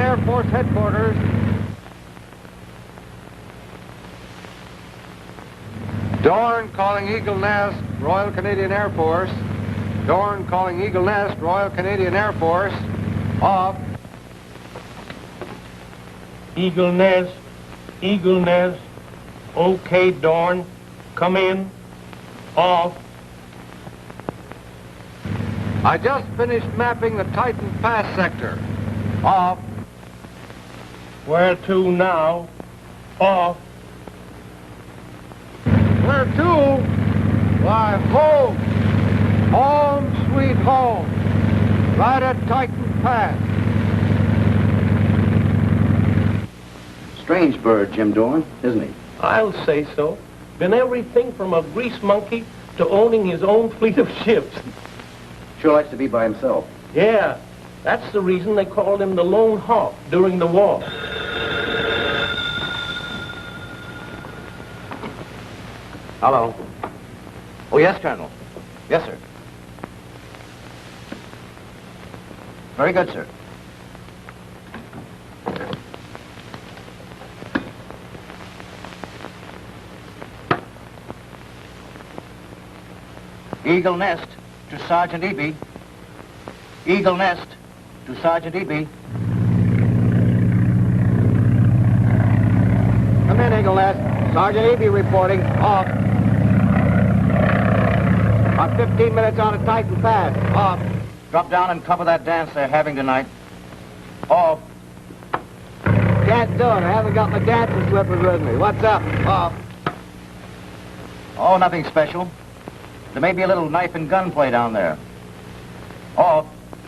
Air Force headquarters. Dorn calling Eagle Nest, Royal Canadian Air Force. Dorn calling Eagle Nest, Royal Canadian Air Force. Off. Eagle Nest, okay, Dorn, come in, off. I just finished mapping the Titan Pass sector. Off. Where to now, off. Where to? Why, home. Home, sweet home. Right at Titan Pass. Strange bird, Jim Doran, isn't he? I'll say so. Been everything from a grease monkey to owning his own fleet of ships. Sure likes to be by himself. Yeah, that's the reason they called him the Lone Hawk during the war. Hello. Oh, yes, Colonel. Yes, sir. Very good, sir. Eagle Nest to Sergeant Eby. Eagle Nest to Sergeant Eby. Come in, Eagle Nest. Sergeant Eby reporting. Off. About 15 minutes on a Titan Pass. Off. Drop down and cover that dance they're having tonight. Off. Can't do it. I haven't got my dancing slippers with me. What's up? Off. Oh, nothing special. There may be a little knife and gun play down there. Off.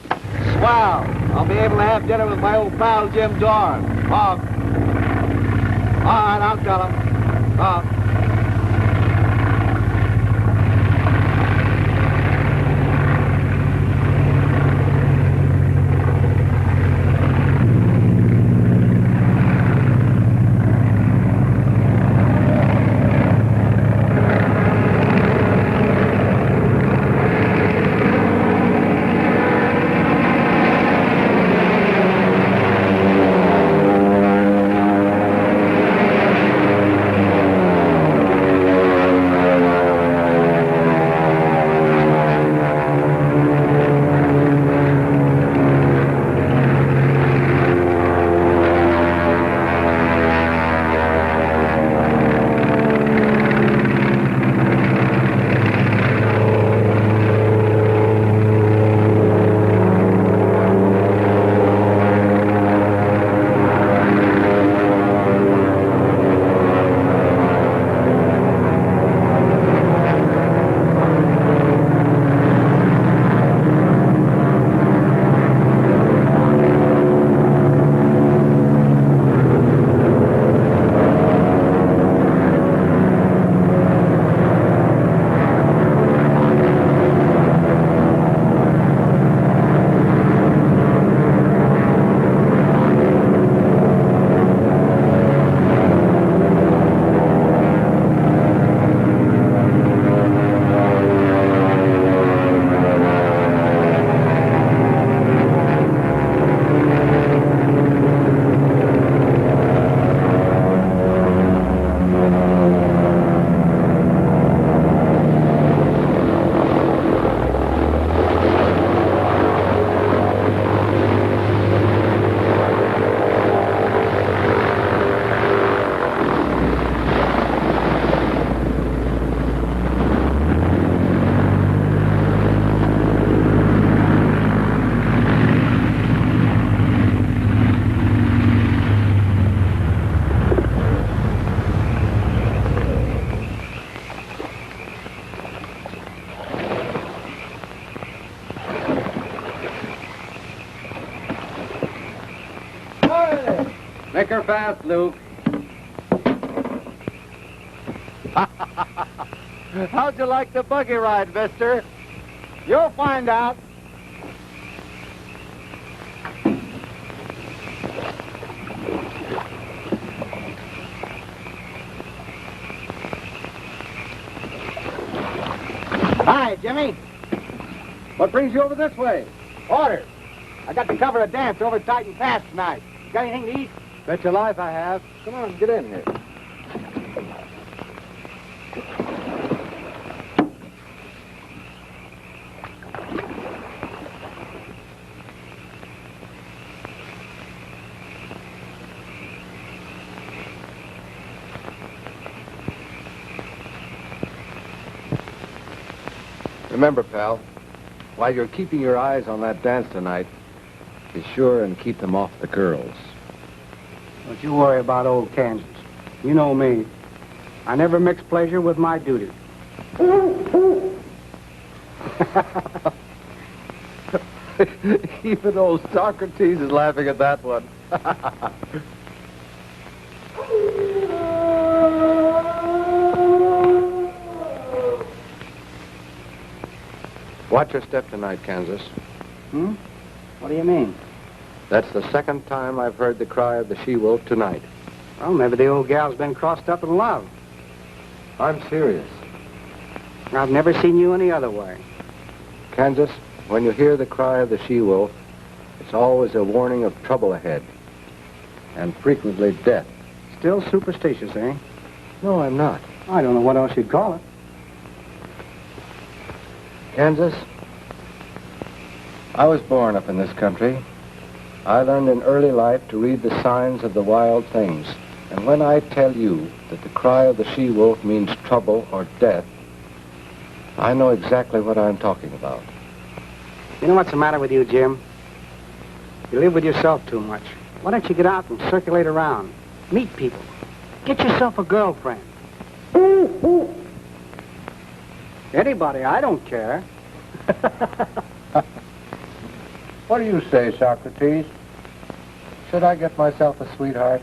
Swell. I'll be able to have dinner with my old pal Jim Doran. Off. All right, I'll tell him. Off. Make her fast, Luke. How'd you like the buggy ride, mister? You'll find out. Hi, Jimmy. What brings you over this way? Orders. I got to cover a dance over Titan Pass tonight. Got anything to eat? Bet your life I have. Come on, get in here. Remember, pal, while you're keeping your eyes on that dance tonight, be sure and keep them off the girls. Don't you worry about old Kansas. You know me. I never mix pleasure with my duty. Even old Socrates is laughing at that one. Watch your step tonight, Kansas. What do you mean? That's the second time I've heard the cry of the she-wolf tonight. Well, maybe the old gal's been crossed up in love. I'm serious. I've never seen you any other way. Kansas, when you hear the cry of the she-wolf, it's always a warning of trouble ahead. And frequently death. Still superstitious, eh? No, I'm not. I don't know what else you'd call it. Kansas, I was born up in this country. I learned in early life to read the signs of the wild things. And when I tell you that the cry of the she-wolf means trouble or death, I know exactly what I'm talking about. You know what's the matter with you, Jim? You live with yourself too much. Why don't you get out and circulate around? Meet people. Get yourself a girlfriend. Anybody, I don't care. What do you say, Socrates? Should I get myself a sweetheart?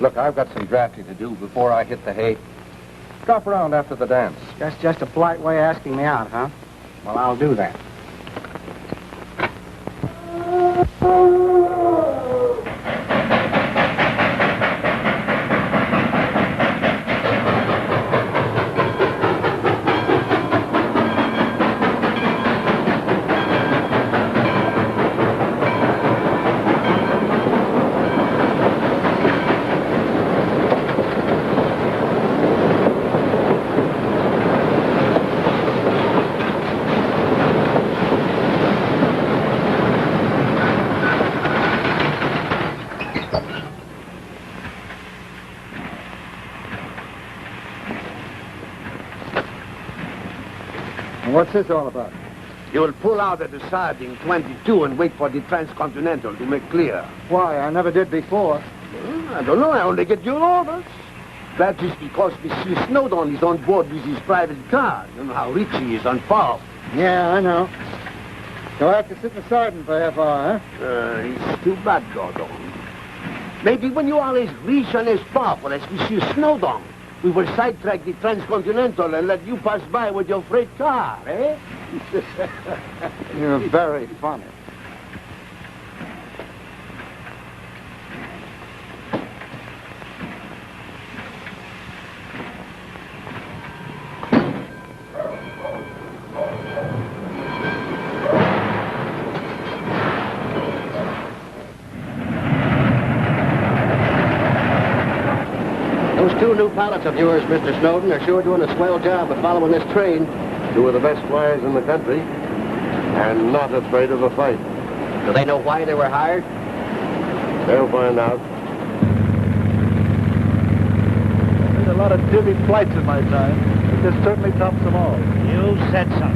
Look, I've got some drafting to do before I hit the hay. Drop around after the dance. That's just a polite way of asking me out, huh? Well, I'll do that. What's this all about? You will pull out at the siding 22 and wait for the transcontinental to make clear. Why, I never did before. I don't know. I only get your orders. That is because Monsieur Snowden is on board with his private car. You know how rich he is and powerful. Yeah, I know. So I have to sit in the siding for half hour, huh? It's too bad, Gordon. Maybe when you are as rich and as powerful as Monsieur Snowden, we will sidetrack the transcontinental and let you pass by with your freight car, eh? You're very funny. Those two new pilots of yours, Mr. Snowden, are sure doing a swell job of following this train. Two of the best flyers in the country, and not afraid of a fight. Do they know why they were hired? They'll find out. There's a lot of divvy flights in my time, but this certainly tops them all. You said so.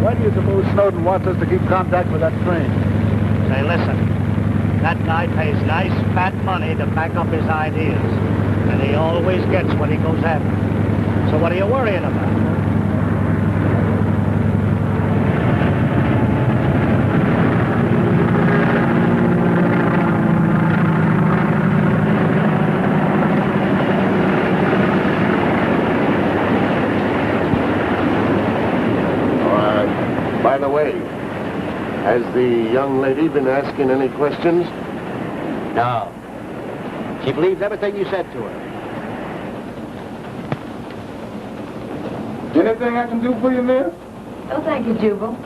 Why do you suppose Snowden wants us to keep contact with that train? Say, listen. That guy pays nice, fat money to back up his ideas. And he always gets what he goes after. So what are you worrying about? By the way, has the young lady been asking any questions? No. She believes everything you said to her. Anything I can do for you, miss? Oh, thank you, Jubal.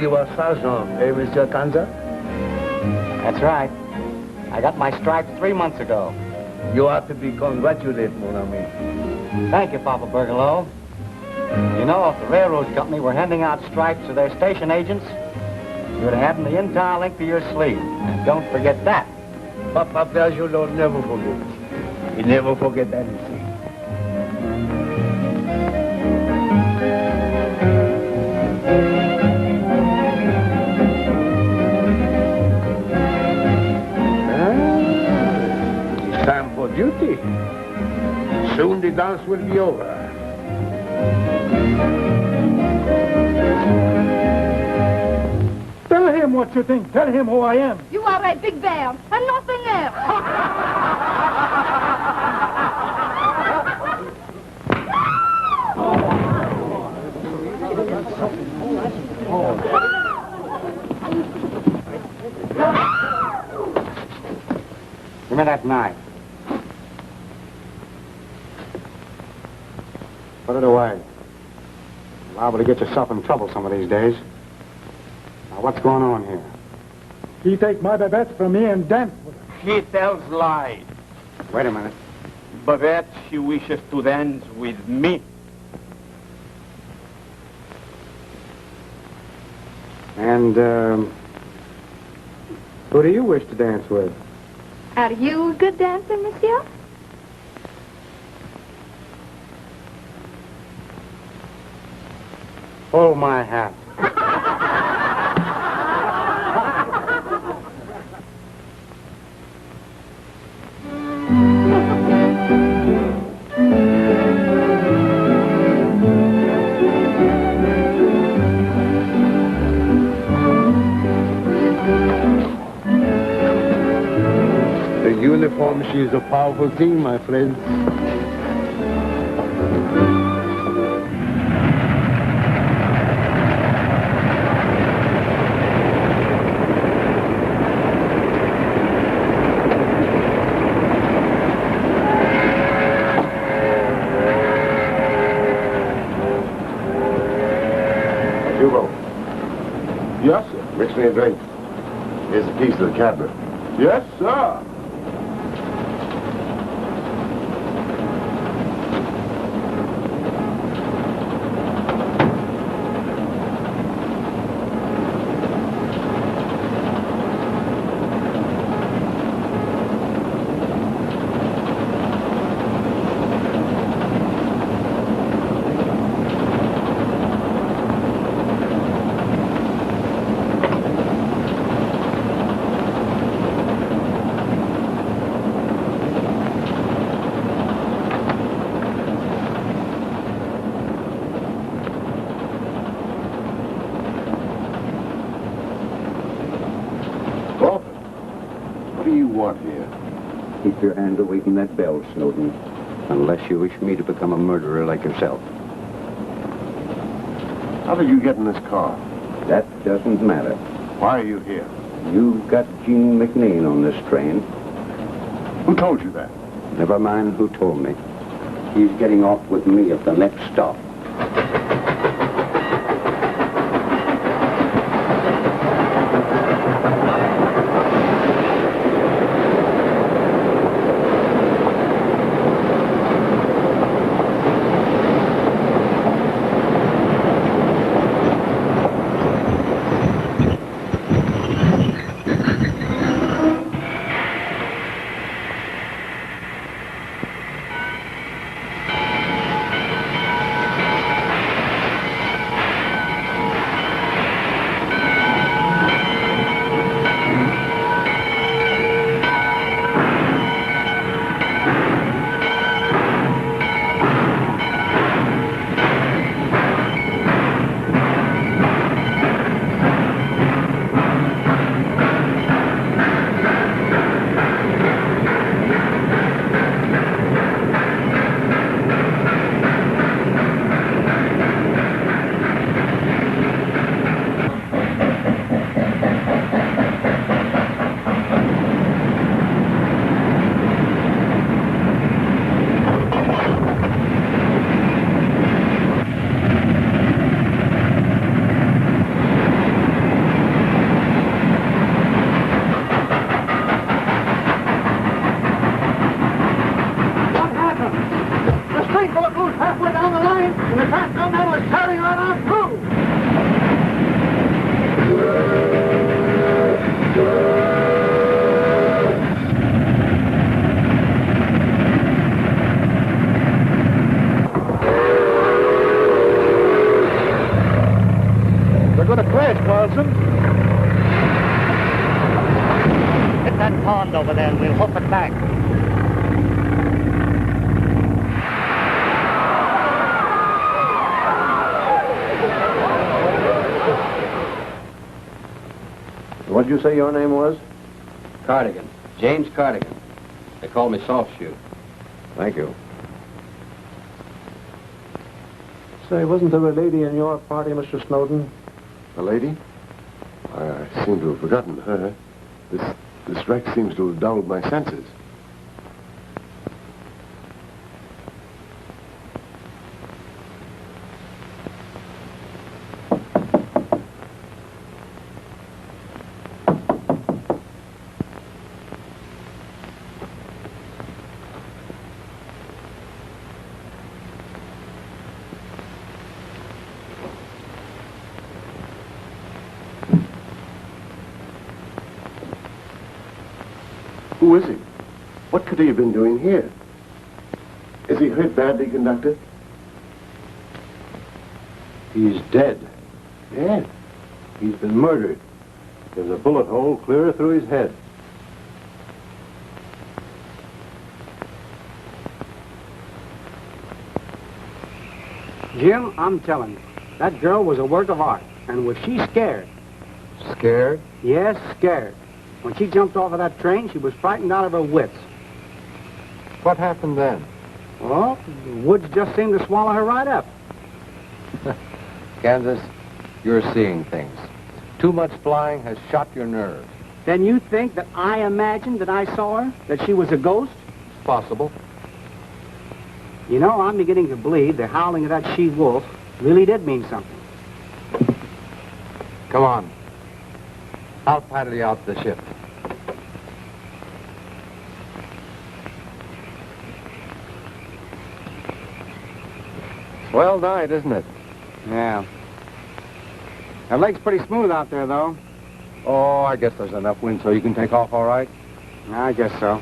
you are sergeant, eh, Monsieur Kanza? That's right. I got my stripes 3 months ago. You ought to be congratulated, mon ami. Thank you, Papa Bergelow. You know, if the railroad company were handing out stripes to their station agents, you would have them the entire length of your sleeve. And don't forget that. Papa Bergelow never forget. He never forget anything. It's time for duty. Soon the dance will be over. Tell him what you think. Tell him who I am. You are a big bear and nothing else. Give me that knife. Put it away. You're liable to get yourself in trouble some of these days. Now, what's going on here? He take my Babette from me and dance with her. He tells lies. Wait a minute. Babette, she wishes to dance with me. And, who do you wish to dance with? Are you a good dancer, monsieur? Hold my hat. The uniform, she is a powerful thing, my friend. Hugo, Yes, sir. mix me a drink. Here's the keys to the cabinet. Yes, sir. What do you want here? Keep your hand away from that bell, Snowden, unless you wish me to become a murderer like yourself. How did you get in this car? That doesn't matter. Why are you here? You've got Jean McNain on this train. Who told you that? Never mind who told me. He's getting off with me at the next stop. over there and we'll hoof it back. What did you say your name was? Cardigan. James Cardigan. They call me Soft Shoe. Thank you. Say, wasn't there a lady in your party, Mr. Snowden? A lady? I seem to have forgotten her. This wreck seems to have dulled my senses. Who is he? What could he have been doing here? Is he hurt badly, Conductor? He's dead. Dead? He's been murdered. There's a bullet hole clear through his head. Jim, I'm telling you, that girl was a work of art. And was she scared? Scared? Yes, scared. When she jumped off of that train, she was frightened out of her wits. What happened then? Well, the woods just seemed to swallow her right up. Kansas, you're seeing things. Too much flying has shot your nerve. Then you think that I imagined that I saw her? That she was a ghost? It's possible. You know, I'm beginning to believe the howling of that she-wolf really did mean something. Come on. I'll paddle you out to the ship. Swell night, isn't it? Yeah. That lake's pretty smooth out there, though. Oh, I guess there's enough wind so you can take off all right. I guess so.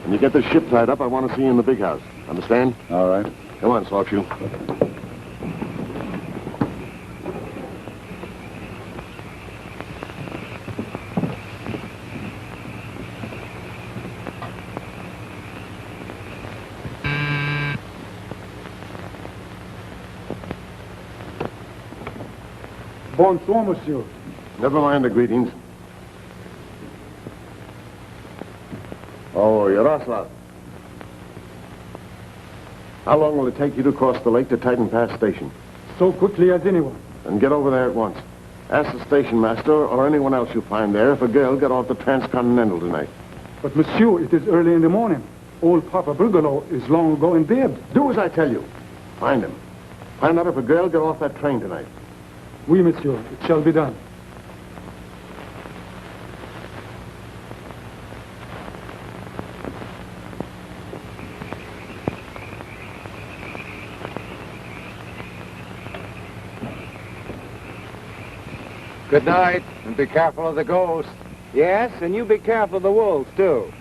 When you get this ship tied up, I want to see you in the big house. Understand? All right. Come on, Soft Shoe. Bonsoir, monsieur. Never mind the greetings. Oh, Yaroslav. How long will it take you to cross the lake to Titan Pass Station? So quickly as anyone. And get over there at once. Ask the station master or anyone else you find there if a girl got off the Transcontinental tonight. But, monsieur, it is early in the morning. Old Papa Brigalow is long ago in bed. Do as I tell you. Find him. Find out if a girl got off that train tonight. Oui, monsieur. It shall be done. Good night, and be careful of the ghost. Yes, and you be careful of the wolves, too.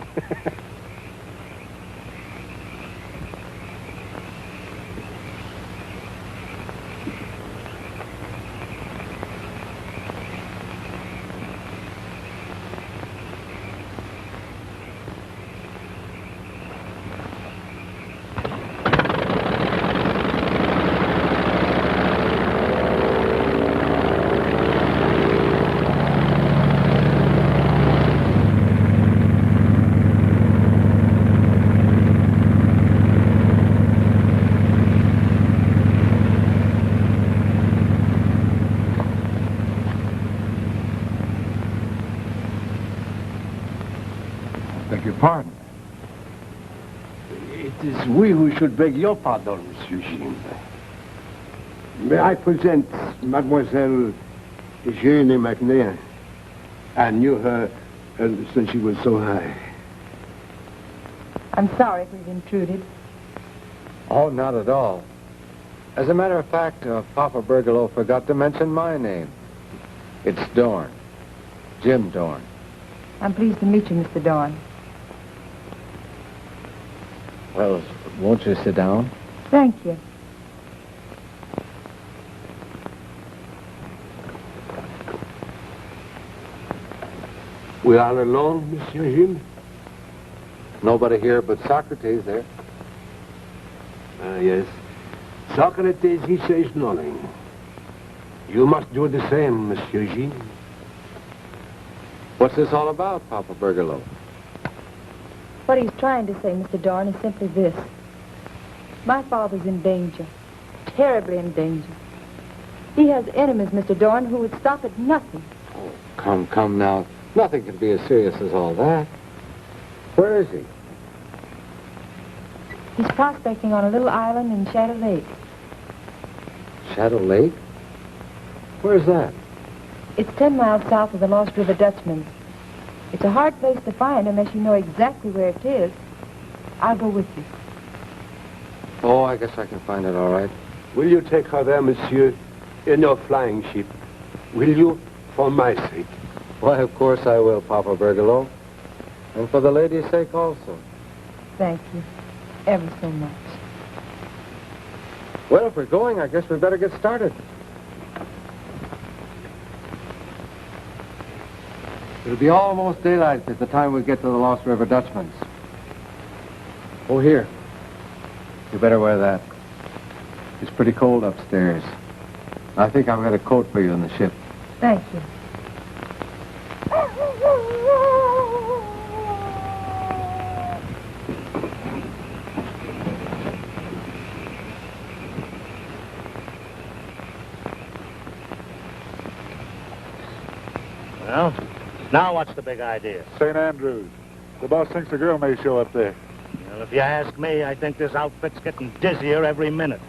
Beg your pardon. It is we who should beg your pardon, Monsieur Jim. May I present Mademoiselle Jean McNain? I knew her since she was so high. I'm sorry if we've intruded. Oh, not at all. As a matter of fact, Papa Bergelow forgot to mention my name. It's Dorn. Jim Dorn. I'm pleased to meet you, Mr. Dorn. Well, won't you sit down? Thank you. We are alone, Monsieur Jim? Nobody here but Socrates there. Yes. Socrates, he says nothing. You must do the same, Monsieur Jim. What's this all about, Papa Bergolo? What he's trying to say, Mr. Dorn, is simply this. My father's in danger. Terribly in danger. He has enemies, Mr. Dorn, who would stop at nothing. Oh, come now. Nothing can be as serious as all that. Where is he? He's prospecting on a little island in Shadow Lake. Shadow Lake? Where's that? It's 10 miles south of the Lost River Dutchman's. It's a hard place to find unless you know exactly where it is. I'll go with you. Oh, I guess I can find it all right. Will you take her there, Monsieur, in your flying ship? Will you, for my sake? Why, of course I will, Papa Bergolo. And for the lady's sake also. Thank you. Ever so much. Well, if we're going, I guess we better get started. It'll be almost daylight at the time we get to the Lost River Dutchman's. Oh, here. You better wear that. It's pretty cold upstairs. I think I've got a coat for you in the ship. Thank you. Well, now what's the big idea? St. Andrews. The boss thinks a girl may show up there. Well, if you ask me, I think this outfit's getting dizzier every minute.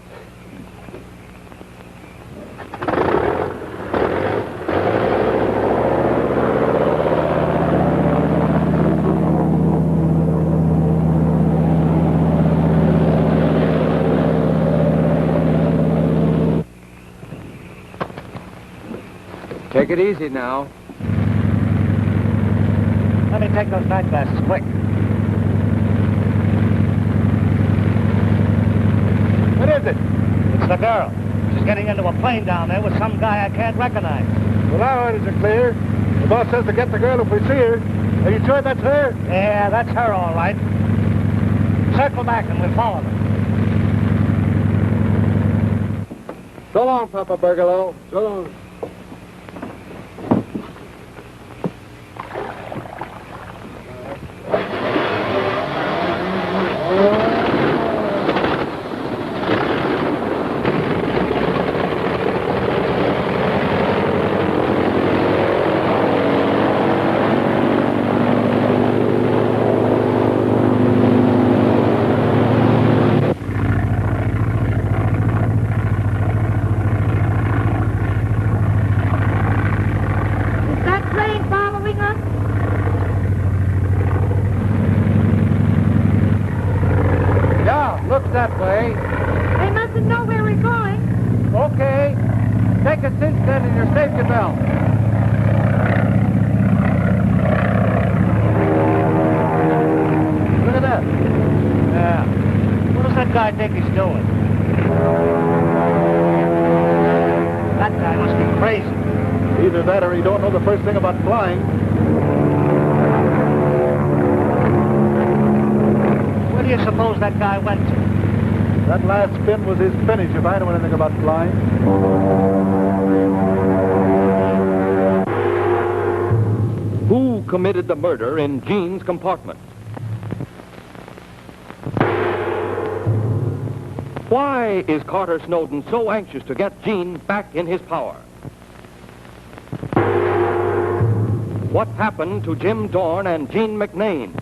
Take it easy now. Let me take those night glasses, quick. What is it? It's the girl. She's getting into a plane down there with some guy I can't recognize. Well, our orders are clear. The boss says to get the girl if we see her. Are you sure that's her? Yeah, that's her, all right. Circle back and we'll follow them. So long, Papa Bergolo. So long. That way. They mustn't know where we're going. Okay. Take a cinch then in your safety belt. Look at that. Yeah. What does that guy think he's doing? That guy must be crazy. Either that or he don't know the first thing about flying. Where do you suppose that guy went to? That last spin was his finish, if I know anything about flying. Who committed the murder in Jean's compartment? Why is Carter Snowden so anxious to get Jean back in his power? What happened to Jim Dorn and Jean McNain?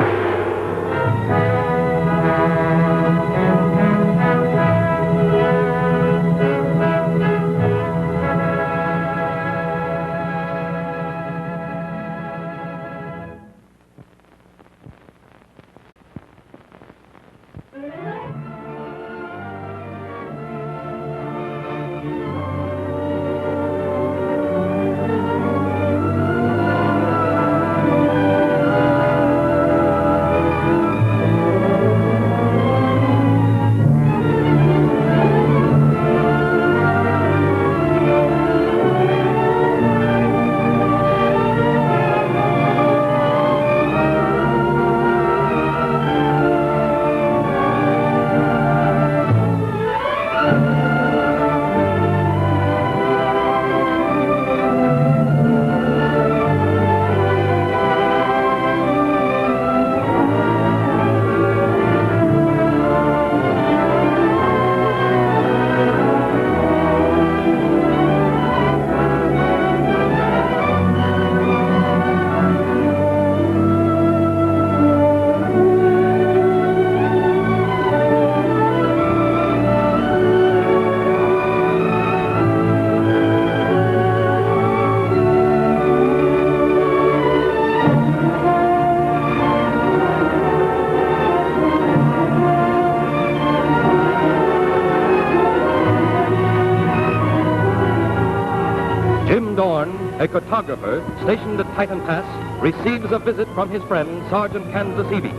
a cartographer stationed at Titan Pass receives a visit from his friend, Sergeant Kansas Eby.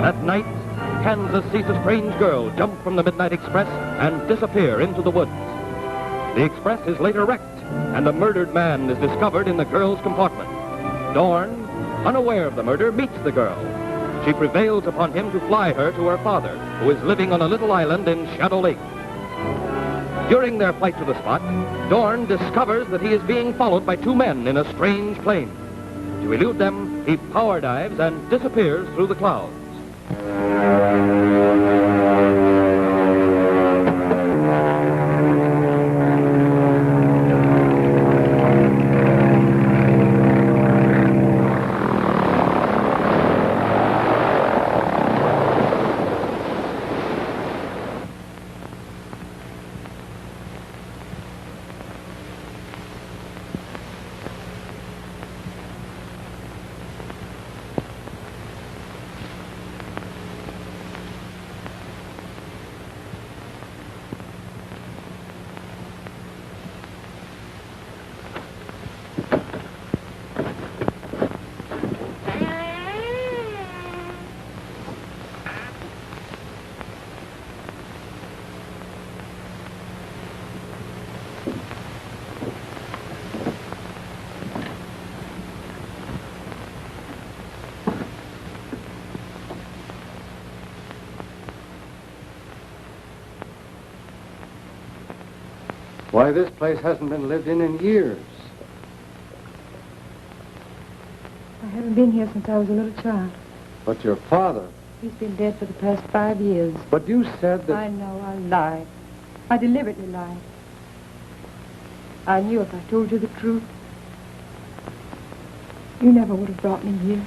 That night, Kansas sees a strange girl jump from the Midnight Express and disappear into the woods. The express is later wrecked, and a murdered man is discovered in the girl's compartment. Dorn, unaware of the murder, meets the girl. She prevails upon him to fly her to her father, who is living on a little island in Shadow Lake. During their flight to the spot, Dorn discovers that he is being followed by two men in a strange plane. To elude them, he power dives and disappears through the clouds. Why, this place hasn't been lived in years. I haven't been here since I was a little child. But your father... He's been dead for the past 5 years. But you said that... I know, I lied. I deliberately lied. I knew if I told you the truth, you never would have brought me here.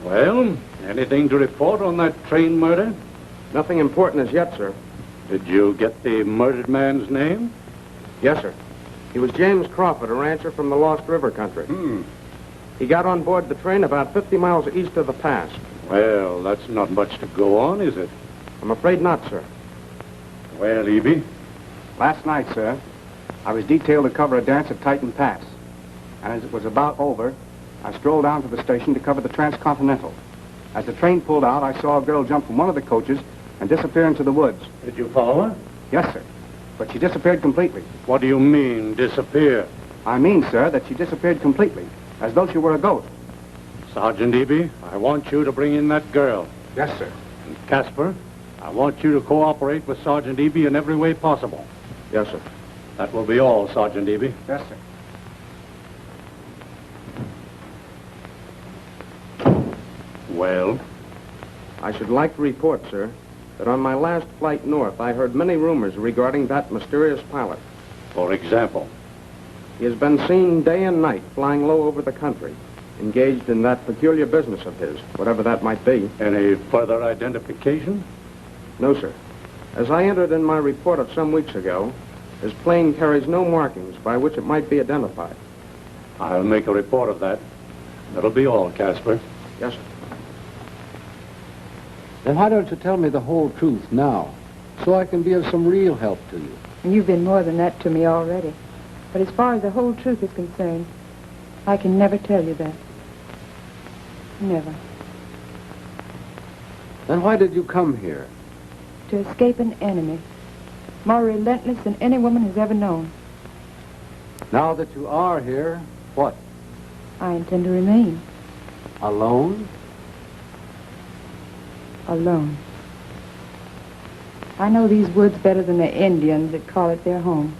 Well, anything to report on that train murder? Nothing important as yet, sir. Did you get the murdered man's name? Yes, sir. He was James Crawford, a rancher from the Lost River country. He got on board the train about 50 miles east of the pass. Well, that's not much to go on, is it? I'm afraid not, sir. Well, Eby? Last night, sir, I was detailed to cover a dance at Titan Pass. And as it was about over, I strolled down to the station to cover the Transcontinental. As the train pulled out, I saw a girl jump from one of the coaches and disappear into the woods. Did you follow her? Yes, sir. But she disappeared completely. What do you mean, disappear? I mean, sir, that she disappeared completely, as though she were a ghost. Sergeant Eby, I want you to bring in that girl. Yes, sir. And Casper, I want you to cooperate with Sergeant Eby in every way possible. Yes, sir. That will be all, Sergeant Eby. Yes, sir. Well? I should like to report, sir, that on my last flight north, I heard many rumors regarding that mysterious pilot. For example? He has been seen day and night flying low over the country, engaged in that peculiar business of his, whatever that might be. Any further identification? No, sir. As I entered in my report of some weeks ago, his plane carries no markings by which it might be identified. I'll make a report of that. That'll be all, Casper. Yes, sir. Then why don't you tell me the whole truth now, so I can be of some real help to you? You've been more than that to me already. But as far as the whole truth is concerned, I can never tell you that. Never. Then why did you come here? To escape an enemy more relentless than any woman has ever known. Now that you are here, what? I intend to remain. Alone? Alone. I know these woods better than the Indians that call it their home.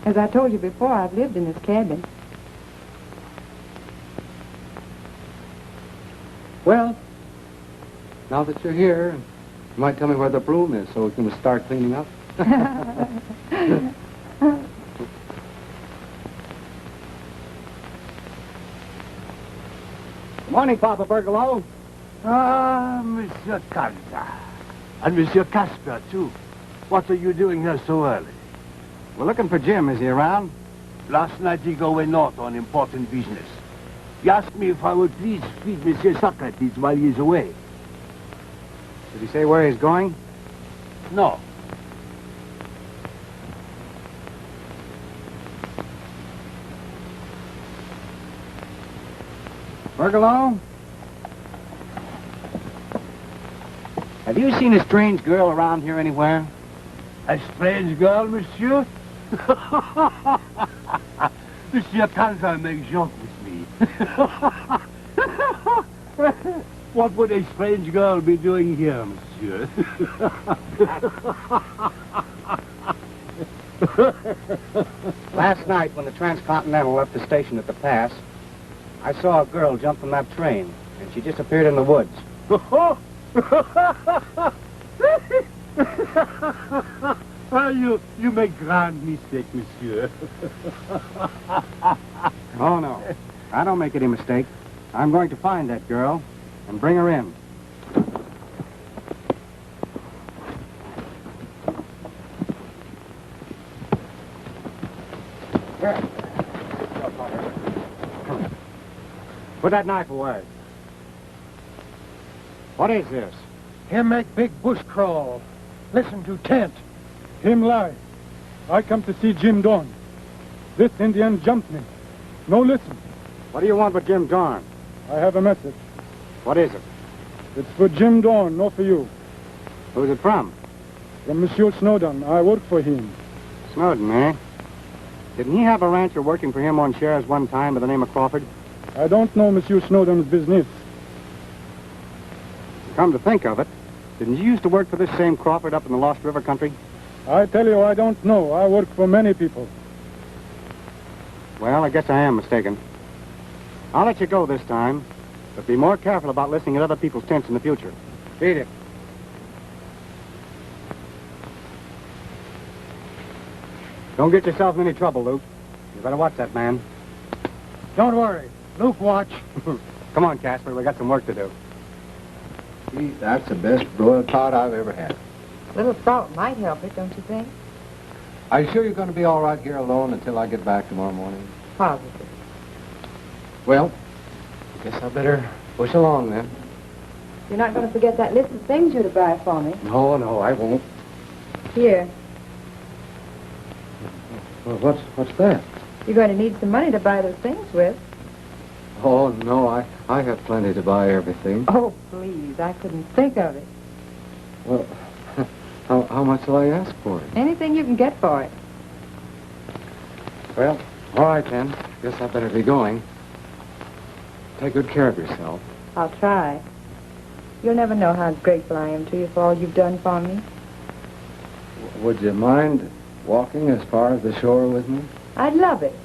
As I told you before, I've lived in this cabin. Well, now that you're here, you might tell me where the broom is so we can start cleaning up. Good morning, Papa Bergalow. Ah, Monsieur Kansas. And Monsieur Casper, too. What are you doing here so early? We're looking for Jim. Is he around? Last night he go away north on important business. He asked me if I would please feed Monsieur Socrates while he is away. Did he say where he's going? No. Burgalo? Have you seen a strange girl around here anywhere? A strange girl, monsieur? Monsieur can't make joke with me. What would a strange girl be doing here, monsieur? Last night, when the Transcontinental left the station at the pass, I saw a girl jump from that train, and she disappeared in the woods. You make grand mistake, monsieur. Oh, no. I don't make any mistake. I'm going to find that girl and bring her in. Put that knife away. What is this? Him make big bush crawl. Listen to tent. Him lie. I come to see Jim Down. This Indian jumped me. No listen. What do you want with Jim Down? I have a message. What is it? It's for Jim Down, not for you. Who's it from? From Monsieur Snowden. I work for him. Snowden, eh? Didn't he have a rancher working for him on shares one time by the name of Crawford? I don't know Monsieur Snowden's business. Come to think of it, didn't you used to work for this same Crawford up in the Lost River country? I tell you, I don't know. I work for many people. Well, I guess I am mistaken. I'll let you go this time, but be more careful about listening at other people's tents in the future. Beat it. Don't get yourself in any trouble, Luke. You better watch that man. Don't worry. Luke, watch. Come on, Casper. We got some work to do. Gee, that's the best broiled pot I've ever had. A little salt might help it, don't you think? Are you sure you're going to be all right here alone until I get back tomorrow morning? Positive. Well, I guess I better push along then. You're not going to forget that list of things you're to buy for me. No, I won't. Here. Well, what's that? You're going to need some money to buy those things with. Oh, no, I have plenty to buy everything. Oh, please, I couldn't think of it. Well, how much will I ask for it? Anything you can get for it. Well, all right then. Guess I better be going. Take good care of yourself. I'll try. You'll never know how grateful I am to you for all you've done for me. Would you mind walking as far as the shore with me? I'd love it.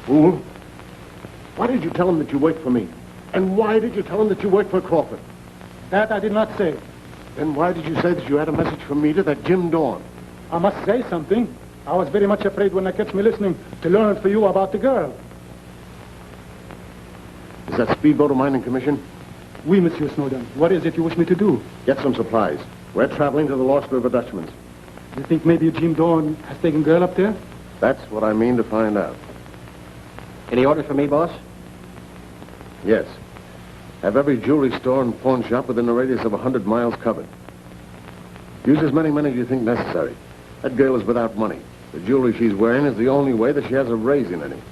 Fool. Why did you tell him that you worked for me? And why did you tell him that you worked for Crawford? That I did not say. Then why did you say that you had a message from me to that Jim Down? I must say something. I was very much afraid when I catch me listening to learn for you about the girl. Is that speedboat of mine in commission? Oui, Monsieur Snowden. What is it you wish me to do? Get some supplies. We're traveling to the Lost River Dutchman's. You think maybe Jim Down has taken girl up there? That's what I mean to find out. Any orders for me, boss? Yes. Have every jewelry store and pawn shop within a radius of 100 miles covered. Use as many men as you think necessary. That girl is without money. The jewelry she's wearing is the only way that she has of raising any.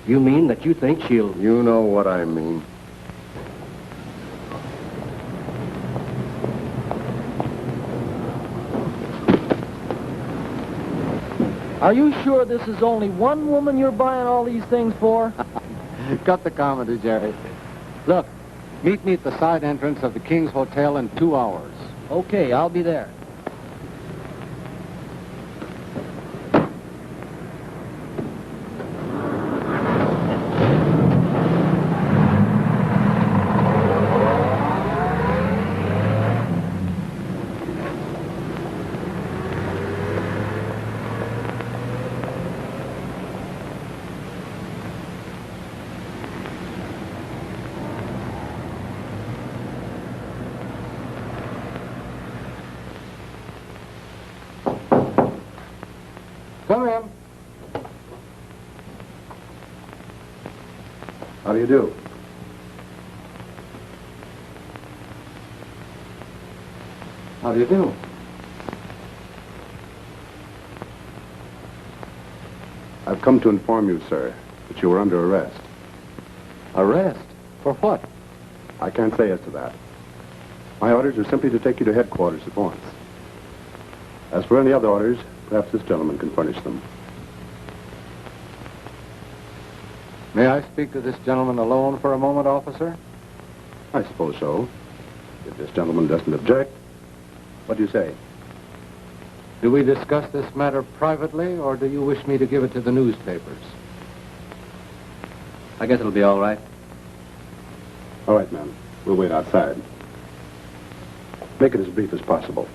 You mean that you think she'll... You know what I mean. Are you sure this is only one woman you're buying all these things for? Cut the comedy, Jerry. Look, meet me at the side entrance of the King's Hotel in 2 hours. Okay, I'll be there. Come in. How do you do? How do you do? I've come to inform you, sir, that you were under arrest. Arrest? For what? I can't say as to that. My orders are simply to take you to headquarters at once. As for any other orders, perhaps this gentleman can furnish them. May I speak to this gentleman alone for a moment, officer? I suppose so. If this gentleman doesn't object. What do you say? Do we discuss this matter privately, or do you wish me to give it to the newspapers? I guess it'll be all right. All right, ma'am. We'll wait outside. Make it as brief as possible.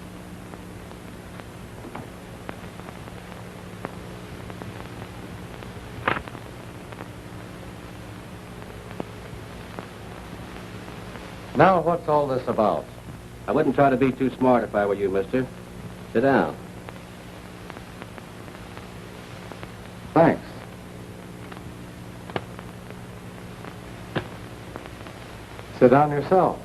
Now, what's all this about? I wouldn't try to be too smart if I were you, mister. Sit down. Thanks. Sit down yourself.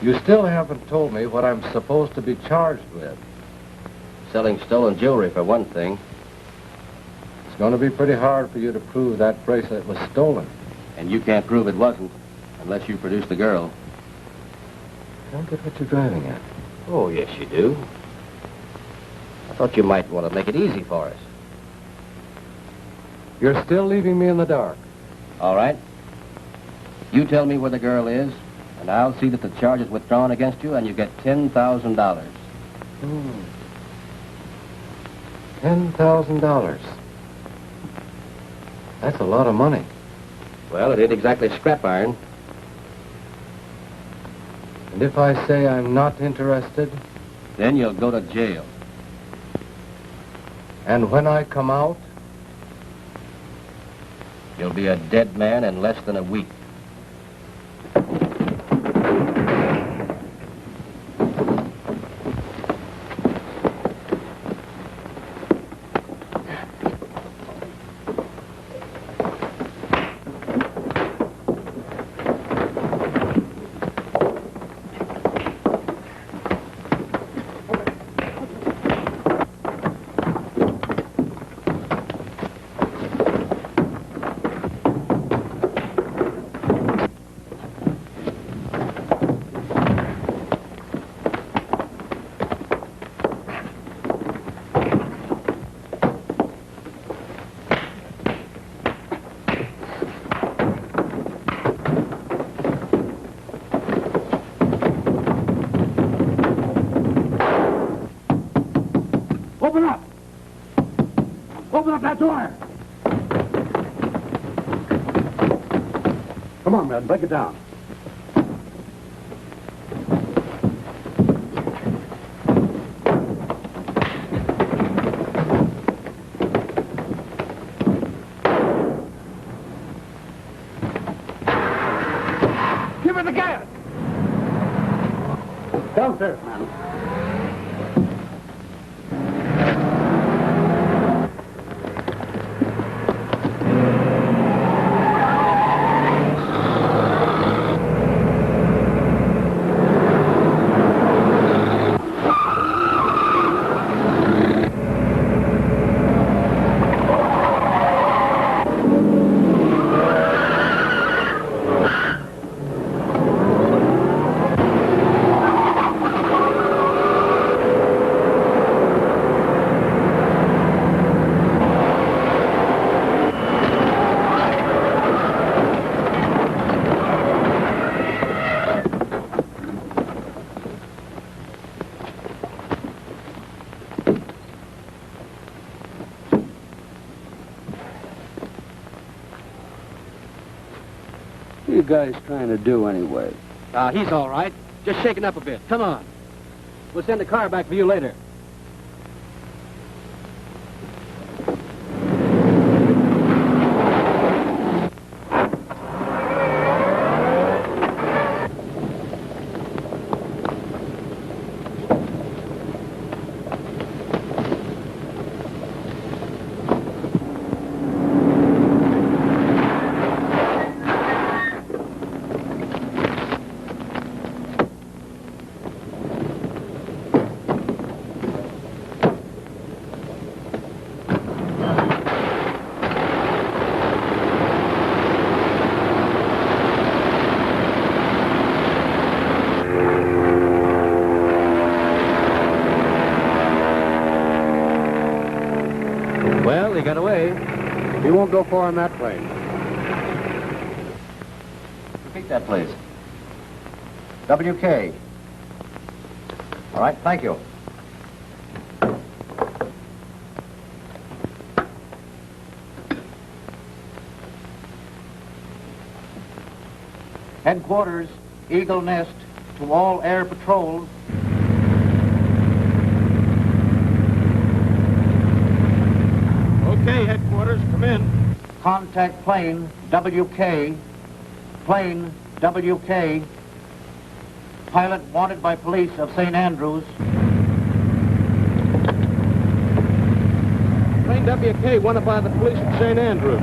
You still haven't told me what I'm supposed to be charged with. Selling stolen jewelry, for one thing. It's going to be pretty hard for you to prove that bracelet was stolen. And you can't prove it wasn't, unless you produce the girl. I don't get what you're driving at. Oh, yes, you do. I thought you might want to make it easy for us. You're still leaving me in the dark. All right. You tell me where the girl is, and I'll see that the charge is withdrawn against you, and you get $10,000. $10,000. That's a lot of money. Well, it ain't exactly scrap iron. And if I say I'm not interested? Then you'll go to jail. And when I come out? You'll be a dead man in less than a week. Open up! Open up that door! Come on, man. Break it down. Give it the gas! Downstairs, man. What are you guys trying to do anyway? He's all right. Just shaken up a bit. Come on. We'll send the car back for you later. Well, he got away. He won't go far on that plane. Repeat that, please. WK. All right, thank you. Headquarters, Eagle Nest, to all air patrols. Okay, headquarters, come in. Contact plane WK. Plane WK. Pilot wanted by police of St. Andrews. Plane WK wanted by the police of St. Andrews.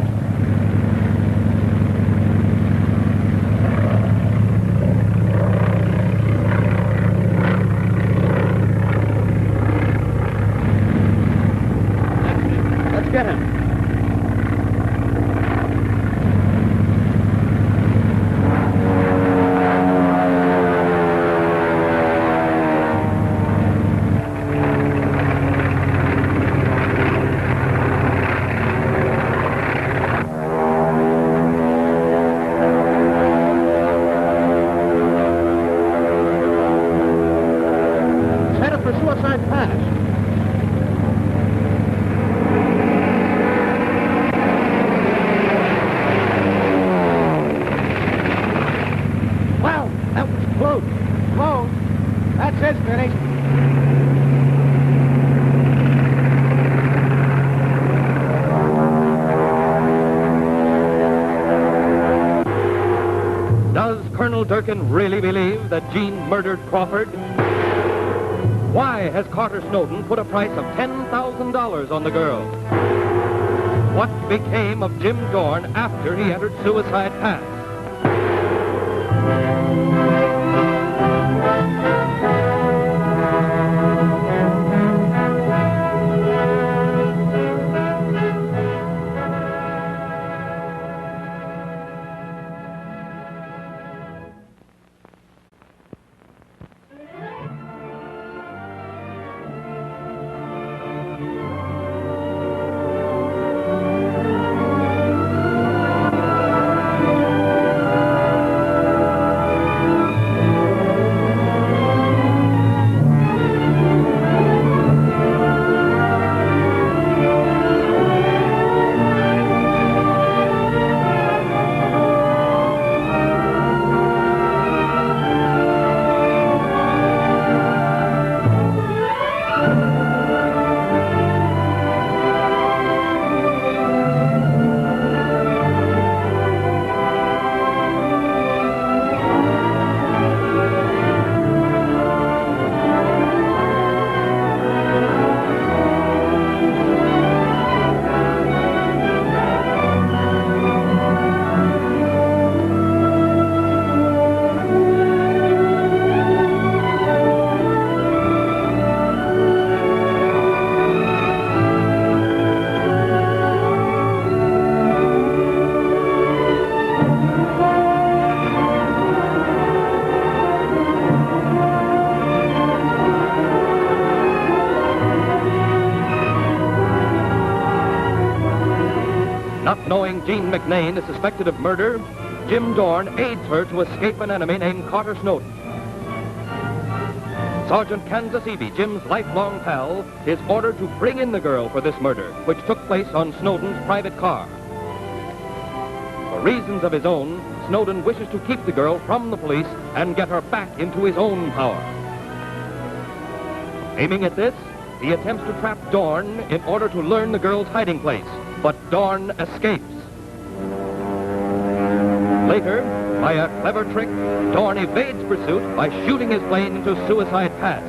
Let's get him. Headed for Suicide Pass. Wow, that was close. Close. That's it, finished. Does Colonel Durkin really believe that Jean murdered Crawford? Why has Carter Snowden put a price of $10,000 on the girl? What became of Jim Dorn after he entered Suicide Pass? Not knowing Jean McNain is suspected of murder, Jim Dorn aids her to escape an enemy named Carter Snowden. Sergeant Kansas Eby, Jim's lifelong pal, is ordered to bring in the girl for this murder, which took place on Snowden's private car. For reasons of his own, Snowden wishes to keep the girl from the police and get her back into his own power. Aiming at this, he attempts to trap Dorn in order to learn the girl's hiding place, but Dorn escapes. Later, by a clever trick, Dorn evades pursuit by shooting his plane into Suicide Pass.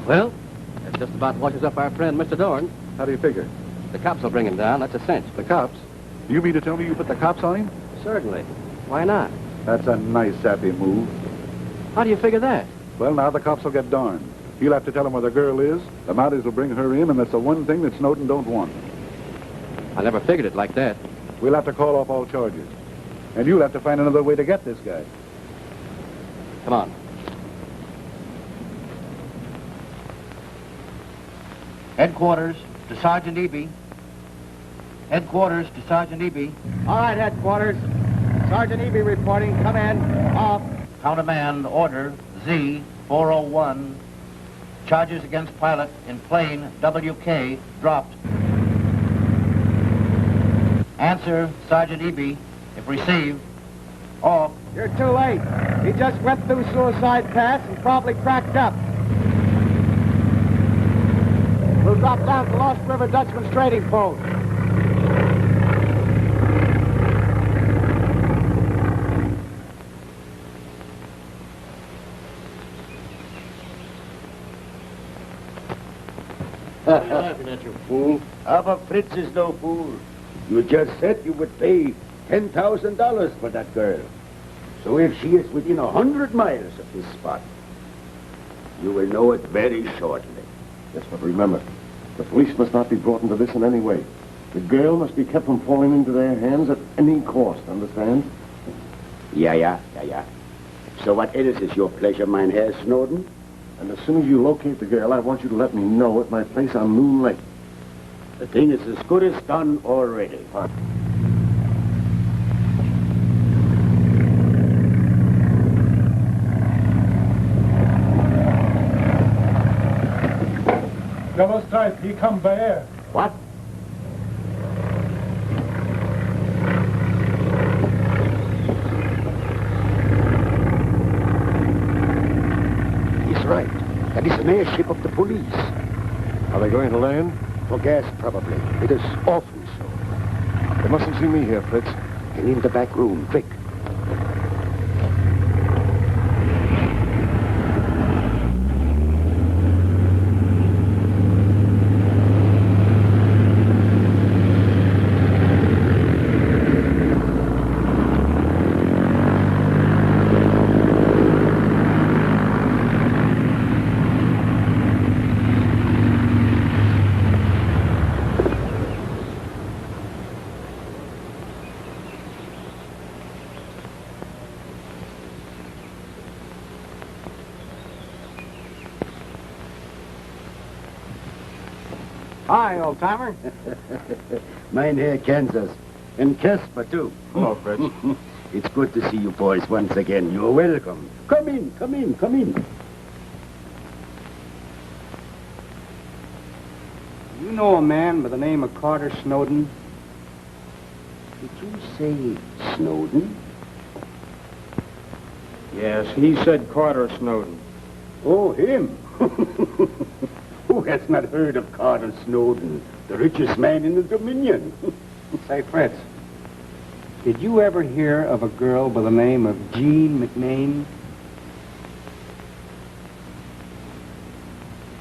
Well, that just about washes up our friend, Mr. Dorn. How do you figure? The cops will bring him down, that's a cinch. The cops? You mean to tell me you put the cops on him? Certainly. Why not? That's a nice, happy move. How do you figure that? Well, now the cops will get Dorn. He'll have to tell them where the girl is. The Mounties will bring her in, and that's the one thing that Snowden don't want. I never figured it like that. We'll have to call off all charges. And you'll have to find another way to get this guy. Come on. Headquarters to Sergeant Eby. Headquarters to Sergeant Eby. All right, headquarters. Sergeant Eby reporting. Come in. Off. Countermand order Z401. Charges against pilot in plane WK dropped. Answer, Sergeant Eby, if received. Off. You're too late. He just went through Suicide Pass and probably cracked up. We'll drop down to Lost River Dutchman's trading post. What are you laughing at, you fool? Our Fritz is no fool. You just said you would pay $10,000 for that girl. So if she is within 100 miles of this spot, you will know it very shortly. Yes, but remember, the police must not be brought into this in any way. The girl must be kept from falling into their hands at any cost, understand? Yeah. So what else is your pleasure, mein Herr Snowden? And as soon as you locate the girl, I want you to let me know at my place on Moon Lake. The thing is as good as done already. Fine. Double strike, he come by air. What? He's right. That is an airship of the police. Are they going to land? For gas, probably. It is often so. They mustn't see me here, Fritz. Get in the back room, quick. Hi, old-timer. Mein Herr Kansas. And Casper, too. Hello, Fritz. It's good to see you boys once again. You're welcome. Come in. You know a man by the name of Carter Snowden? Did you say Snowden? Yes, he said Carter Snowden. Oh, him. Who has not heard of Carter Snowden, the richest man in the Dominion? Say, Fritz, did you ever hear of a girl by the name of Jean McNain?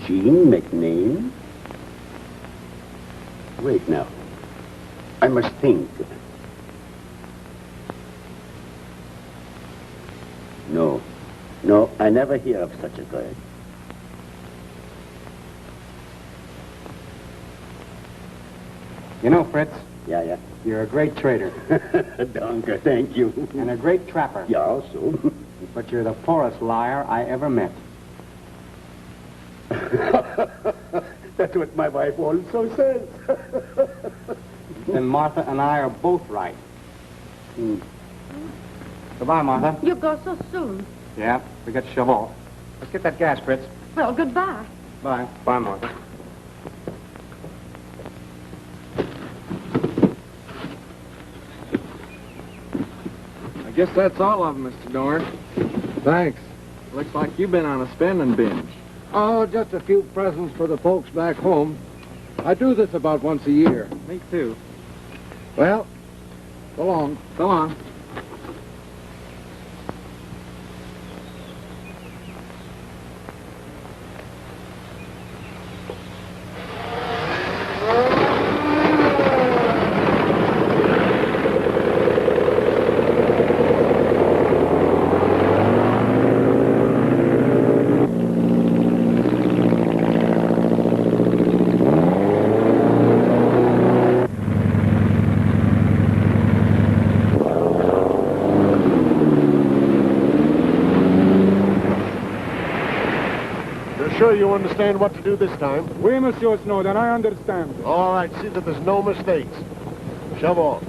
Jean McNain? Wait now. I must think. No, I never hear of such a girl. You know, Fritz, Yeah. you're a great trader. Danke, thank you. And a great trapper. Yeah, also. But you're the poorest liar I ever met. That's what my wife also says. then Martha and I are both right. Goodbye, Martha. You go so soon. Yeah, we got to shove off. Let's get that gas, Fritz. Well, goodbye. Bye. Bye, Martha. I guess that's all of them, Mr. Dorn. Thanks. Looks like you've been on a spending binge. Oh, just a few presents for the folks back home. I do this about once a year. Me too. Well, so long. So long. Sure you understand what to do this time? Oui, Monsieur Snowden, I understand. All right, see that there's no mistakes. Shove off.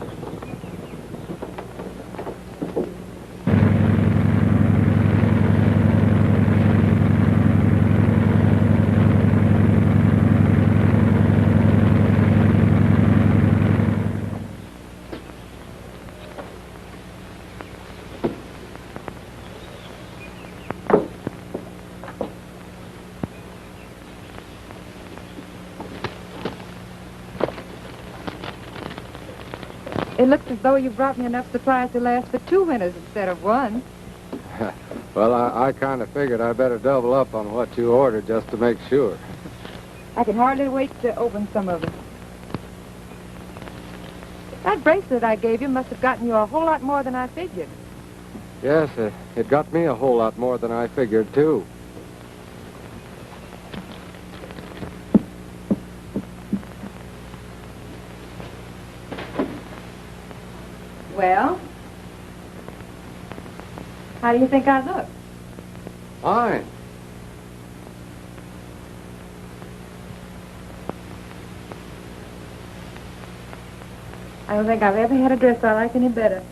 It looks as though you brought me enough supplies to last for 2 winters instead of 1. Well, I kind of figured I better double up on what you ordered just to make sure. I can hardly wait to open some of it. That bracelet I gave you must have gotten you a whole lot more than I figured. Yes, it got me a whole lot more than I figured, too. Well, how do you think I look? Fine. I don't think I've ever had a dress I like any better.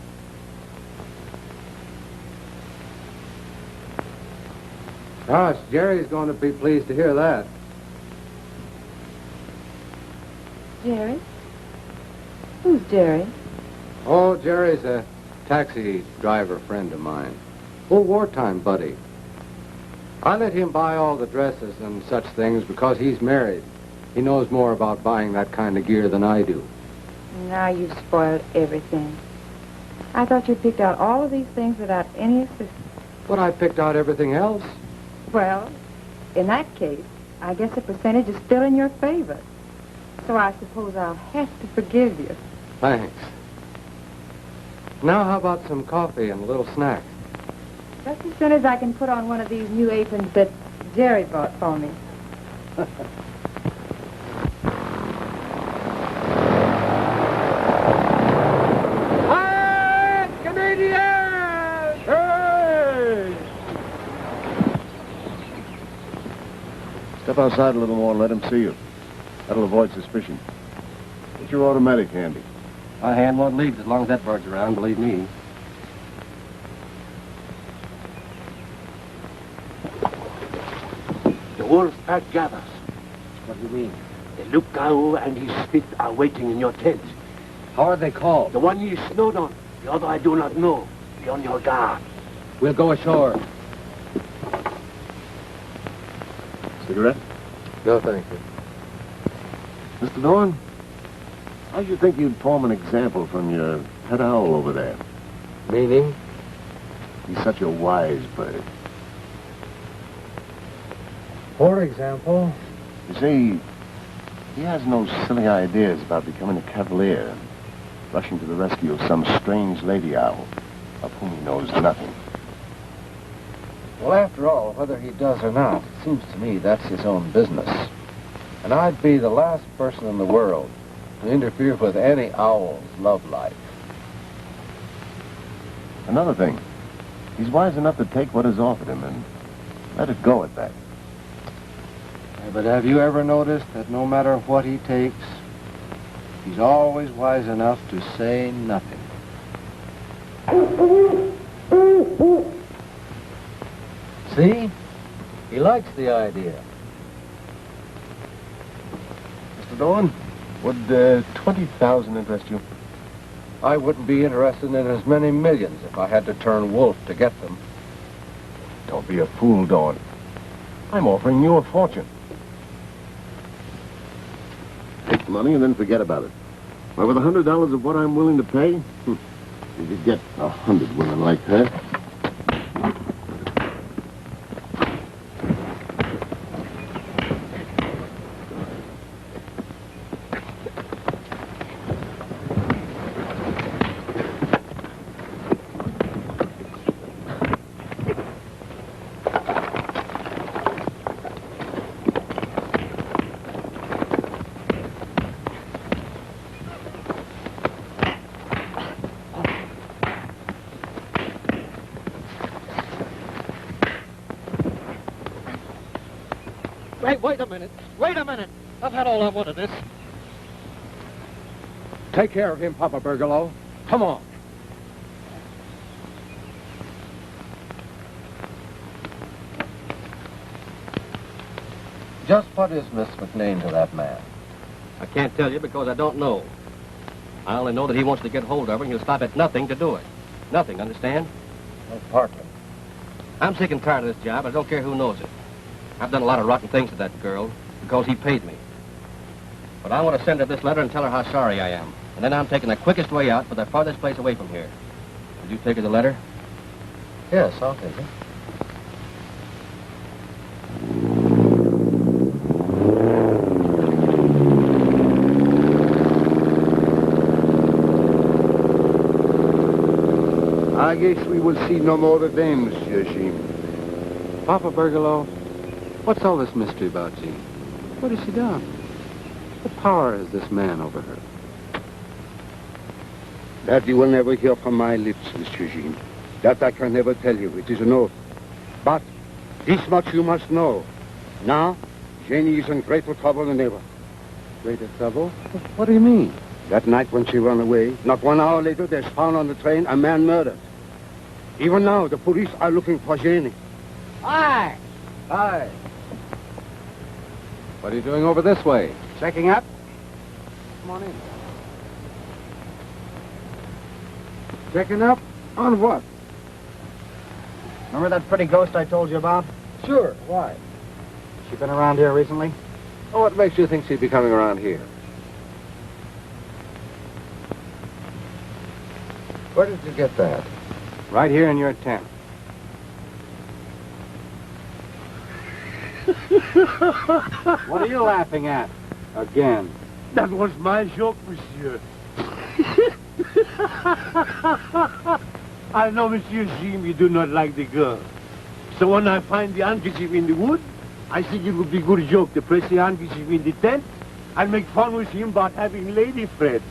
Gosh, Jerry's going to be pleased to hear that. Jerry? Who's Jerry? Oh, Jerry's a taxi driver friend of mine. Old wartime buddy. I let him buy all the dresses and such things because he's married. He knows more about buying that kind of gear than I do. Now you've spoiled everything. I thought you picked out all of these things without any assistance. But I picked out everything else. Well, in that case, I guess the percentage is still in your favor. So I suppose I'll have to forgive you. Thanks. Now how about some coffee and a little snack? Just as soon as I can put on one of these new aprons that Jerry bought for me. Hi, Canadians! Hey! Step outside a little more and let him see you. That'll avoid suspicion. Get your automatic handy. My hand won't leave as long as that bird's around, believe me. The wolf pack gathers. What do you mean? The lookout and his fit are waiting in your tent. How are they called? The one you snowed on. The other I do not know. Be on your guard. We'll go ashore. Cigarette? No, thank you. Mr. Dorn, how do you think you'd form an example from your pet owl over there? Meaning? He's such a wise bird. For example? You see, he has no silly ideas about becoming a cavalier and rushing to the rescue of some strange lady owl of whom he knows nothing. Well, after all, whether he does or not, it seems to me that's his own business. And I'd be the last person in the world to interfere with any owl's love life. Another thing, he's wise enough to take what is offered him and let it go at that. But have you ever noticed that no matter what he takes, He's always wise enough to say nothing. See? He likes the idea. Mr. Dolan, would 20,000 interest you? I wouldn't be interested in as many millions if I had to turn wolf to get them. Don't be a fool, Dawn. I'm offering you a fortune. Take the money and then forget about it. Why, with $100 of what I'm willing to pay, you could get 100 women like her. Wait a minute. Wait a minute. I've had all I want of this. Take care of him, Papa Bergalow. Come on. Just what is Miss McNain to that man? I can't tell you because I don't know. I only know that he wants to get hold of her and he'll stop at nothing to do it. Nothing, understand? Oh, partly. I'm sick and tired of this job. I don't care who knows it. I've done a lot of rotten things to that girl because he paid me. But I want to send her this letter and tell her how sorry I am. And then I'm taking the quickest way out for the farthest place away from here. Would you take her the letter? Yes, I'll take it. I guess we will see no more of them, Monsieur Jean. Papa Bergalow, what's all this mystery about Jean? What has she done? What power has this man over her? That you will never hear from my lips, Monsieur Jean. That I can never tell you. It is an oath. But this much you must know. Now, Jenny is in greater trouble than ever. Greater trouble? What do you mean? That night when she ran away, not 1 hour later, there's found on the train a man murdered. Even now, the police are looking for Jenny. Hi. Hi. What are you doing over this way? Checking up? Come on in. Checking up? On what? Remember that pretty ghost I told you about? Sure. Why? She been around here recently? Oh, what makes you think she'd be coming around here? Where did you get that? Right here in your tent. What are you laughing at? Again. That was my joke, monsieur. I know, Monsieur Jim, you do not like the girl. So when I find the handkerchief in the wood, I think it would be a good joke to place the handkerchief in the tent and make fun with him about having lady friend.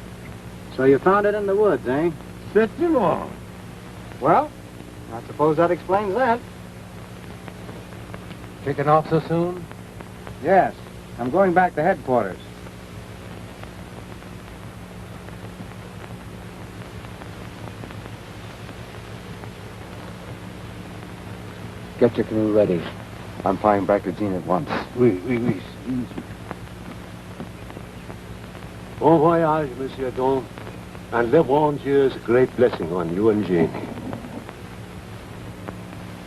So you found it in the woods, eh? Certainement. Well, I suppose that explains that. Kicking off so soon? Yes. I'm going back to headquarters. Get your canoe ready. I'm flying back to Jean at once. Oui. Bon voyage, Monsieur Don. And le bon Dieu's great blessing on you and Janie.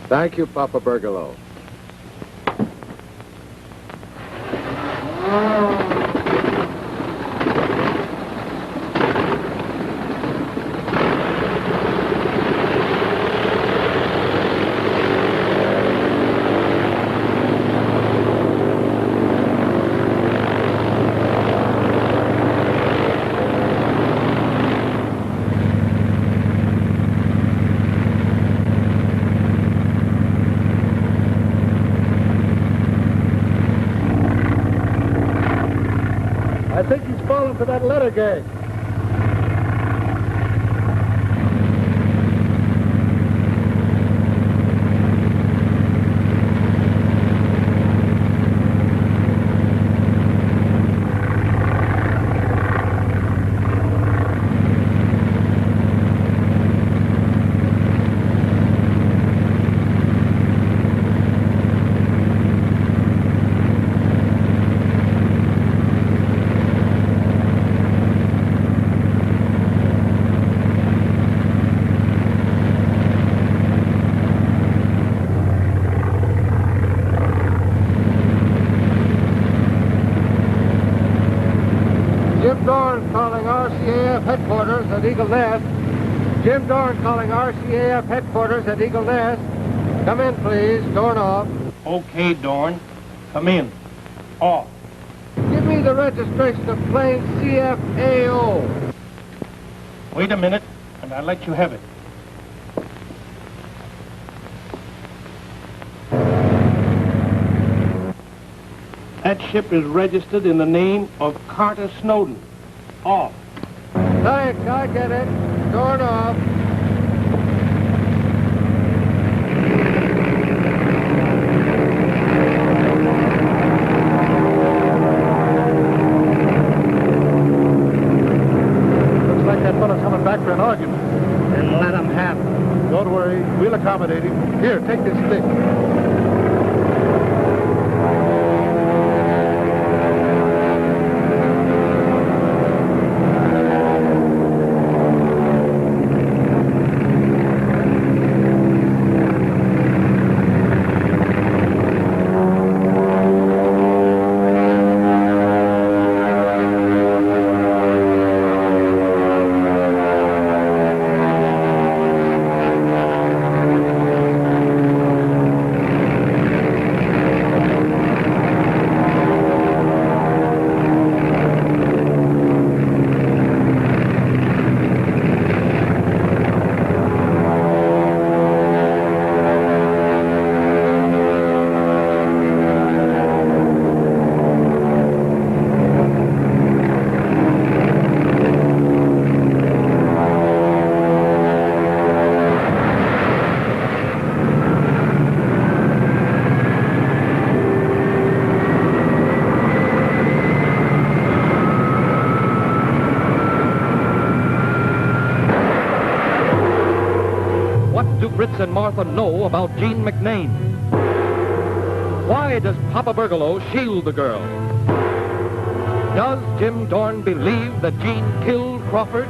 Thank you, Papa Bergalow. I think he's fallen for that letter gag. at Eagle Nest. Jim Dorn calling RCAF headquarters at Eagle Nest. Come in, please. Dorn off. Okay, Dorn. Come in. Off. Give me the registration of plane CFAO. Wait a minute, and I'll let you have it. That ship is registered in the name of Carter Snowden. Off. Thanks, I get it. Dorn off. Looks like that fellow's coming back for an argument. Then let him have it. Don't worry, we'll accommodate him. Here, take this stick. Fritz and Martha know about Jean McNain? Why does Papa Bergalow shield the girl? Does Jim Dorn believe that Jean killed Crawford?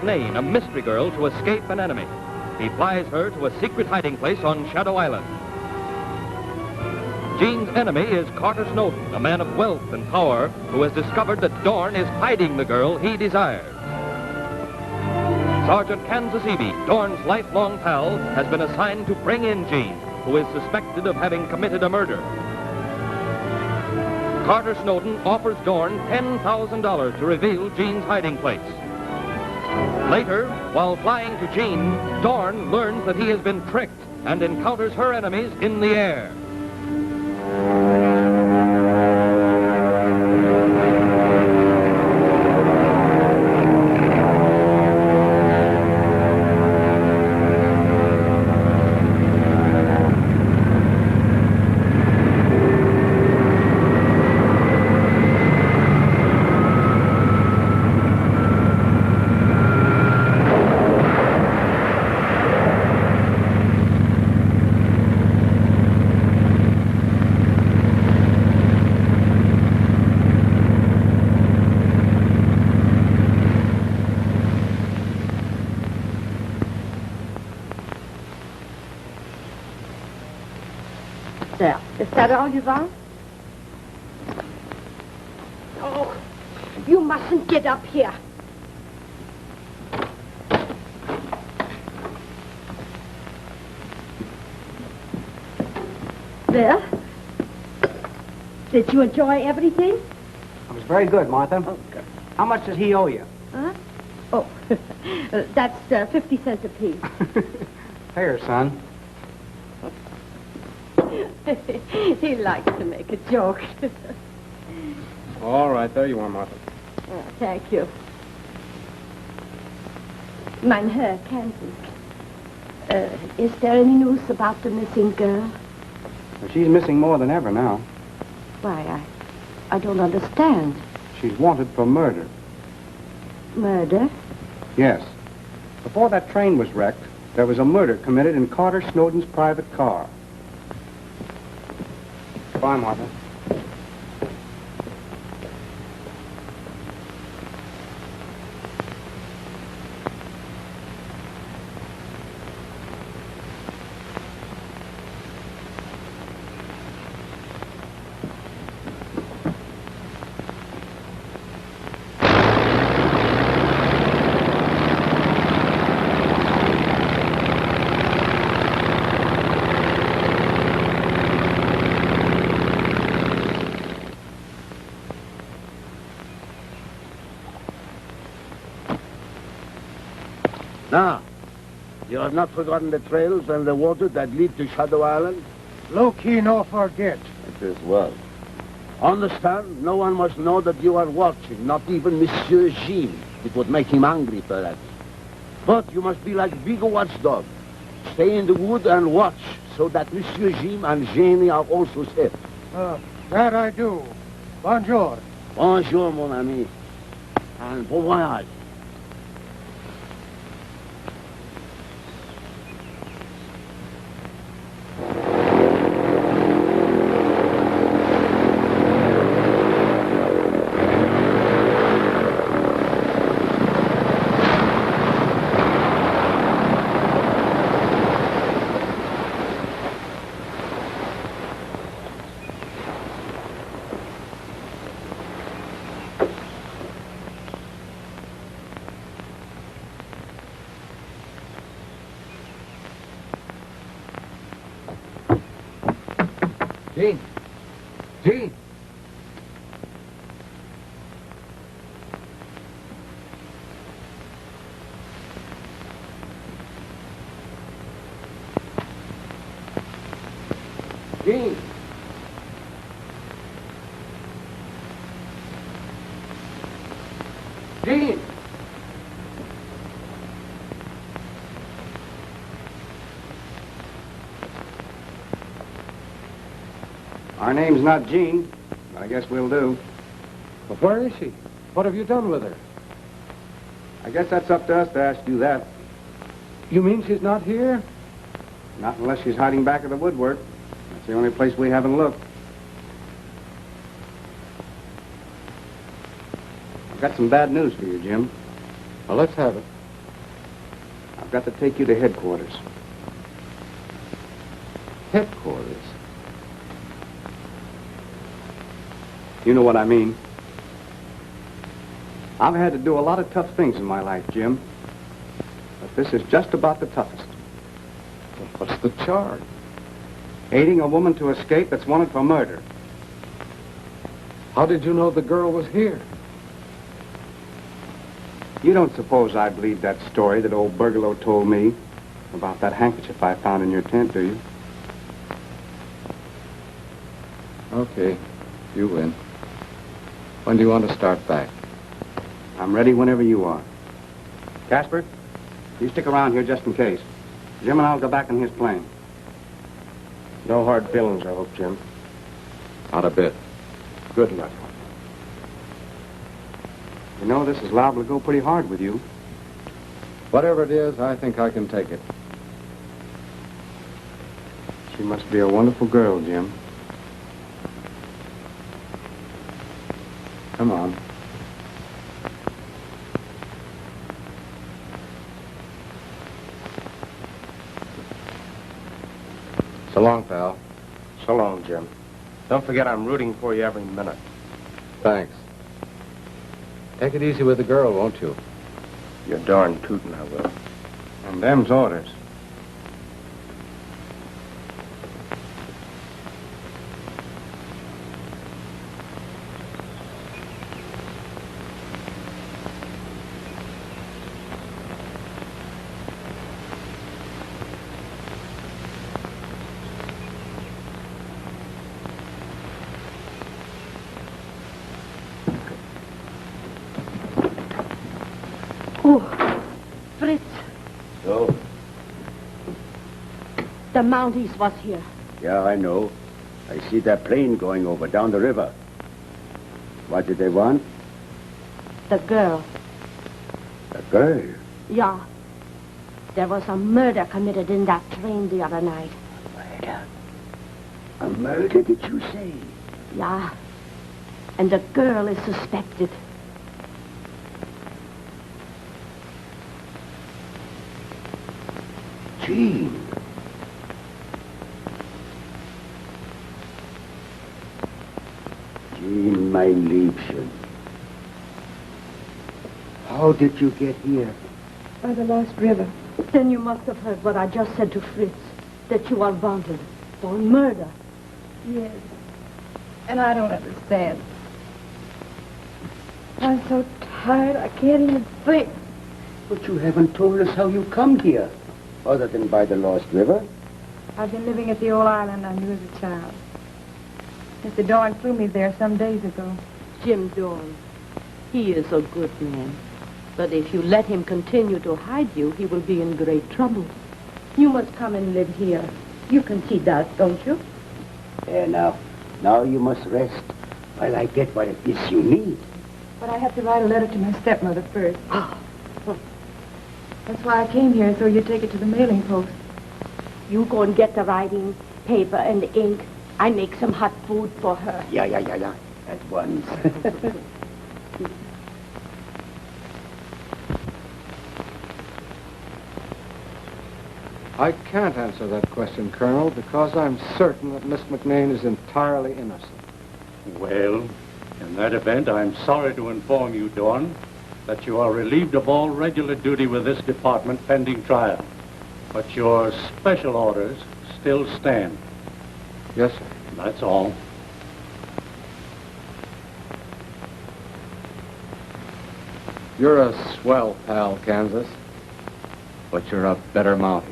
McNain, a mystery girl, to escape an enemy. He flies her to a secret hiding place on Shadow Island. Jean's enemy is Carter Snowden, a man of wealth and power who has discovered that Dorn is hiding the girl he desires. Sergeant Kansas Eby, Dorn's lifelong pal, has been assigned to bring in Jean, who is suspected of having committed a murder. Carter Snowden offers Dorn $10,000 to reveal Jean's hiding place. Later, while flying to Jean, Dorn learns that he has been tricked and encounters her enemies in the air. There. Is that all you want? Oh, you mustn't get up here. Well, did you enjoy everything? It was very good, Martha. Okay. How much does he owe you? Huh? Oh, that's 50 cents apiece. Pay her, son. He likes to make a joke. All right, there you are, Martha. Oh, thank you. Mein Herr, Kansas. Is there any news about the missing girl? Well, she's missing more than ever now. Why, I don't understand. She's wanted for murder. Murder? Yes. Before that train was wrecked, there was a murder committed in Carter Snowden's private car. Bye, Martha. Now, you have not forgotten the trails and the water that lead to Shadow Island? Low-key, no forget. It is well. Understand, no one must know that you are watching, not even Monsieur Jean. It would make him angry, perhaps. But you must be like big watchdog. Stay in the wood and watch, so that Monsieur Jean and Jeannie are also safe. That I do. Bonjour. Bonjour, mon ami. And bon voyage. Jean! Jean! Jean! Jean! Our name's not Jean, but I guess we'll do. But where is she? What have you done with her? I guess that's up to us to ask you that. You mean she's not here? Not unless she's hiding back of the woodwork. That's the only place we haven't looked. I've got some bad news for you, Jim. Well, let's have it. I've got to take you to headquarters. Headquarters? You know what I mean. I've had to do a lot of tough things in my life, Jim. But this is just about the toughest. What's the charge? Aiding a woman to escape that's wanted for murder. How did you know the girl was here? You don't suppose I believe that story that old Burgalow told me about that handkerchief I found in your tent, do you? Okay, you win. When do you want to start back? I'm ready whenever you are. Casper, you stick around here just in case. Jim and I'll go back in his plane. No hard feelings, I hope, Jim. Not a bit. Good luck. You know, this is liable to go pretty hard with you. Whatever it is, I think I can take it. She must be a wonderful girl, Jim. Come on. So long, pal. So long, Jim. Don't forget I'm rooting for you every minute. Thanks. Take it easy with the girl, won't you? You're darn tootin' I will. And them's orders. The Mounties was here. Yeah, I know. I see that plane going over down the river. What did they want? The girl. The girl? Yeah. There was a murder committed in that train the other night. Murder? A murder, did you say? Yeah. And the girl is suspected. Jean. Jean, mein Liebchen. How did you get here? By the Lost River. Then you must have heard what I just said to Fritz. That you are wanted for murder. Yes. And I don't understand. I'm so tired I can't even think. But you haven't told us how you come here, other than by the Lost River. I've been living at the old island I knew as a child. Mr. Dorn flew me there some days ago. Jim Dorn. He is a good man. But if you let him continue to hide you, he will be in great trouble. You must come and live here. You can see that, don't you? Now you must rest while I get what it is you need. But I have to write a letter to my stepmother first. That's why I came here, so you take it to the mailing post. You go and get the writing, paper, and ink. I make some hot food for her. Yeah. At once. I can't answer that question, Colonel, because I'm certain that Miss McNain is entirely innocent. Well, in that event, I'm sorry to inform you, Dorn, that you are relieved of all regular duty with this department pending trial. But your special orders still stand. Yes, sir. That's all. You're a swell pal, Kansas. But you're a better Mountie.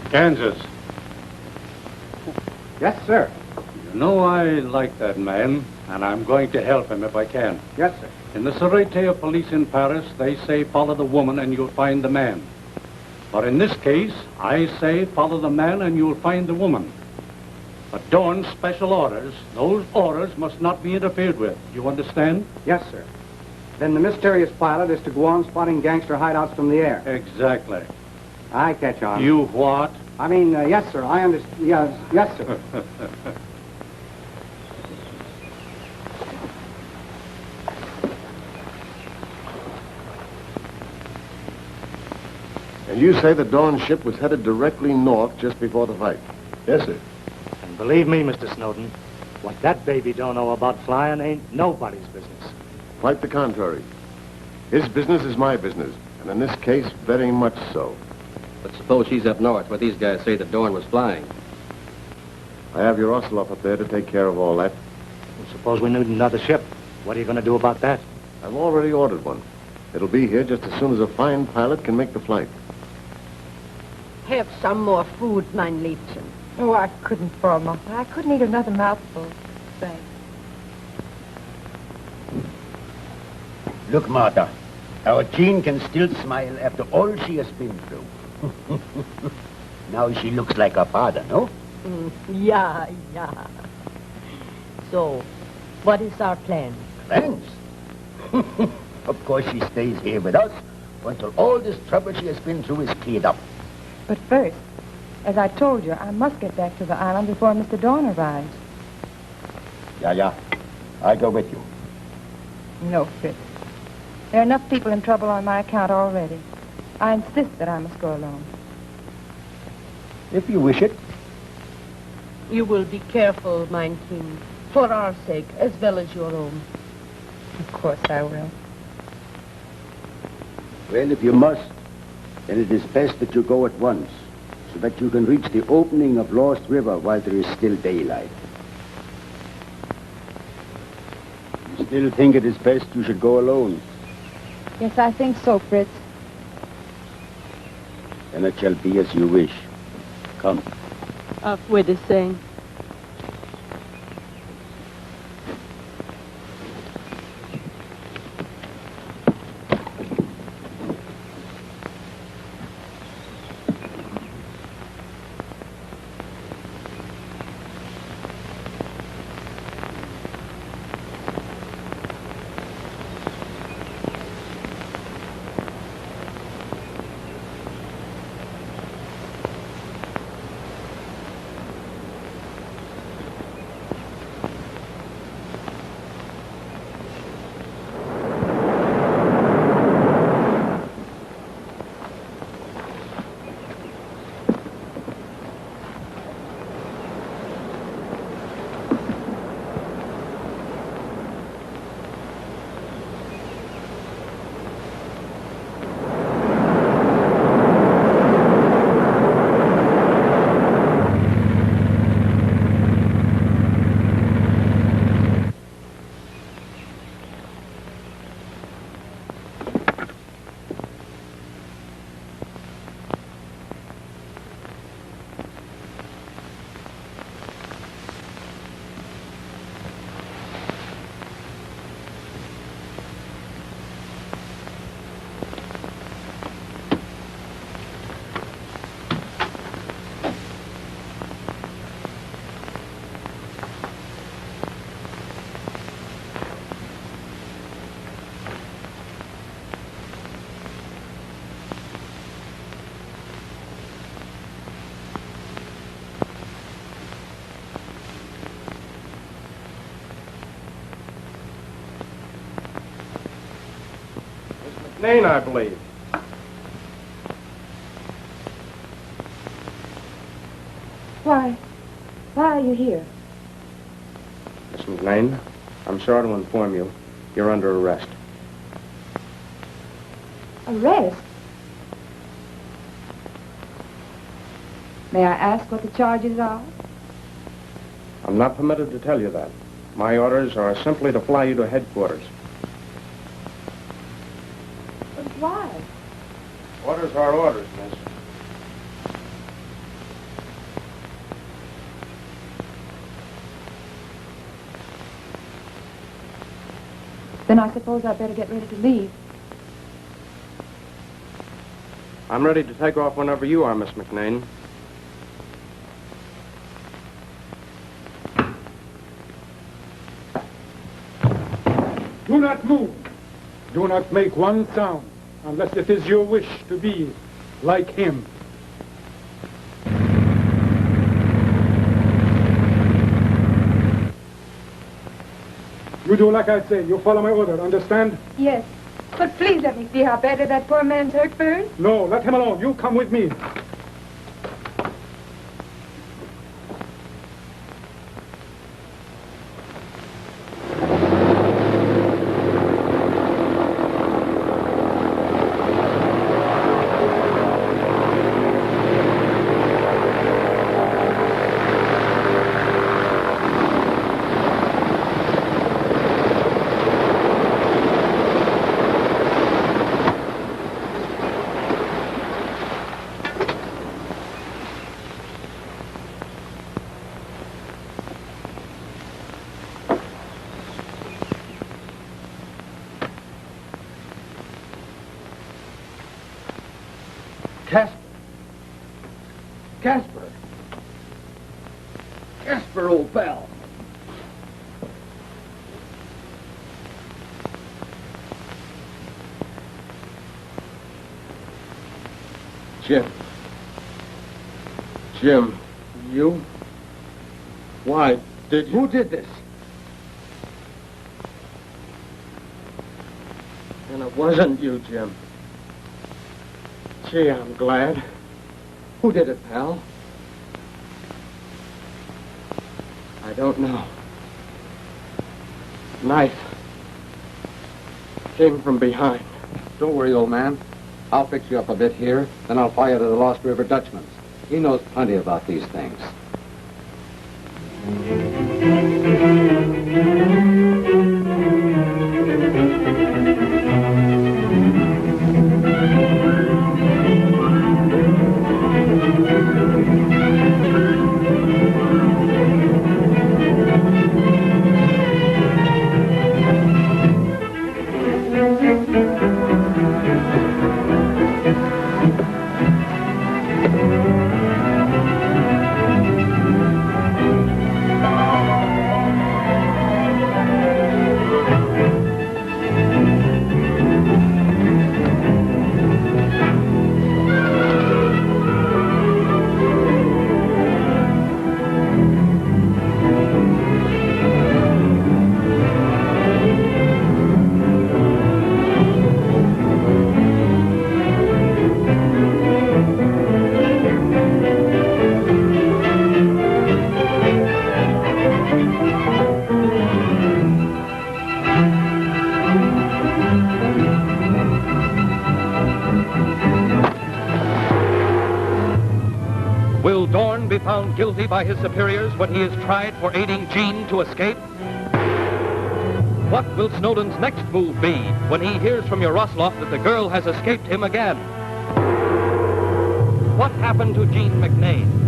Kansas. Yes, sir. You know I like that man, and I'm going to help him if I can. Yes, sir. In the Sûreté of Police in Paris, they say follow the woman and you'll find the man. But in this case, I say follow the man and you'll find the woman. But Dorn's special orders, those orders must not be interfered with. You understand? Yes, sir. Then the mysterious pilot is to go on spotting gangster hideouts from the air. Exactly. I catch on. You what? I mean, yes, sir. I understand. Yes, sir. And you say the Dawn ship was headed directly north just before the fight? Yes, sir. And believe me, Mr. Snowden, what that baby don't know about flying ain't nobody's business. Quite the contrary. His business is my business, and in this case, very much so. But suppose she's up north where these guys say that Dorn was flying. I have your Ocelot up there to take care of all that. Well, suppose we need another ship. What are you going to do about that? I've already ordered one. It'll be here just as soon as a fine pilot can make the flight. Have some more food, mein Liebchen. Oh, I couldn't for a moment. I couldn't eat another mouthful. Thanks. Look, Martha, our Jean can still smile after all she has been through. Now she looks like her father, no? Yeah. So, what is our plan? Plans? Of course she stays here with us until all this trouble she has been through is cleared up. But first, as I told you, I must get back to the island before Mr. Dorn arrives. Yeah. I go with you. No, Fritz. There are enough people in trouble on my account already. I insist that I must go alone. If you wish it. You will be careful, mein King, for our sake as well as your own. Of course I will. Well, if you must, then it is best that you go at once, so that you can reach the opening of Lost River while there is still daylight. You still think it is best you should go alone? Yes, I think so, Fritz. Then it shall be as you wish. Come. Auf Wiedersehen. McNain, I believe. Why are you here? Miss McNain, I'm sorry to inform you, you're under arrest. Arrest? May I ask what the charges are? I'm not permitted to tell you that. My orders are simply to fly you to headquarters. But why? Orders are orders, miss. Then I suppose I'd better get ready to leave. I'm ready to take off whenever you are, Miss McNain. Do not move. Do not make one sound, unless it is your wish to be like him. You do like I say. You follow my order, understand? Yes. But please let me see how badly that poor man's hurt first. No, let him alone. You come with me. Casper, old pal. Jim, you? Why did you? Who did this? And it wasn't you, Jim. Gee, I'm glad. Who did it, pal? I don't know. Knife. Came from behind. Don't worry, old man. I'll fix you up a bit here, then I'll fly you to the Lost River Dutchman's. He knows plenty about these things. Will Dorn be found guilty by his superiors when he is tried for aiding Jean to escape? What will Snowden's next move be when he hears from Yaroslav that the girl has escaped him again? What happened to Jean McNain?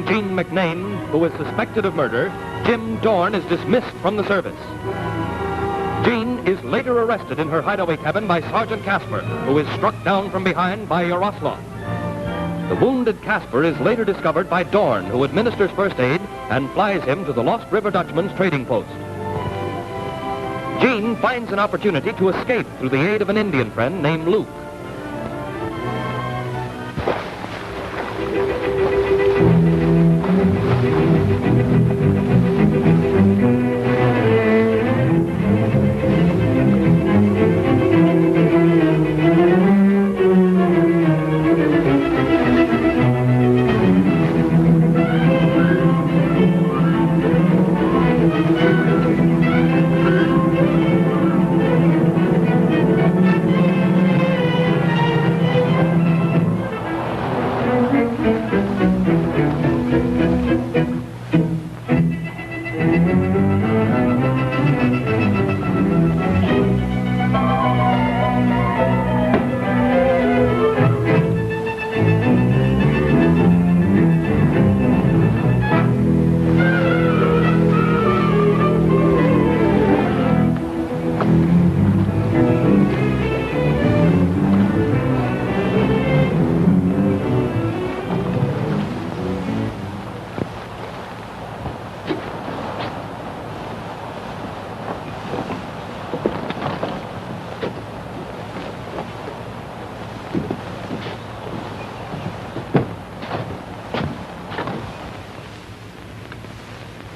Jean McNain, who is suspected of murder, Jim Dorn is dismissed from the service. Jean is later arrested in her hideaway cabin by Sergeant Casper, who is struck down from behind by Yaroslav. The wounded Casper is later discovered by Dorn, who administers first aid and flies him to the Lost River Dutchman's trading post. Jean finds an opportunity to escape through the aid of an Indian friend named Luke.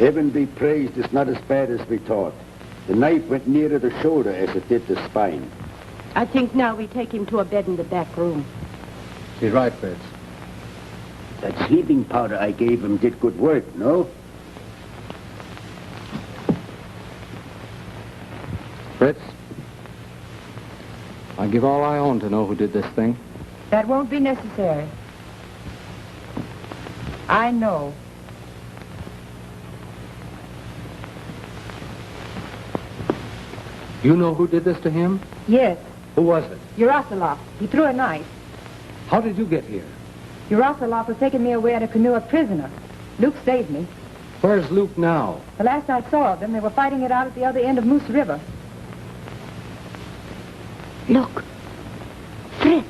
Heaven be praised, it's not as bad as we thought. The knife went nearer the shoulder as it did the spine. I think now we take him to a bed in the back room. She's right, Fritz. That sleeping powder I gave him did good work, no? Fritz, I give all I own to know who did this thing. That won't be necessary. I know. You know who did this to him? Yes, Who was it? Yaroslav. He threw a knife. How did you get here? Yaroslav was taking me away in a canoe a prisoner. Luke saved me. Where's Luke now? The last I saw of them, they were fighting it out at the other end of Moose River. Look. Fritz.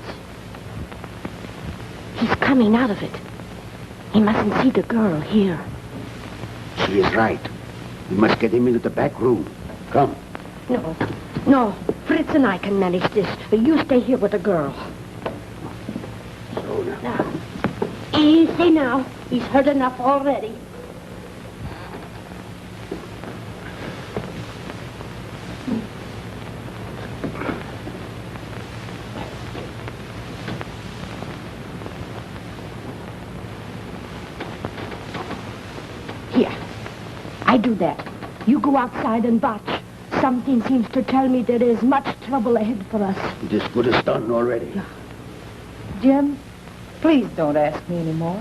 He's coming out of it. He mustn't see the girl here. She is right. We must get him into the back room. Come. No. Fritz and I can manage this. You stay here with the girl. So Now. Easy now. He's heard enough already. Here. I do that. You go outside and watch. Something seems to tell me there is much trouble ahead for us. It is good as done already. Jim, please don't ask me anymore.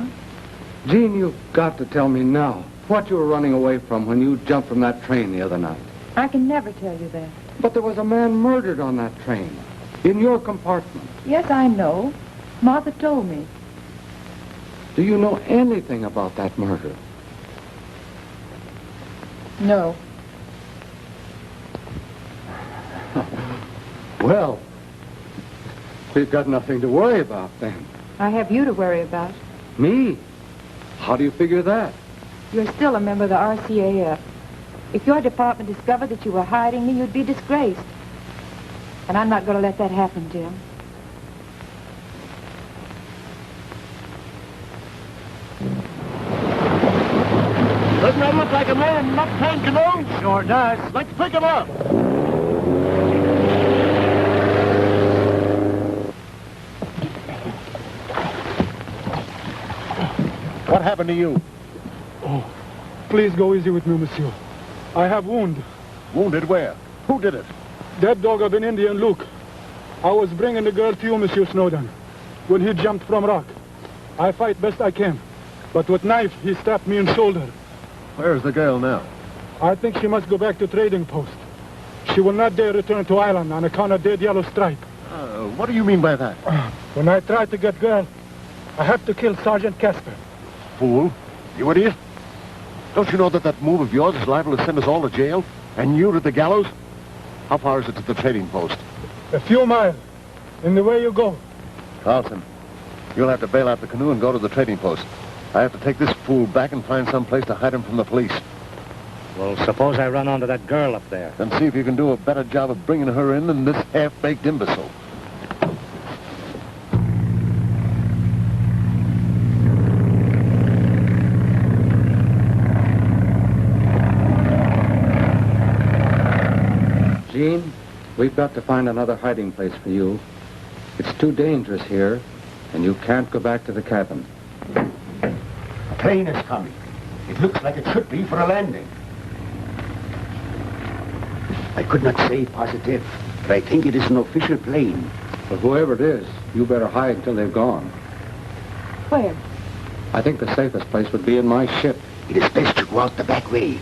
Jean, you've got to tell me now what you were running away from when you jumped from that train the other night. I can never tell you that. But there was a man murdered on that train. In your compartment. Yes, I know. Martha told me. Do you know anything about that murder? No. Well, we've got nothing to worry about then. I have you to worry about. Me? How do you figure that? You're still a member of the RCAF. If your department discovered that you were hiding me, you'd be disgraced. And I'm not going to let that happen, Jim. Doesn't that look like a man not playing canoe? Sure does. Let's pick him up. What happened to you? Oh, please go easy with me, monsieur. I have wound. Wounded where? Who did it? That dog of an Indian, Luke. I was bringing the girl to you, Monsieur Snowden, when he jumped from rock. I fight best I can, but with knife, he stabbed me in shoulder. Where's the girl now? I think she must go back to trading post. She will not dare return to island on account of dead yellow stripe. What do you mean by that? When I try to get girl, I have to kill Sergeant Casper. Fool. You idiot. Don't you know that that move of yours is liable to send us all to jail? And you to the gallows? How far is it to the trading post? A few miles. In the way you go. Carlson, you'll have to bail out the canoe and go to the trading post. I have to take this fool back and find some place to hide him from the police. Well, suppose I run onto that girl up there. Then see if you can do a better job of bringing her in than this half-baked imbecile. Jean, we've got to find another hiding place for you. It's too dangerous here, and you can't go back to the cabin. A plane is coming. It looks like it should be for a landing. I could not say positive, but I think it is an official plane. But whoever it is, you better hide until they've gone. Where? I think the safest place would be in my ship. It is best to go out the back way.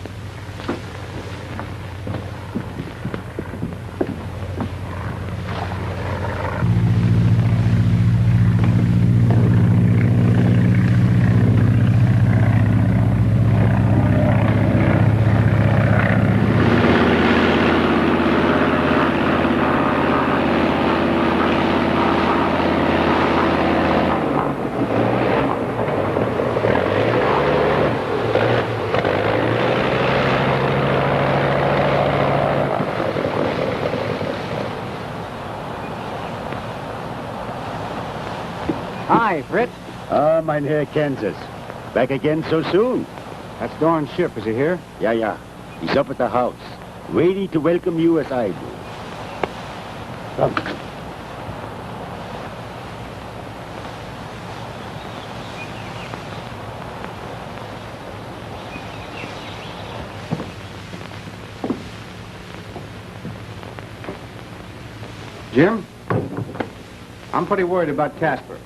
Hi, Fritz. Ah, Mynheer Kansas. Back again so soon? That's Dorn's ship. Is he here? Yeah. He's up at the house, ready to welcome you as I do. Come. Jim? I'm pretty worried about Casper.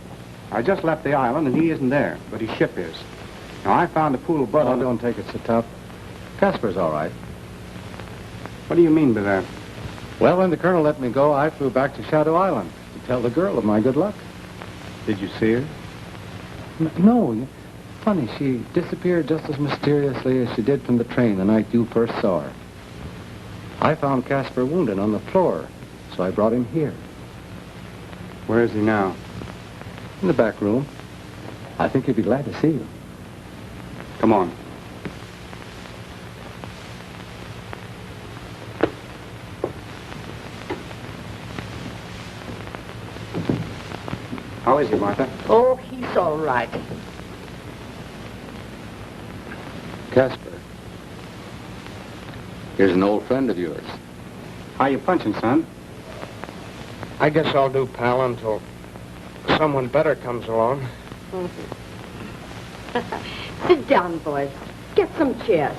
I just left the island and he isn't there, but his ship is. Now, I found a pool of blood on... Don't take it so tough. Casper's all right. What do you mean by that? Well, when the colonel let me go, I flew back to Shadow Island to tell the girl of my good luck. Did you see her? No. Funny, she disappeared just as mysteriously as she did from the train the night you first saw her. I found Casper wounded on the floor, so I brought him here. Where is he now? In the back room. I think he'd be glad to see you. Come on. How is he, Martha? Oh, he's all right. Casper. Here's an old friend of yours. How you punching, son? I guess I'll do, pal, until someone better comes along. Sit down, boys. Get some chairs.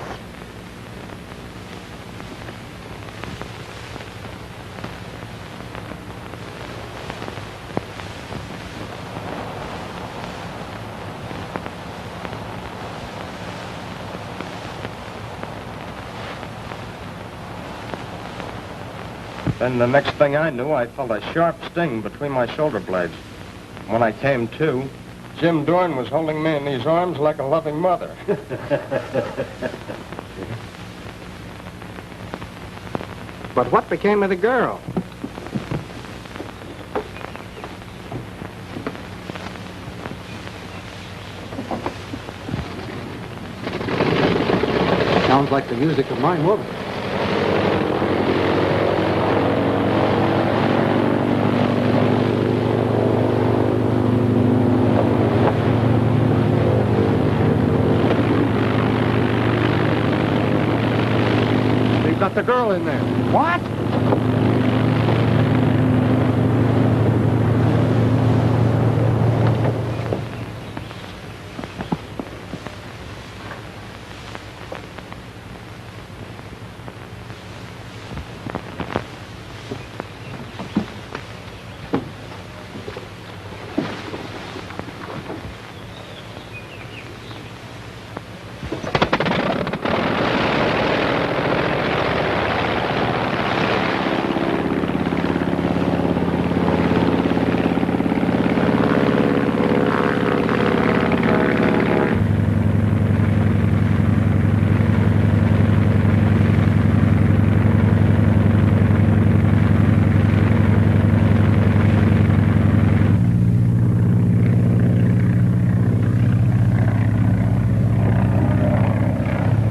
Then the next thing I knew, I felt a sharp sting between my shoulder blades. When I came to, Jim Dorn was holding me in his arms like a loving mother. But what became of the girl? Sounds like the music of my woman. Got the girl in there. What?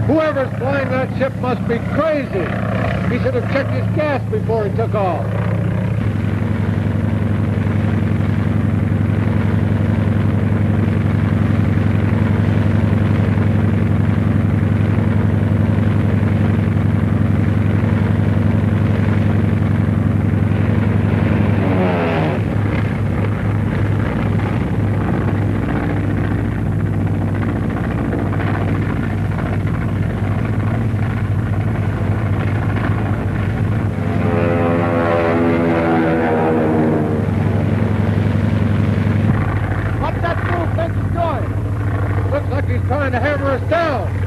Whoever's flying that ship must be crazy. He should have checked his gas before he took off. Trying to hammer us down.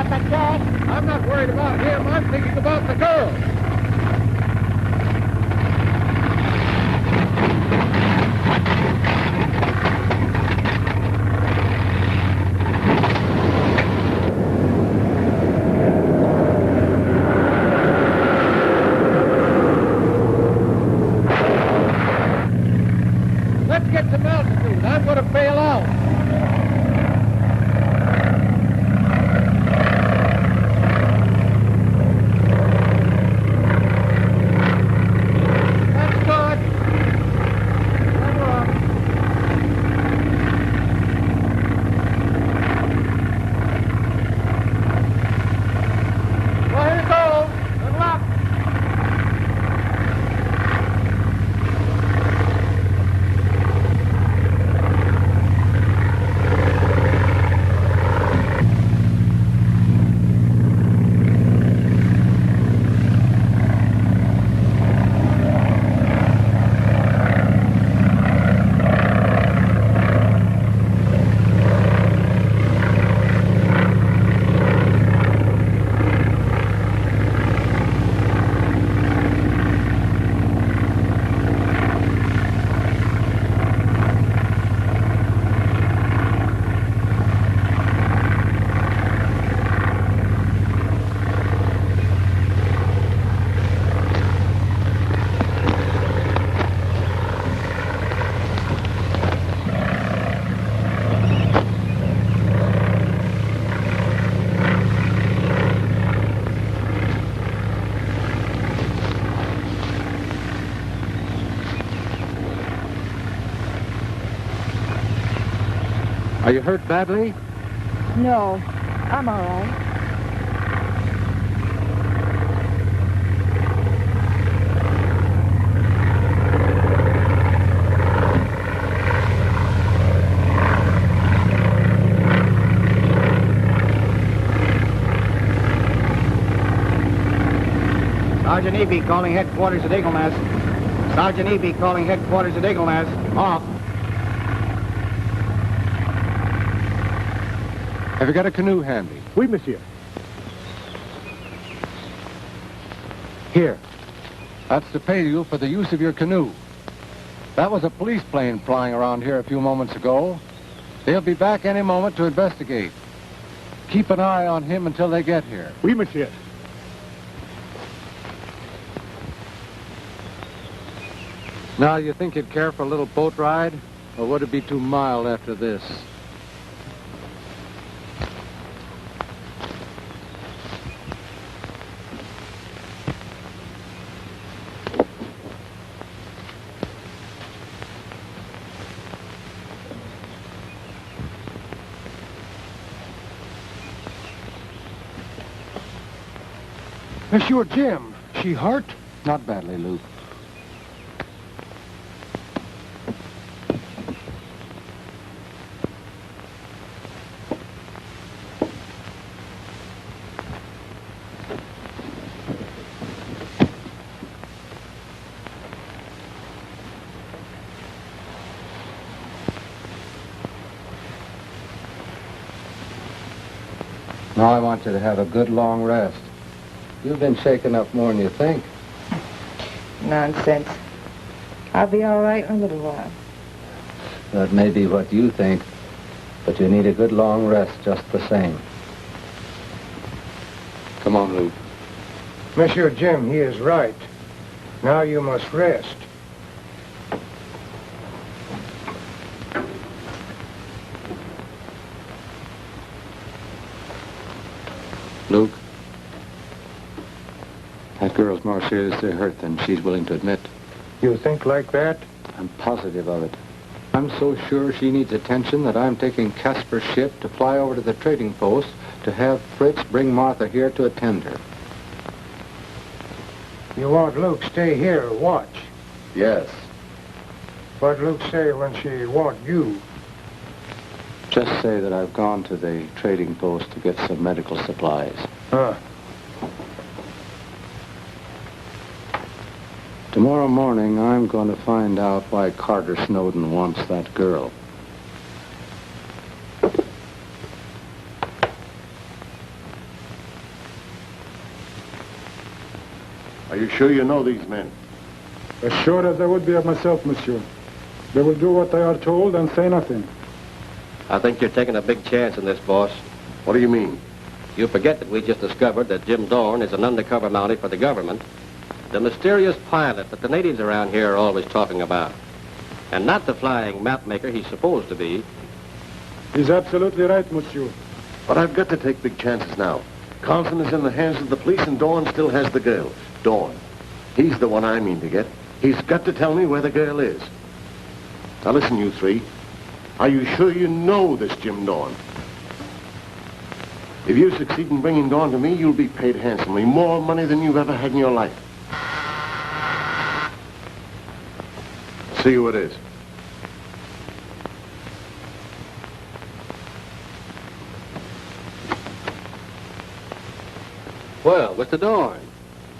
about the cat? I'm not worried about him. I'm thinking about the girl. Let's get some altitude. I'm going to bail out. Are you hurt badly? No, I'm all right. Sergeant Eby calling headquarters at Eagle Nest. Sergeant Eby calling headquarters at Eagle Nest. Off. Have you got a canoe handy? Oui, monsieur. Here. That's to pay you for the use of your canoe. That was a police plane flying around here a few moments ago. They'll be back any moment to investigate. Keep an eye on him until they get here. Oui, monsieur. Now, you think you'd care for a little boat ride? Or would it be too mild after this? Monsieur Jim, she hurt? Not badly, Luke. Now I want you to have a good long rest. You've been shaken up more than you think. Nonsense. I'll be all right in a little while. That may be what you think, but you need a good long rest just the same. Come on, Luke. Monsieur Jim, he is right. Now you must rest. Luke, that girl's more seriously hurt than she's willing to admit. You think like that? I'm positive of it. I'm so sure she needs attention that I'm taking Casper's ship to fly over to the trading post to have Fritz bring Martha here to attend her. You want Luke stay here and watch? Yes. What Luke say when she want you? Just say that I've gone to the trading post to get some medical supplies. Huh. Tomorrow morning, I'm going to find out why Carter Snowden wants that girl. Are you sure you know these men? As sure as I would be of myself, monsieur. They will do what they are told and say nothing. I think you're taking a big chance in this, boss. What do you mean? You forget that we just discovered that Jim Down is an undercover mountie for the government. The mysterious pilot that the natives around here are always talking about. And not the flying map maker he's supposed to be. He's absolutely right, monsieur. But I've got to take big chances now. Carlson is in the hands of the police and Dawn still has the girl. Dawn. He's the one I mean to get. He's got to tell me where the girl is. Now listen, you three. Are you sure you know this Jim Dawn? If you succeed in bringing Dawn to me, you'll be paid handsomely. More money than you've ever had in your life. See who it is. Well, Mr. Dorn.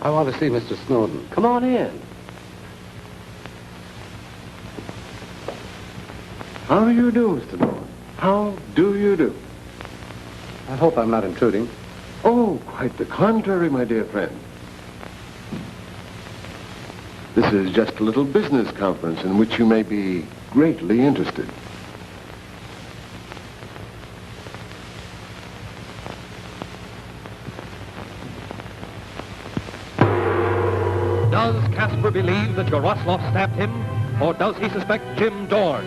I want to see Mr. Snowden. Come on in. How do you do, Mr. Dorn? How do you do? I hope I'm not intruding. Oh, quite the contrary, my dear friend. This is just a little business conference in which you may be greatly interested. Does Casper believe that Jaroslav stabbed him, or does he suspect Jim Dorn?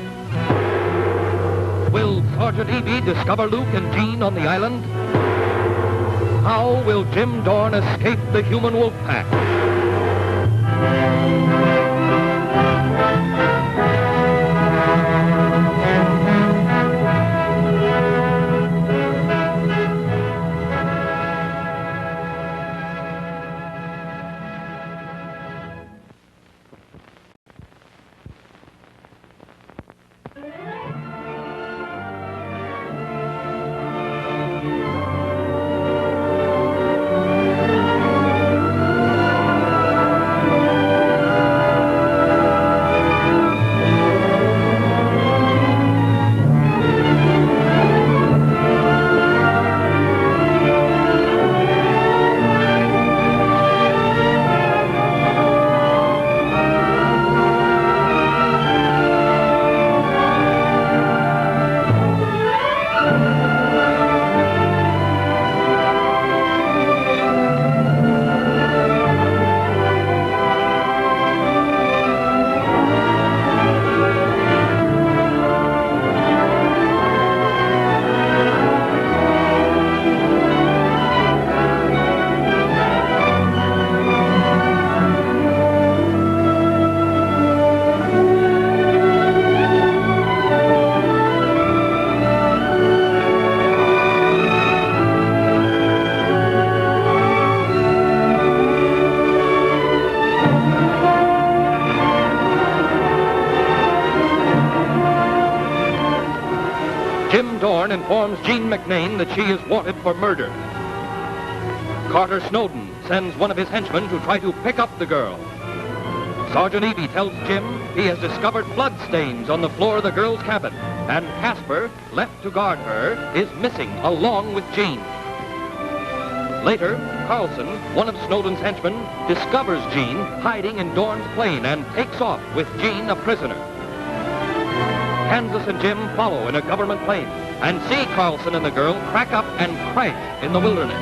Will Sergeant Evie discover Luke and Jean on the island? How will Jim Dorn escape the human wolf pack? Informs Jean McNain that she is wanted for murder. Carter Snowden sends one of his henchmen to try to pick up the girl. Sergeant Evie tells Jim he has discovered blood stains on the floor of the girl's cabin, and Casper, left to guard her, is missing along with Jean. Later, Carlson, one of Snowden's henchmen, discovers Jean hiding in Dorn's plane and takes off with Jean a prisoner. Kansas and Jim follow in a government plane and see Carlson and the girl crack up and crash in the wilderness.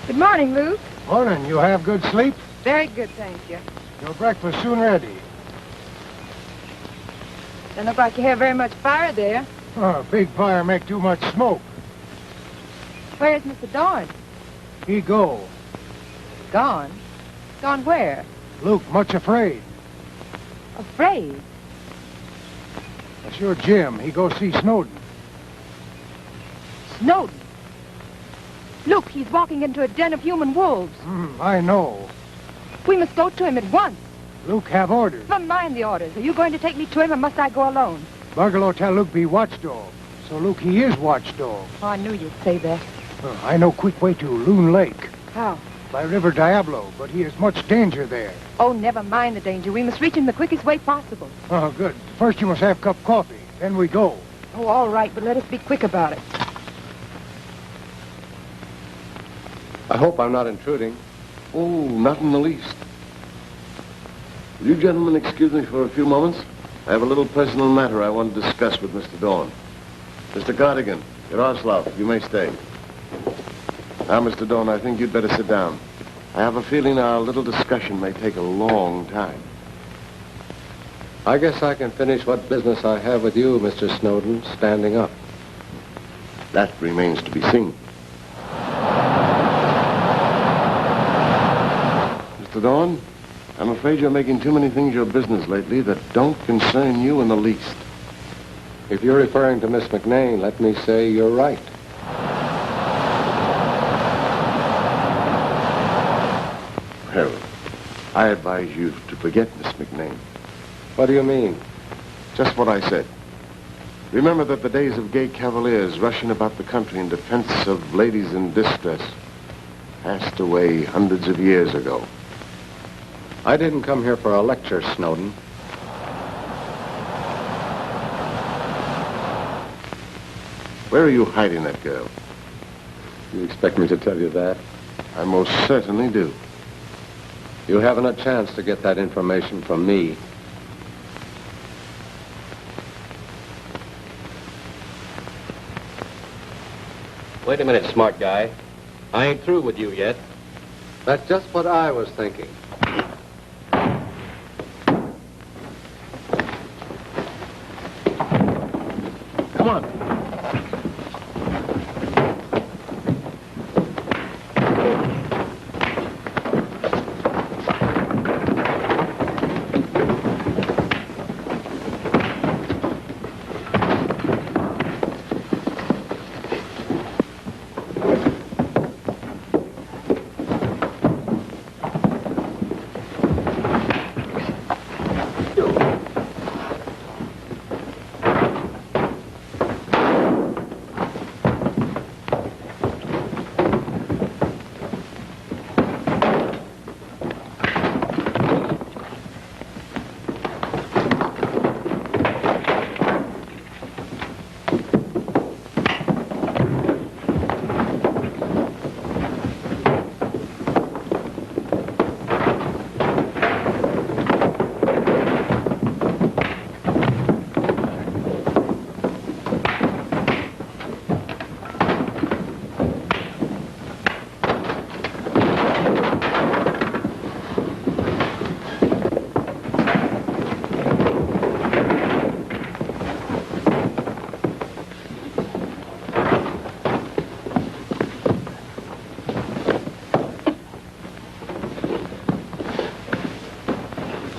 Good morning, Luke. Morning. You have good sleep? Very good, thank you. Your breakfast soon ready. Doesn't look like you have very much fire there. Oh, big fire make too much smoke. Where's Mr. Dorn? He go. Gone? Gone where? Luke much afraid. Afraid? Sure, Jim. He go see Snowden. Snowden? Look, he's walking into a den of human wolves. I know. We must go to him at once. Luke have orders. Never mind the orders. Are you going to take me to him, or must I go alone? Bungalow tell Luke be watchdog. So Luke, he is watchdog. Oh, I knew you'd say that. I know quick way to Loon Lake. How? By River Diablo, but he is much danger there. Oh, never mind the danger. We must reach him the quickest way possible. Oh, good. First you must have cup coffee. Then we go. Oh, all right, but let us be quick about it. I hope I'm not intruding. Oh, not in the least. Will you gentlemen excuse me for a few moments? I have a little personal matter I want to discuss with Mr. Dorn. Mr. Cardigan, Yaroslav, you may stay. Now, Mr. Dorn, I think you'd better sit down. I have a feeling our little discussion may take a long time. I guess I can finish what business I have with you, Mr. Snowden, standing up. That remains to be seen. Mr. Dorn, I'm afraid you're making too many things your business lately that don't concern you in the least. If you're referring to Miss McNain, let me say you're right. Well, I advise you to forget Miss McNain. What do you mean? Just what I said. Remember that the days of gay cavaliers rushing about the country in defense of ladies in distress passed away hundreds of years ago. I didn't come here for a lecture, Snowden. Where are you hiding that girl? You expect me to tell you that? I most certainly do. You haven't a chance to get that information from me. Wait a minute, smart guy. I ain't through with you yet. That's just what I was thinking. Come on.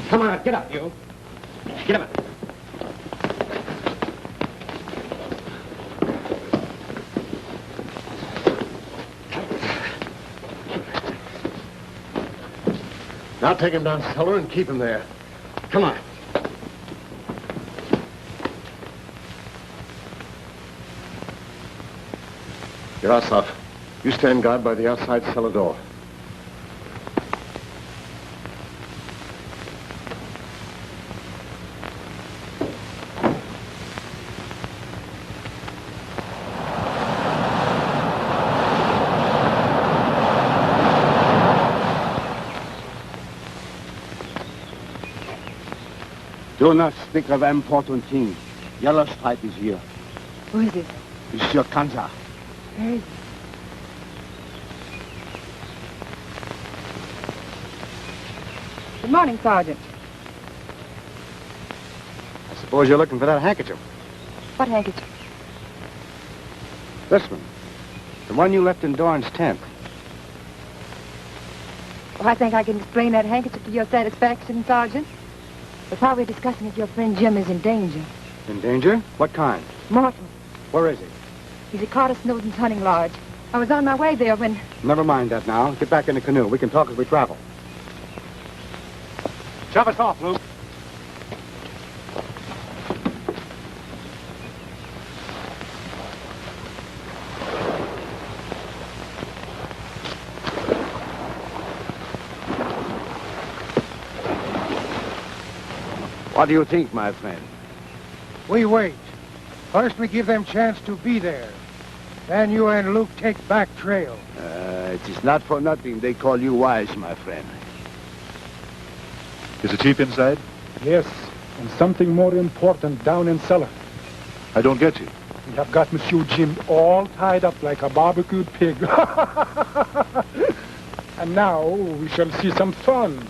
Come on, get up, you. Get up. Now take him down cellar and keep him there. Come on. Yaroslav, you stand guard by the outside cellar door. Do not speak of important things. Yellow Stripe is here. Who is it? Monsieur Kanza. Where is he? Good morning, Sergeant. I suppose you're looking for that handkerchief. What handkerchief? This one. The one you left in Dorn's tent. Oh, I think I can explain that handkerchief to your satisfaction, Sergeant. But while we're discussing it, your friend Jim is in danger. In danger? What kind? Mortal. Where is he? He's at Carter Snowden's hunting lodge. I was on my way there when... Never mind that now. Get back in the canoe. We can talk as we travel. Shove us off, Luke. What do you think, my friend? We wait. First we give them chance to be there. Then you and Luke take back trail. It is not for nothing they call you wise, my friend. Is the chief inside? Yes, and something more important down in cellar. I don't get you. We have got Monsieur Jim all tied up like a barbecued pig. And now we shall see some fun.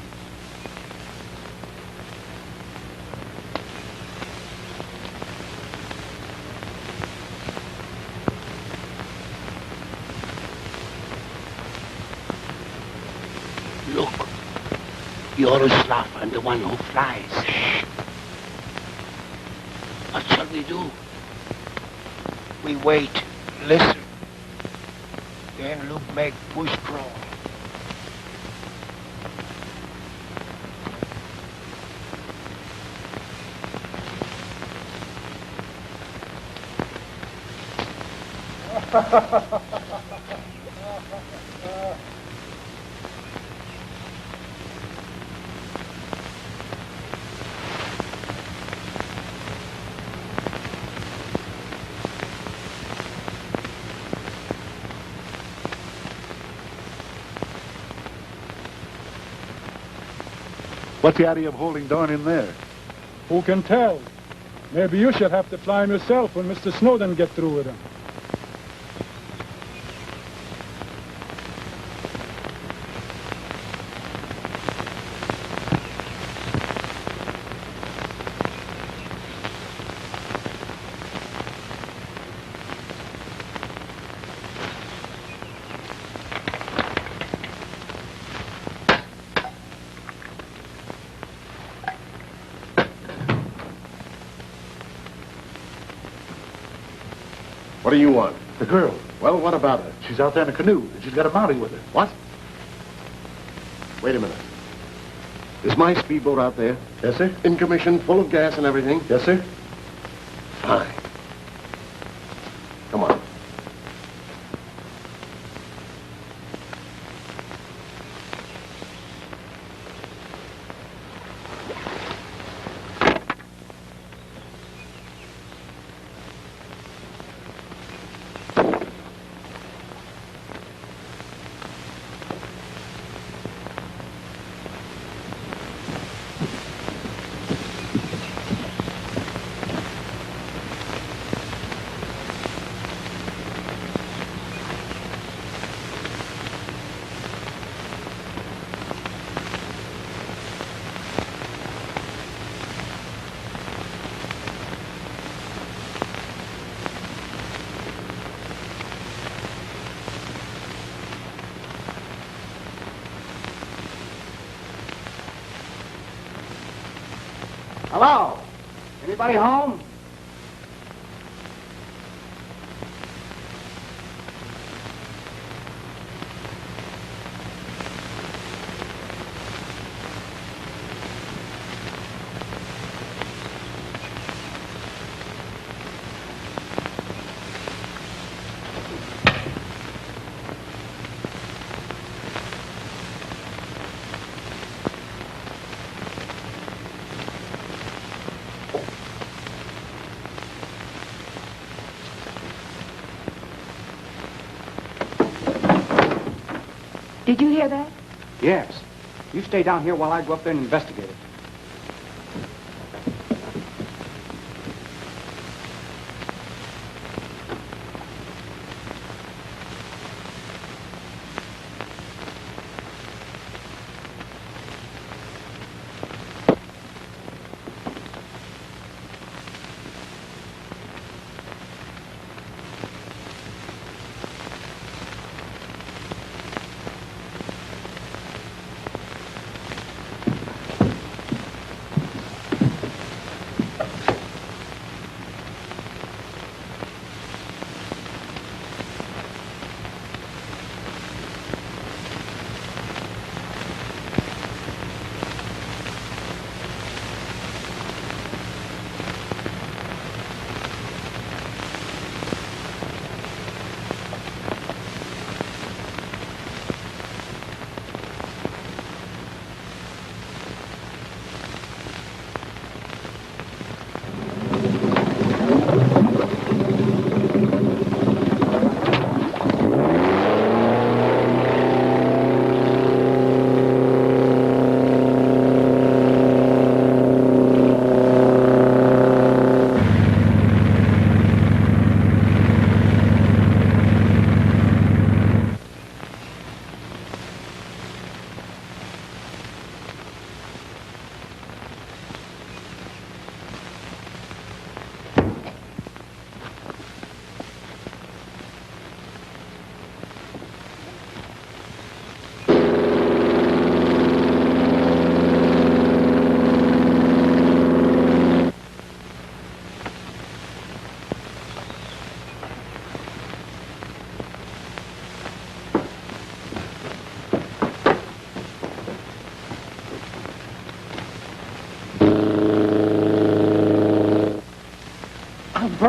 Look, Yaroslav and the one who flies. Shh. What shall we do? We wait, listen. Then Luke make push crawl. What's the idea of holding Dorn in there? Who can tell? Maybe you should have to fly him yourself when Mr. Snowden gets through with him. What do you want? The girl. Well, what about her? She's out there in a canoe, and she's got a Mountie with her. What? Wait a minute. Is my speedboat out there? Yes, sir. In commission, full of gas and everything? Yes, sir. Fine. Come on. Hello? Anybody home? Did you hear that? Yes. You stay down here while I go up there and investigate it.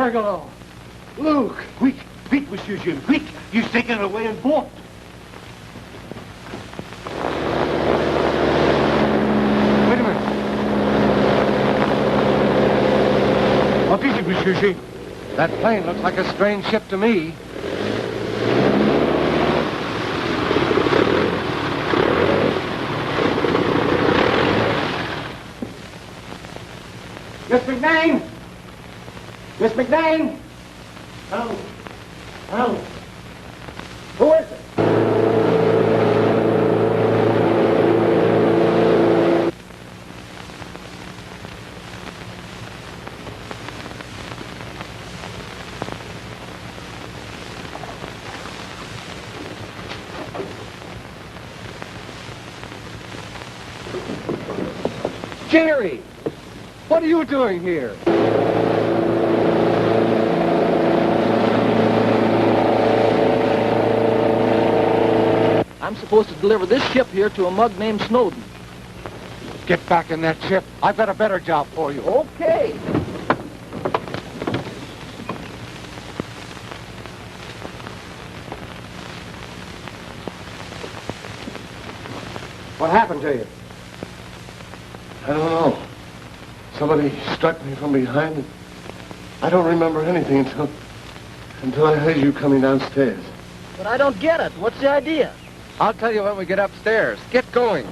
Pergolo! Luke! Quick! Quick, Monsieur Jim! Quick! He's taken away in boat! Wait a minute. What is it, Monsieur Jim? That plane looks like a strange ship to me. Miss McNain! Miss McNain! Hello. Hello. Who is it? Jerry! What are you doing here? I'm supposed to deliver this ship here to a mug named Snowden. Get back in that ship. I've got a better job for you. Okay. What happened to you? I don't know. Somebody struck me from behind. And I don't remember anything until I heard you coming downstairs. But I don't get it. What's the idea? I'll tell you when we get upstairs. Get going.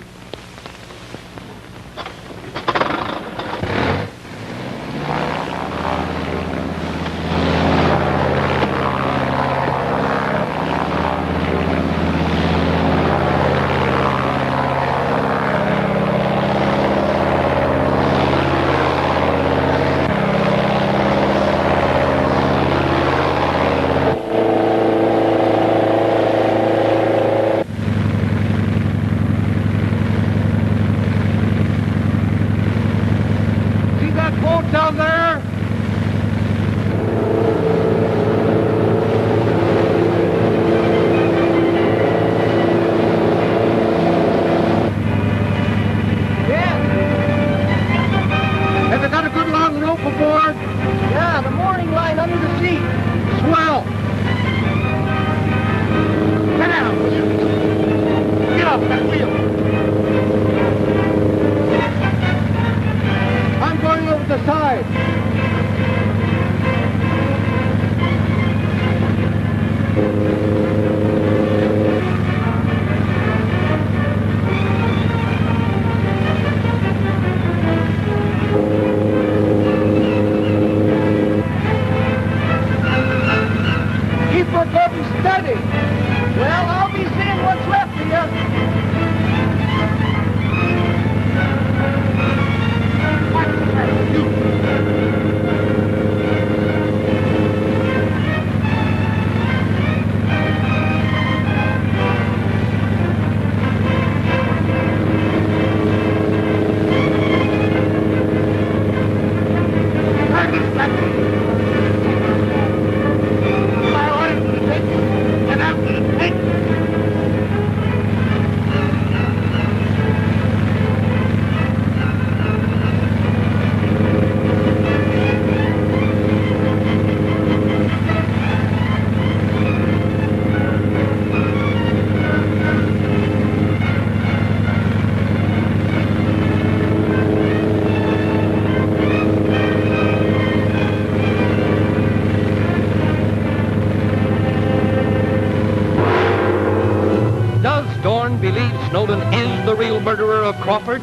Snowden is the real murderer of Crawford?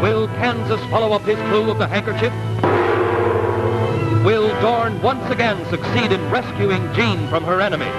Will Kansas follow up his clue of the handkerchief? Will Dorn once again succeed in rescuing Jean from her enemy?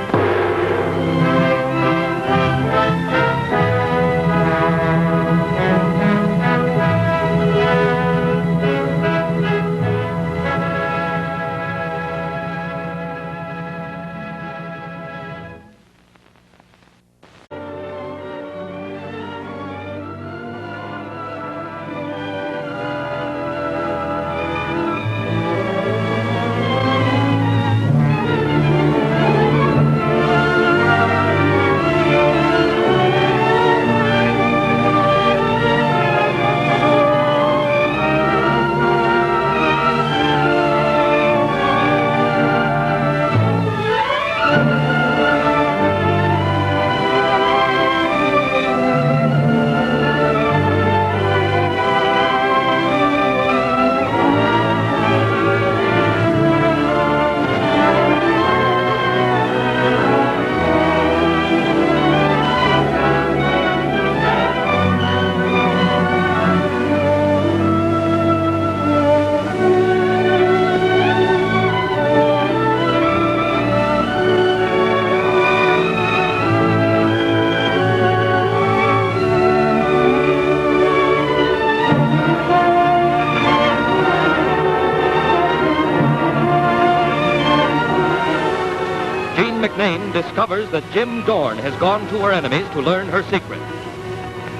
McNain discovers that Jim Dorn has gone to her enemies to learn her secret.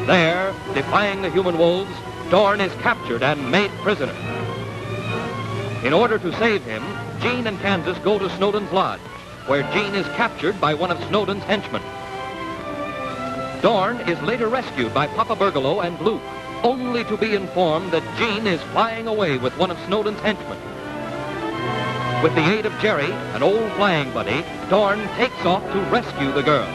There, defying the human wolves, Dorn is captured and made prisoner. In order to save him, Jean and Kansas go to Snowden's lodge, where Jean is captured by one of Snowden's henchmen. Dorn is later rescued by Papa Bergolo and Luke, only to be informed that Jean is flying away with one of Snowden's henchmen. With the aid of Jerry, an old flying buddy, Dorn takes off to rescue the girl.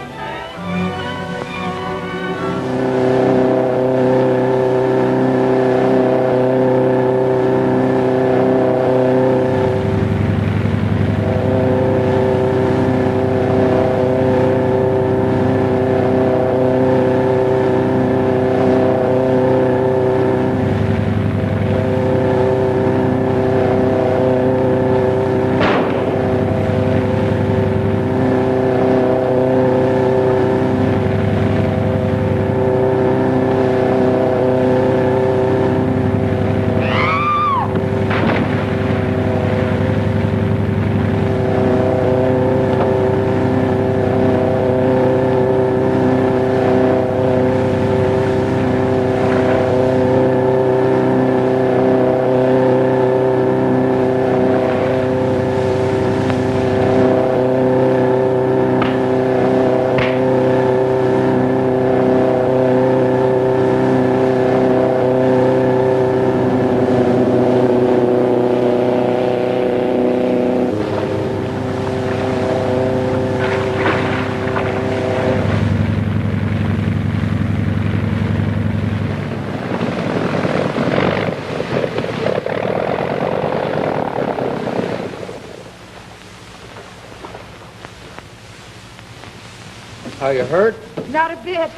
Are you hurt? Not a bit.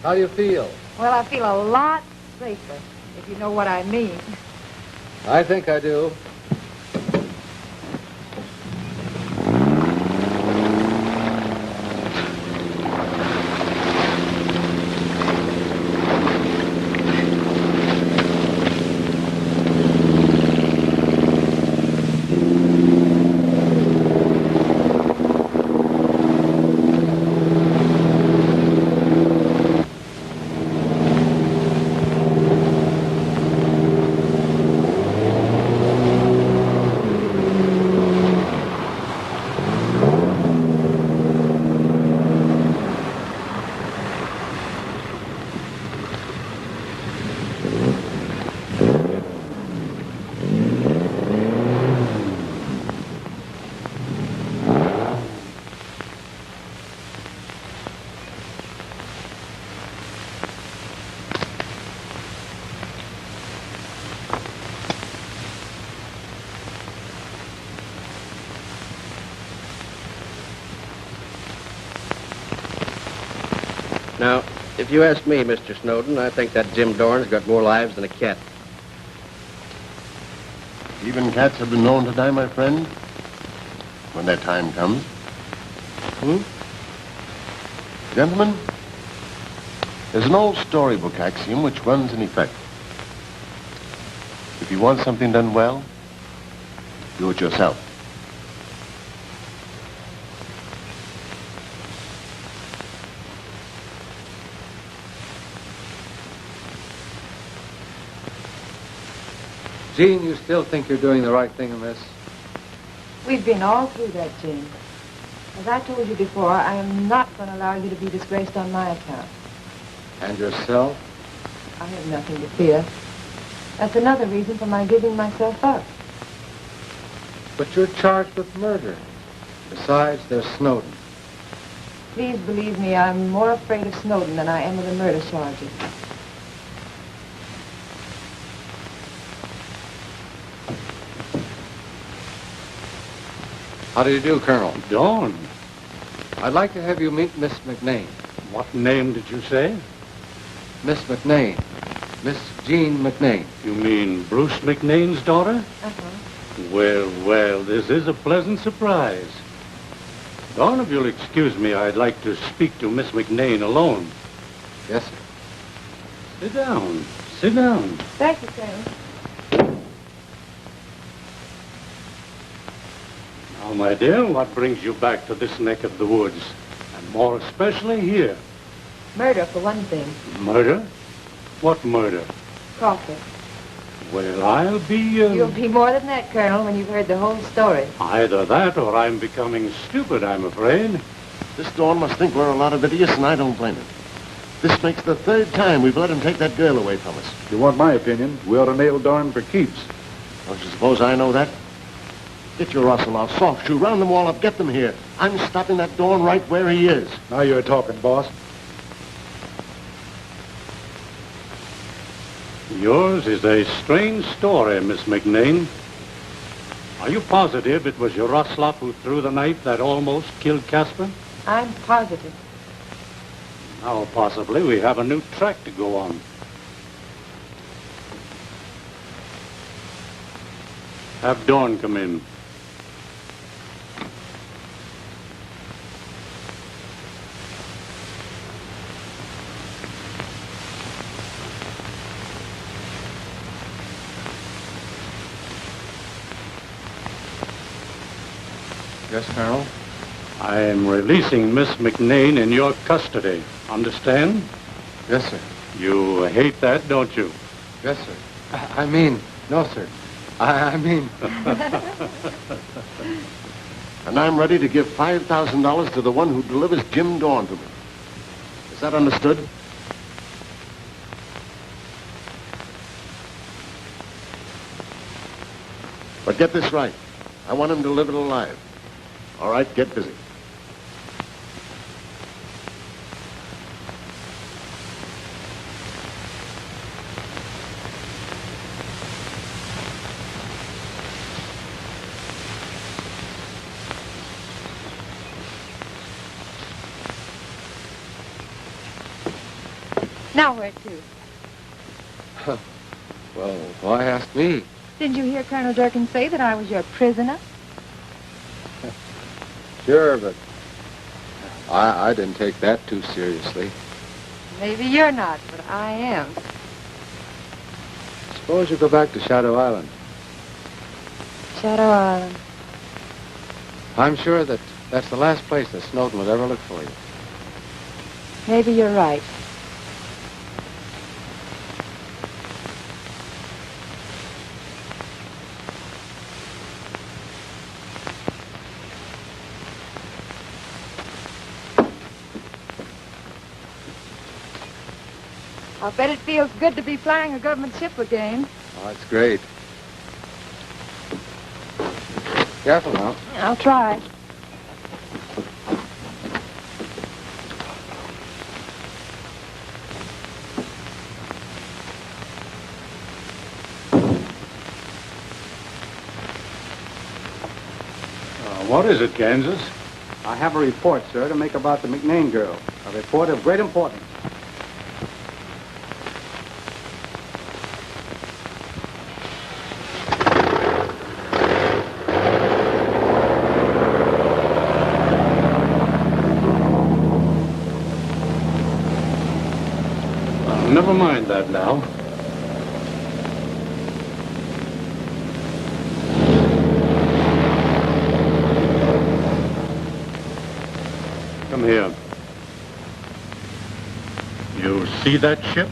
How do you feel? Well, I feel a lot safer, if you know what I mean. I think I do. Now, if you ask me, Mr. Snowden, I think that Jim Dorn's got more lives than a cat. Even cats have been known to die, my friend, when their time comes. Gentlemen, there's an old storybook axiom which runs in effect. If you want something done well, do it yourself. Jean, you still think you're doing the right thing in this? We've been all through that, Jim. As I told you before, I am not going to allow you to be disgraced on my account. And yourself? I have nothing to fear. That's another reason for my giving myself up. But you're charged with murder. Besides, there's Snowden. Please believe me, I'm more afraid of Snowden than I am of the murder charges. How do you do, Colonel? Dorn. I'd like to have you meet Miss McNain. What name did you say? Miss McNain. Miss Jean McNain. You mean Bruce McNain's daughter? Well, well, this is a pleasant surprise. Dorn, if you'll excuse me, I'd like to speak to Miss McNain alone. Yes, sir. Sit down. Sit down. Thank you, Colonel. Now, my dear, what brings you back to this neck of the woods? And more especially here? Murder, for one thing. Murder? What murder? Crawford. Well, I'll be... You'll be more than that, Colonel, when you've heard the whole story. Either that or I'm becoming stupid, I'm afraid. This Dawn must think we're a lot of idiots, and I don't blame him. This makes the third time we've let him take that girl away from us. If you want my opinion, we ought to nail Dorn for keeps. Don't you suppose I know that? Get your Russell out, soft shoe, round them all up, get them here. I'm stopping that Dorn right where he is. Now you're talking, boss. Yours is a strange story, Miss McNain. Are you positive it was your Roslop who threw the knife that almost killed Casper? I'm positive. Now, possibly, we have a new track to go on. Have Dawn come in. Yes, Colonel? I am releasing Miss McNain in your custody. Understand? Yes, sir. You hate that, don't you? Yes, sir. I mean, no, sir. I mean... And I'm ready to give $5,000 to the one who delivers Jim Dawn to me. Is that understood? But get this right. I want him delivered alive. All right, get busy. Now where to? Well, why ask me? Didn't you hear Colonel Durkin say that I was your prisoner? Sure, but I didn't take that too seriously. Maybe you're not, but I am. Suppose you go back to Shadow Island. Shadow Island. I'm sure that that's the last place that Snowden would ever look for you. Maybe you're right. I'll bet it feels good to be flying a government ship again. Oh, it's great. Careful now. I'll try. What is it, Kansas? I have a report, sir, to make about the McNain girl. A report of great importance. Never mind that now. Come here. You see that ship?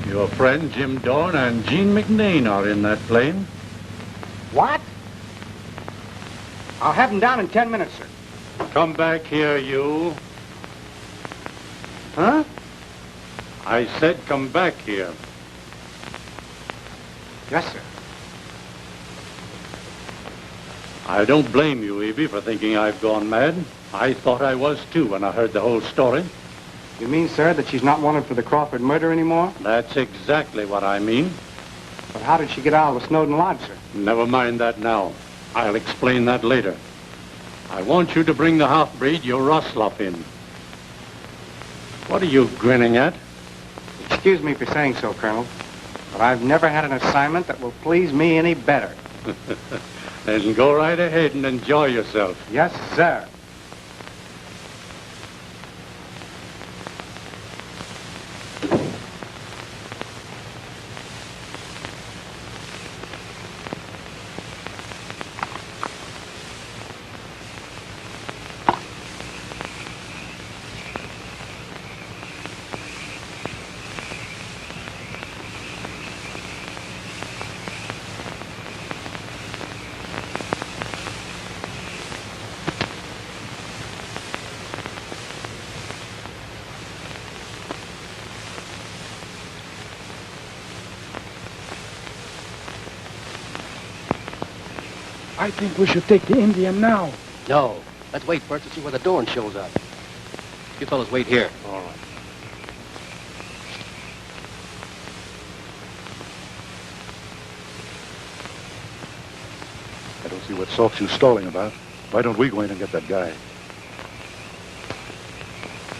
Your friend Jim Down and Jean McNain are in that plane. What? I'll have them down in 10 minutes, sir. Come back here, you. Huh? I said come back here. Yes, sir. I don't blame you, Evie, for thinking I've gone mad. I thought I was, too, when I heard the whole story. You mean, sir, that she's not wanted for the Crawford murder anymore? That's exactly what I mean. But how did she get out of the Snowden lodge, sir? Never mind that now. I'll explain that later. I want you to bring the half-breed, your Roslop, in. What are you grinning at? Excuse me for saying so, Colonel, but I've never had an assignment that will please me any better. Then go right ahead and enjoy yourself. Yes, sir. I think we should take the Indian now. No. Let's wait first to see where the Dorn shows up. You fellas wait here. All right. I don't see what sulks you stalling about. Why don't we go in and get that guy?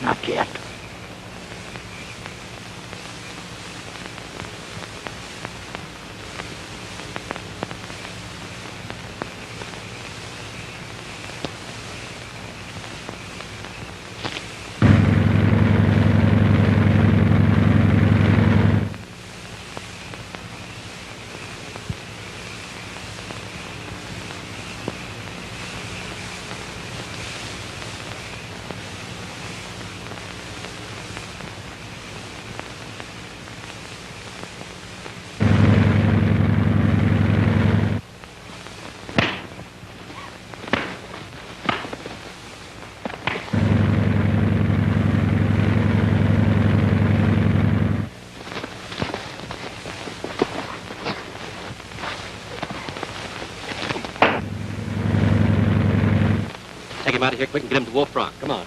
Not yet. Take him out of here quick and get him to Wolf Rock. Come on.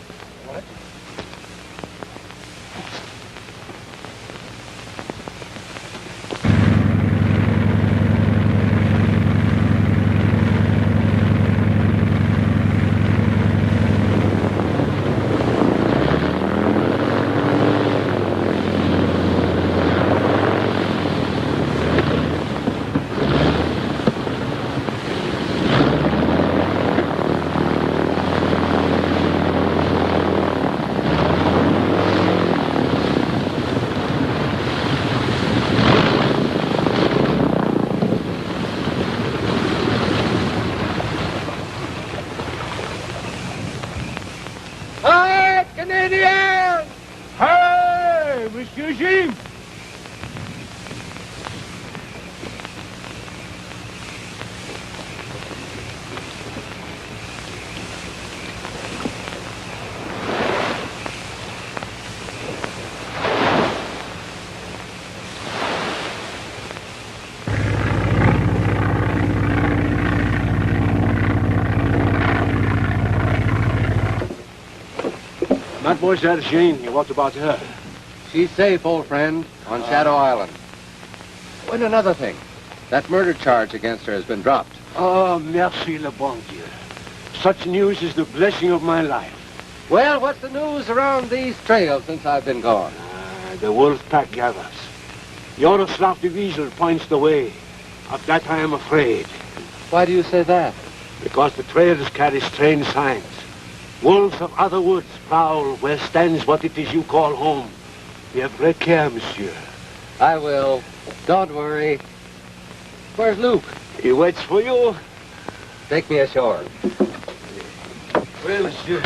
Canadian! Hey, Monsieur Jim! Mademoiselle Jean, what about her? She's safe, old friend, on Shadow Island. And another thing, that murder charge against her has been dropped. Oh, merci le bon Dieu. Such news is the blessing of my life. Well, what's the news around these trails since I've been gone? The wolf pack gathers. Yaroslav the Weasel points the way. Of that I am afraid. Why do you say that? Because the trails carry strange signs. Wolves of other woods prowl where stands what it is you call home. Be of great care, monsieur. I will. Don't worry. Where's Luke? He waits for you. Take me ashore. Well, monsieur.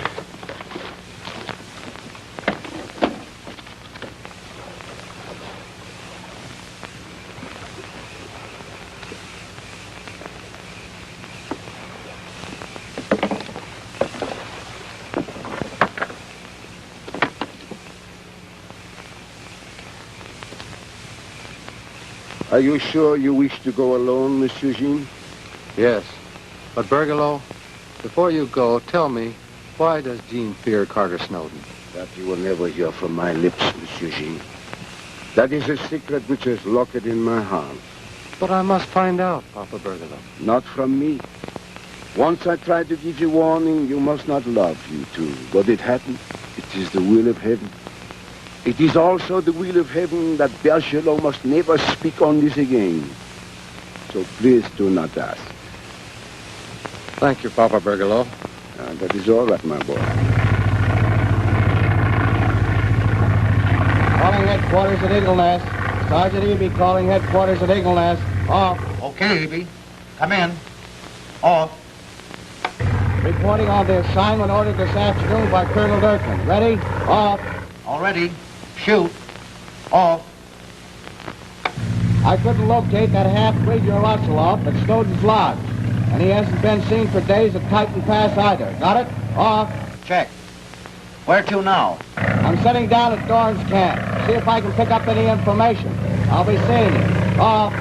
Are you sure you wish to go alone, Monsieur Jean? Yes. But, Bergelow, before you go, tell me, why does Jean fear Carter Snowden? That you will never hear from my lips, Monsieur Jean. That is a secret which is locked in my heart. But I must find out, Papa Bergelow. Not from me. Once I tried to give you warning, you must not love you too. But it happened. It is the will of heaven. It is also the will of heaven that Bergelow must never speak on this again. So please do not ask. Thank you, Papa Bergelow. That is all right, my boy. Calling headquarters at Eagle Nest. Sergeant Eby calling headquarters at Eagle Nest. Off. Okay, Eby. Come in. Off. Reporting on the assignment ordered this afternoon by Colonel Durkin. Ready? Off. All ready. Shoot. Off. I couldn't locate that half-breed ocelot at Snowden's lodge. And he hasn't been seen for days at Titan Pass either. Got it? Off. Check. Where to now? I'm sitting down at Dorn's camp. See if I can pick up any information. I'll be seeing you. Off.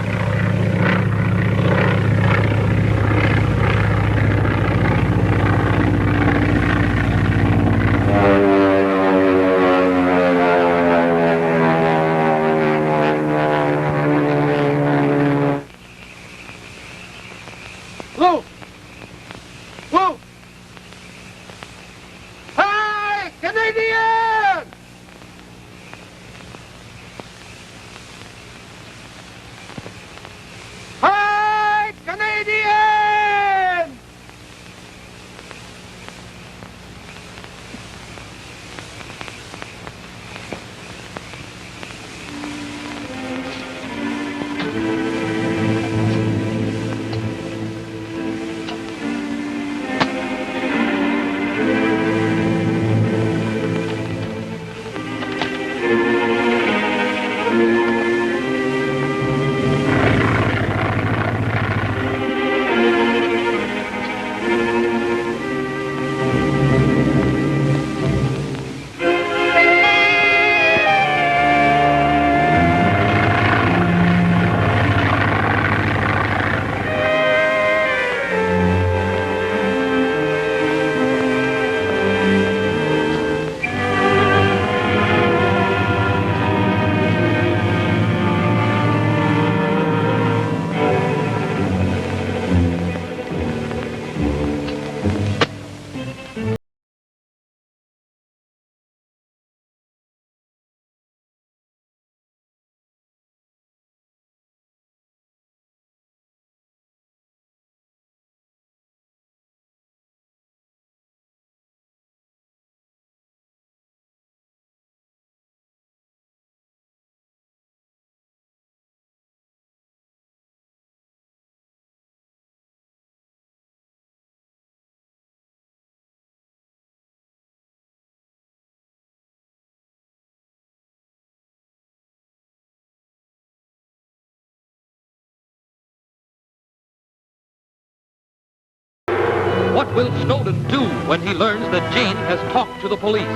What will Snowden do when he learns that Jean has talked to the police?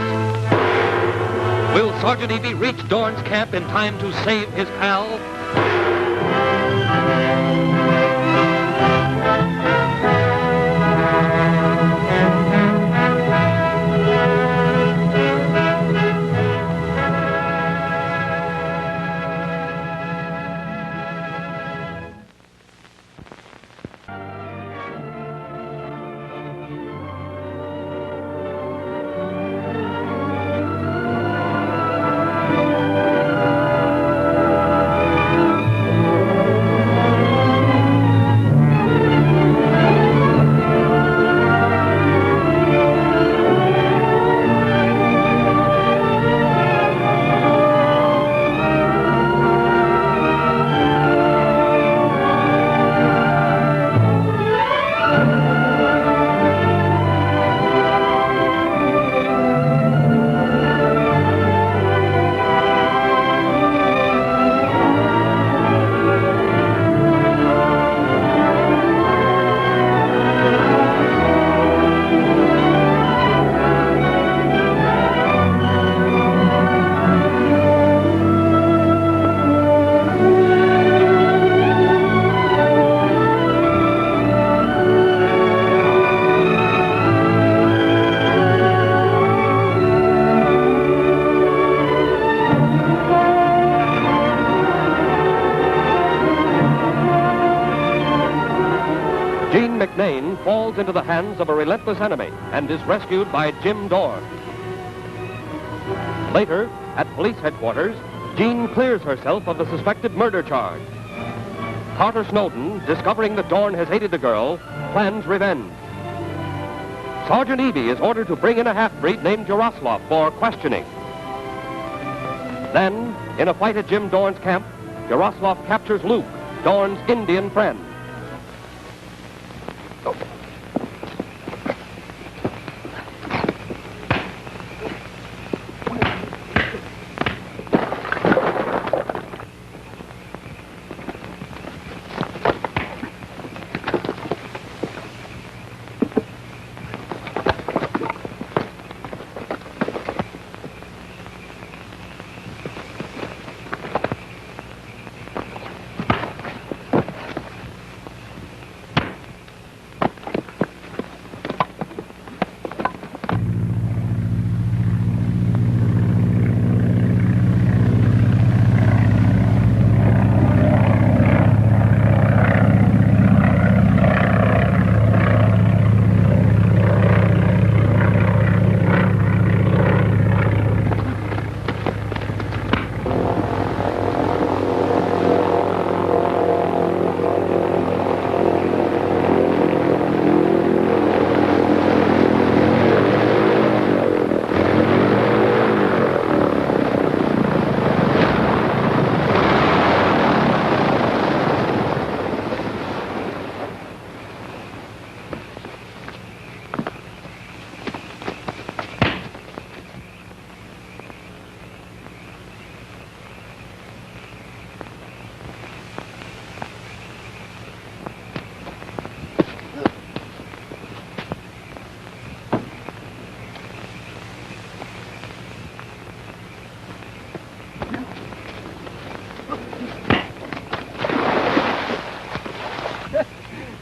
Will Sergeant Eby reach Dorn's camp in time to save his pal? Jean McNain falls into the hands of a relentless enemy and is rescued by Jim Dorn. Later, at police headquarters, Jean clears herself of the suspected murder charge. Carter Snowden, discovering that Dorn has hated the girl, plans revenge. Sergeant Eby is ordered to bring in a half-breed named Jaroslav for questioning. Then, in a fight at Jim Dorn's camp, Jaroslav captures Luke, Dorn's Indian friend.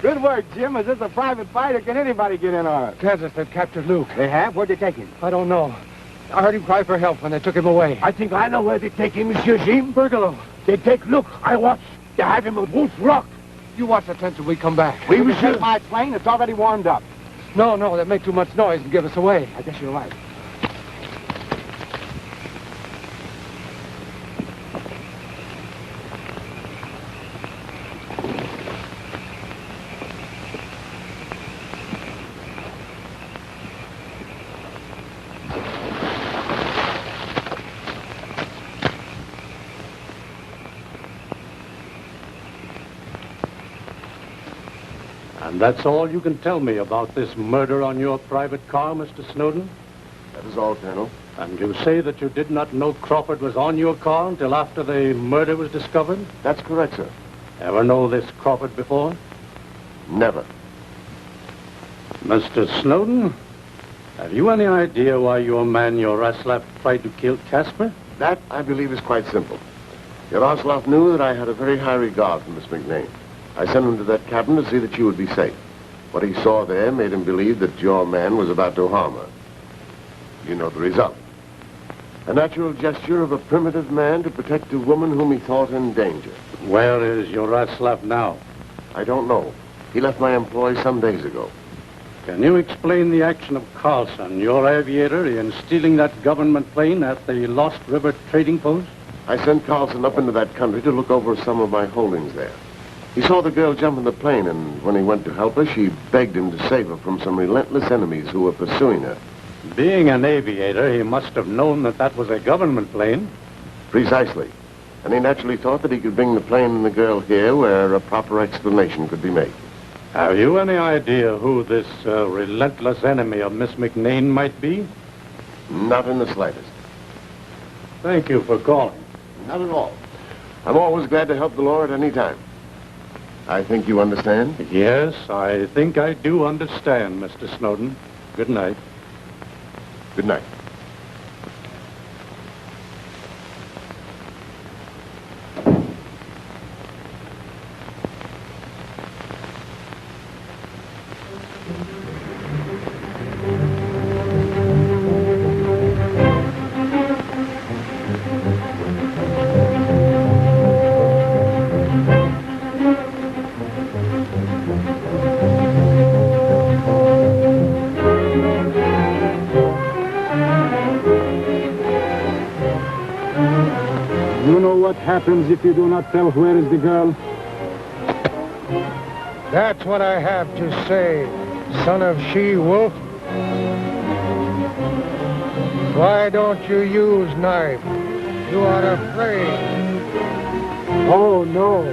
Good work, Jim. Is this a private fight or can anybody get in on it? Kansas, they've captured Luke. They have? Where'd they take him? I don't know. I heard him cry for help when they took him away. I think I know where they take him, Monsieur Jim. Bergalo. They take Luke. I watch. They have him at Wolf Rock. You watch the tent till we come back. We will take my plane. It's already warmed up. No, that make too much noise and give us away. I guess you're right. And that's all you can tell me about this murder on your private car, Mr. Snowden? That is all, Colonel. And you say that you did not know Crawford was on your car until after the murder was discovered? That's correct, sir. Ever know this Crawford before? Never. Mr. Snowden, have you any idea why your man, Yaroslav, tried to kill Casper? That, I believe, is quite simple. Yaroslav knew that I had a very high regard for Miss McNain. I sent him to that cabin to see that she would be safe. What he saw there made him believe that your man was about to harm her. You know the result. A natural gesture of a primitive man to protect a woman whom he thought in danger. Where is Yaroslav now? I don't know. He left my employ some days ago. Can you explain the action of Carlson, your aviator, in stealing that government plane at the Lost River trading post? I sent Carlson up into that country to look over some of my holdings there. He saw the girl jump in the plane, and when he went to help her, she begged him to save her from some relentless enemies who were pursuing her. Being an aviator, he must have known that that was a government plane. Precisely. And he naturally thought that he could bring the plane and the girl here where a proper explanation could be made. Have you any idea who this relentless enemy of Miss McNain might be? Not in the slightest. Thank you for calling. Not at all. I'm always glad to help the law at any time. I think you understand? Yes, I think I do understand, Mr. Snowden. Good night. Good night. Happens if you do not tell where is the girl? That's what I have to say, son of she-wolf. Why don't you use knife? You are afraid. Oh, no.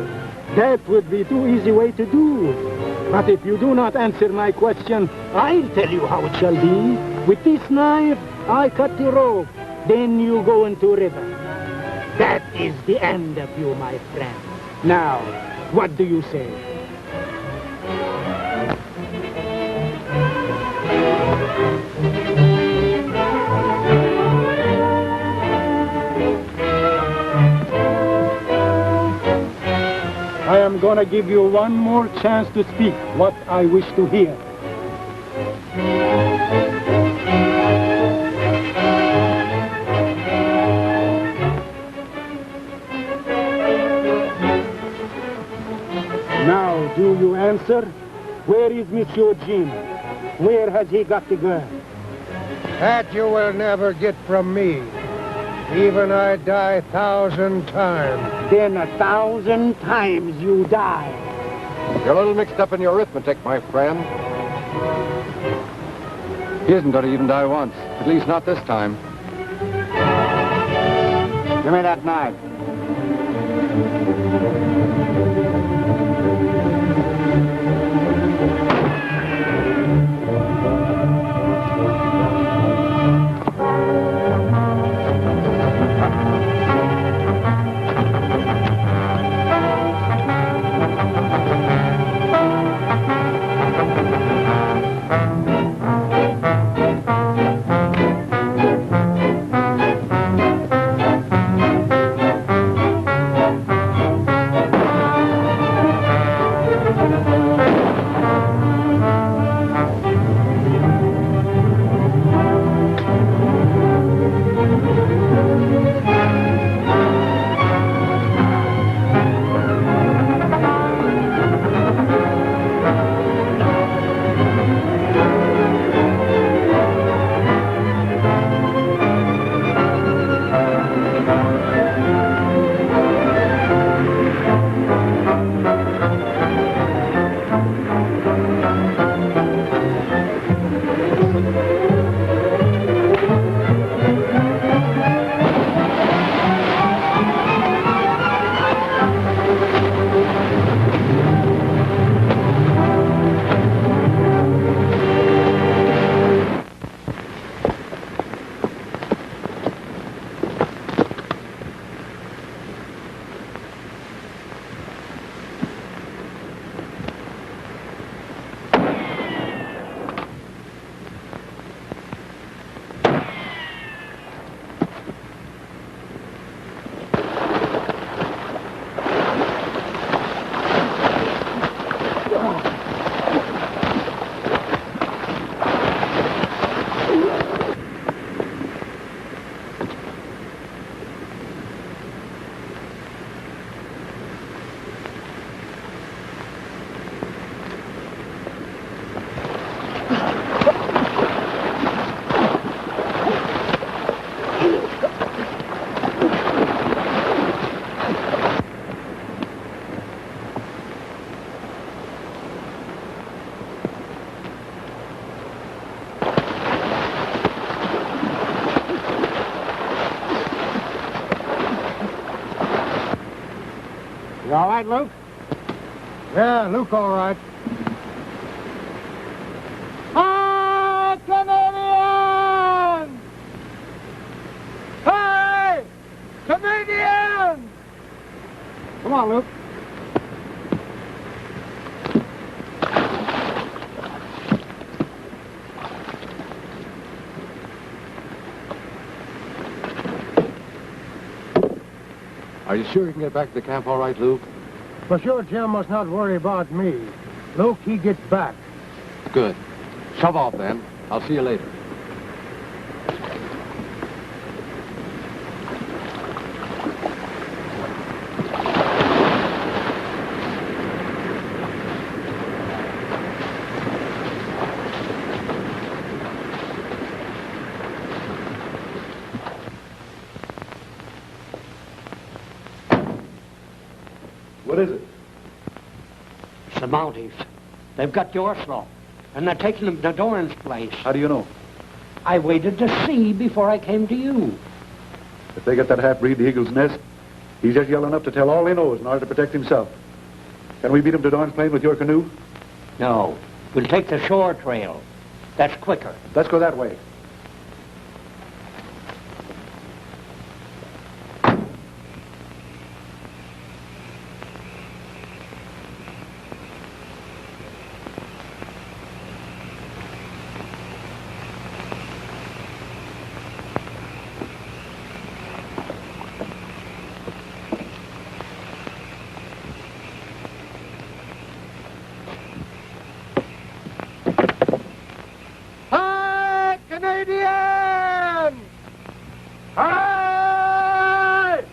That would be too easy way to do. But if you do not answer my question, I'll tell you how it shall be. With this knife, I cut the rope. Then you go into river. That is the end of you, my friend. Now, what do you say? I am going to give you one more chance to speak what I wish to hear. Now, do you answer? Where is Monsieur Jim? Where has he got the girl? That you will never get from me. Even I die 1,000 times. Then 1,000 times you die. You're a little mixed up in your arithmetic, my friend. He isn't going to even die once. At least not this time. Give me that knife. You all right, Luke? Yeah, Luke, all right. Hi, Canadian! Hi, Canadian! Come on, Luke. Are you sure you can get back to the camp all right, Luke? For sure, Jim must not worry about me. Luke, he gets back. Good. Shove off, then. I'll see you later. What is it? It's the Mounties. They've got the Oslo, and they're taking him to Doran's place. How do you know? I waited to see before I came to you. If they get that half-breed, the Eagle's Nest, he's just yelling enough to tell all he knows in order to protect himself. Can we beat him to Dorn's plane with your canoe? No. We'll take the shore trail. That's quicker. Let's go that way. Canadian! Hi!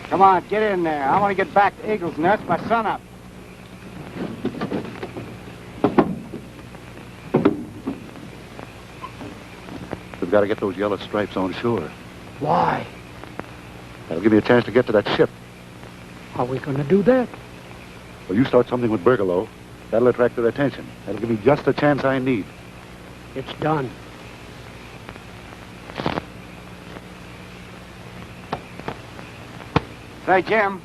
Come on, get in there. I want to get back to Eagle's Nest by sunup. We've got to get those yellow stripes on shore. Why? That'll give me a chance to get to that ship. How are we going to do that? Well, you start something with Bergelow. That'll attract their attention. That'll give me just the chance I need. It's done. Say, Jim,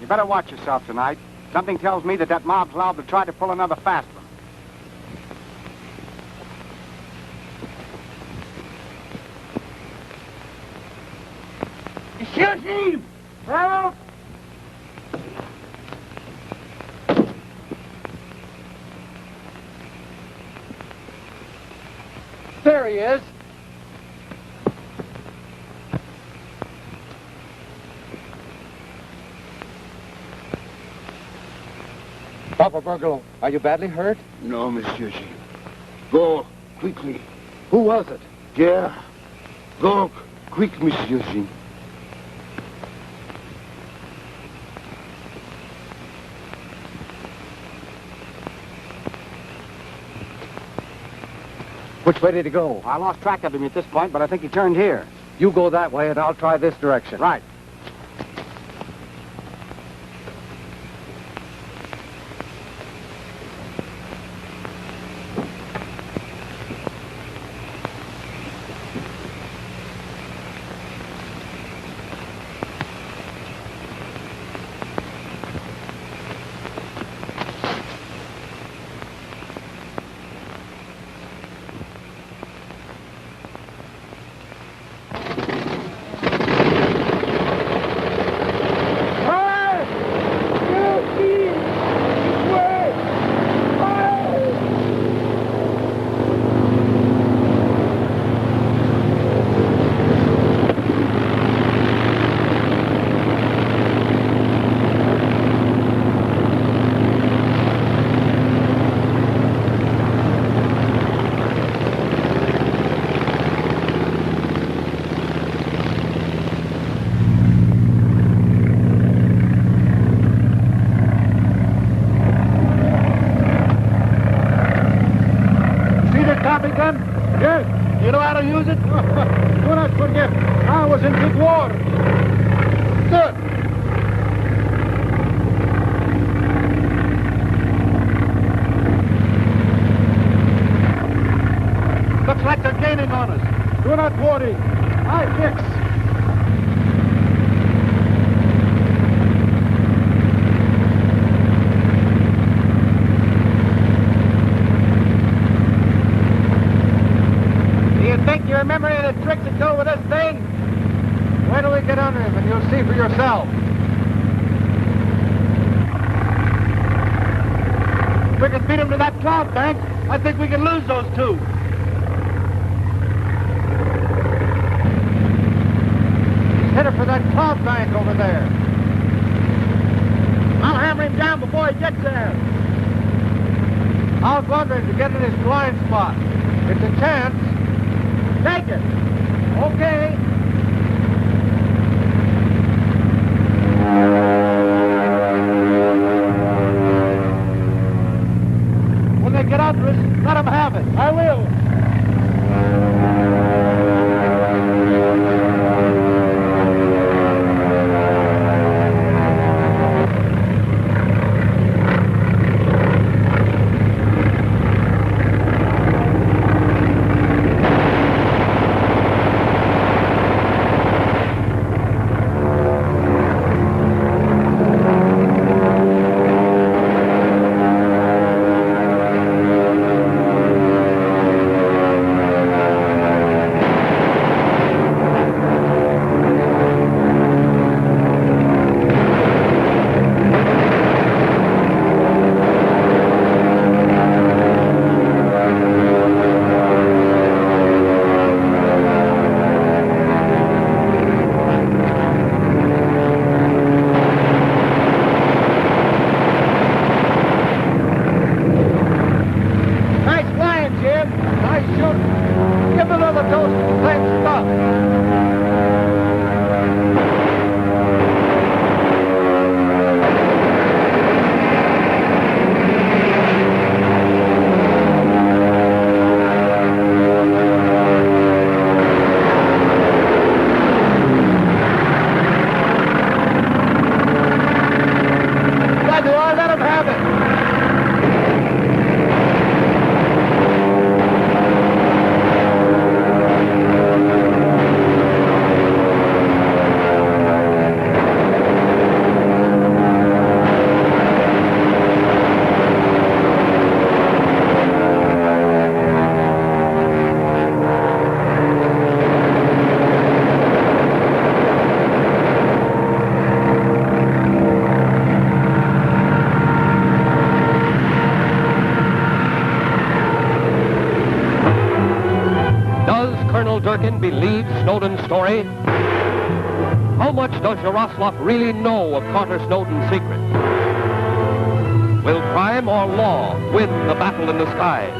you better watch yourself tonight. Something tells me that mob's liable to try to pull another fast one. Shoot him! Help! There he is. Papa Bergelow, are you badly hurt? No, Monsieur Jean. Go, quickly. Who was it? Yeah. Go, quick, Monsieur Jean. Which way did he go? I lost track of him at this point, but I think he turned here. You go that way, and I'll try this direction. Right. You know how to use it? Do not forget, I was in big war. Good. like they're gaining on us. Do not worry. I fix. Do you think you remember any of the tricks that go with this thing? Wait till we get under him and you'll see for yourself. If we can beat him to that cloud bank, I think we can lose those two. He's headed for that cloud bank over there. I'll hammer him down before he gets there. I'll go under him to get in his blind spot. It's a chance. Take it. Okay. When they get under us, let them have it. I will. Believe Snowden's story? How much does Yaroslav really know of Carter Snowden's secret? Will crime or law win the battle in the sky?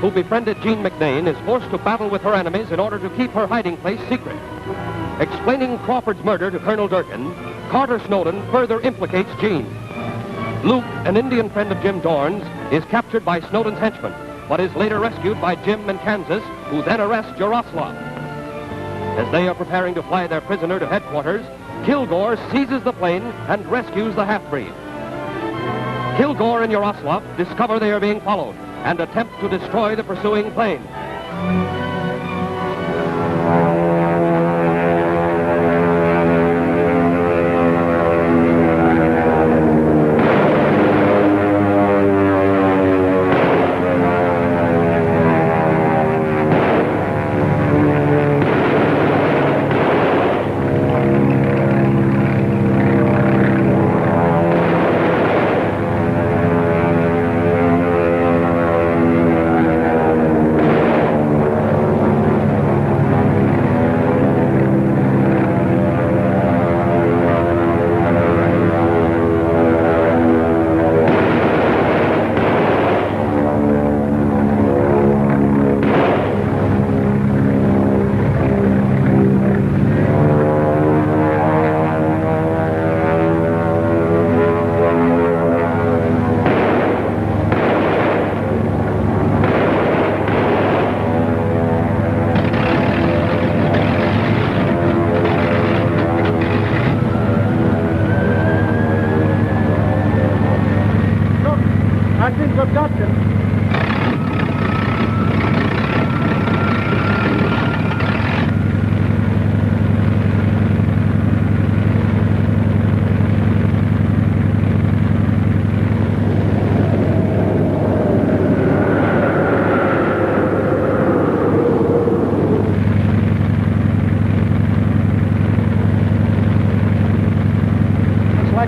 Who befriended Jean McNain, is forced to battle with her enemies in order to keep her hiding place secret. Explaining Crawford's murder to Colonel Durkin, Carter Snowden further implicates Jean. Luke, an Indian friend of Jim Dorn's, is captured by Snowden's henchmen, but is later rescued by Jim and Kansas, who then arrest Yaroslav. As they are preparing to fly their prisoner to headquarters, Kilgore seizes the plane and rescues the half-breed. Kilgore and Yaroslav discover they are being followed and attempt to destroy the pursuing plane.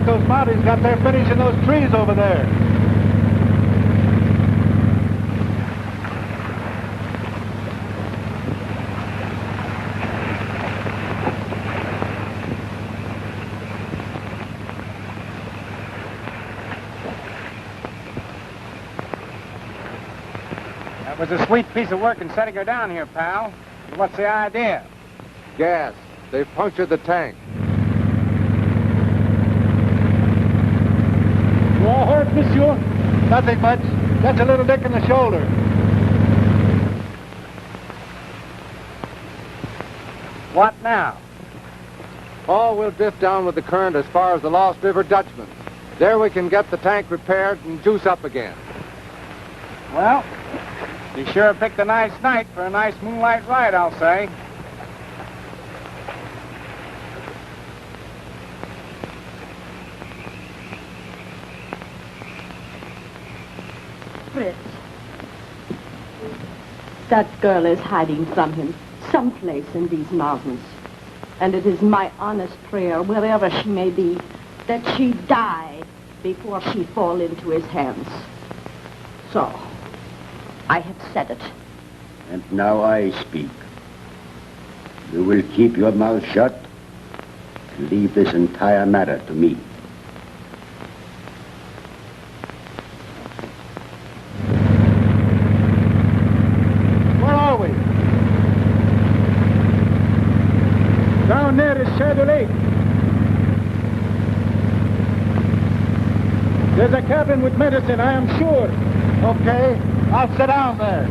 Those Mounties got their finish in those trees over there. That was a sweet piece of work in setting her down here, pal. What's the idea? Gas. They've punctured the tank. You all hurt, monsieur? Nothing much. Just a little nick in the shoulder. What now? Oh, we'll drift down with the current as far as the Lost River Dutchman. There we can get the tank repaired and juice up again. Well, you sure picked a nice night for a nice moonlight ride, I'll say. Fritz, that girl is hiding from him someplace in these mountains. And it is my honest prayer, wherever she may be, that she die before she fall into his hands. So, I have said it. And now I speak. You will keep your mouth shut and leave this entire matter to me. Where are we? Down there is Shadow Lake. There's a cabin with medicine, I am sure. Okay, I'll sit down there.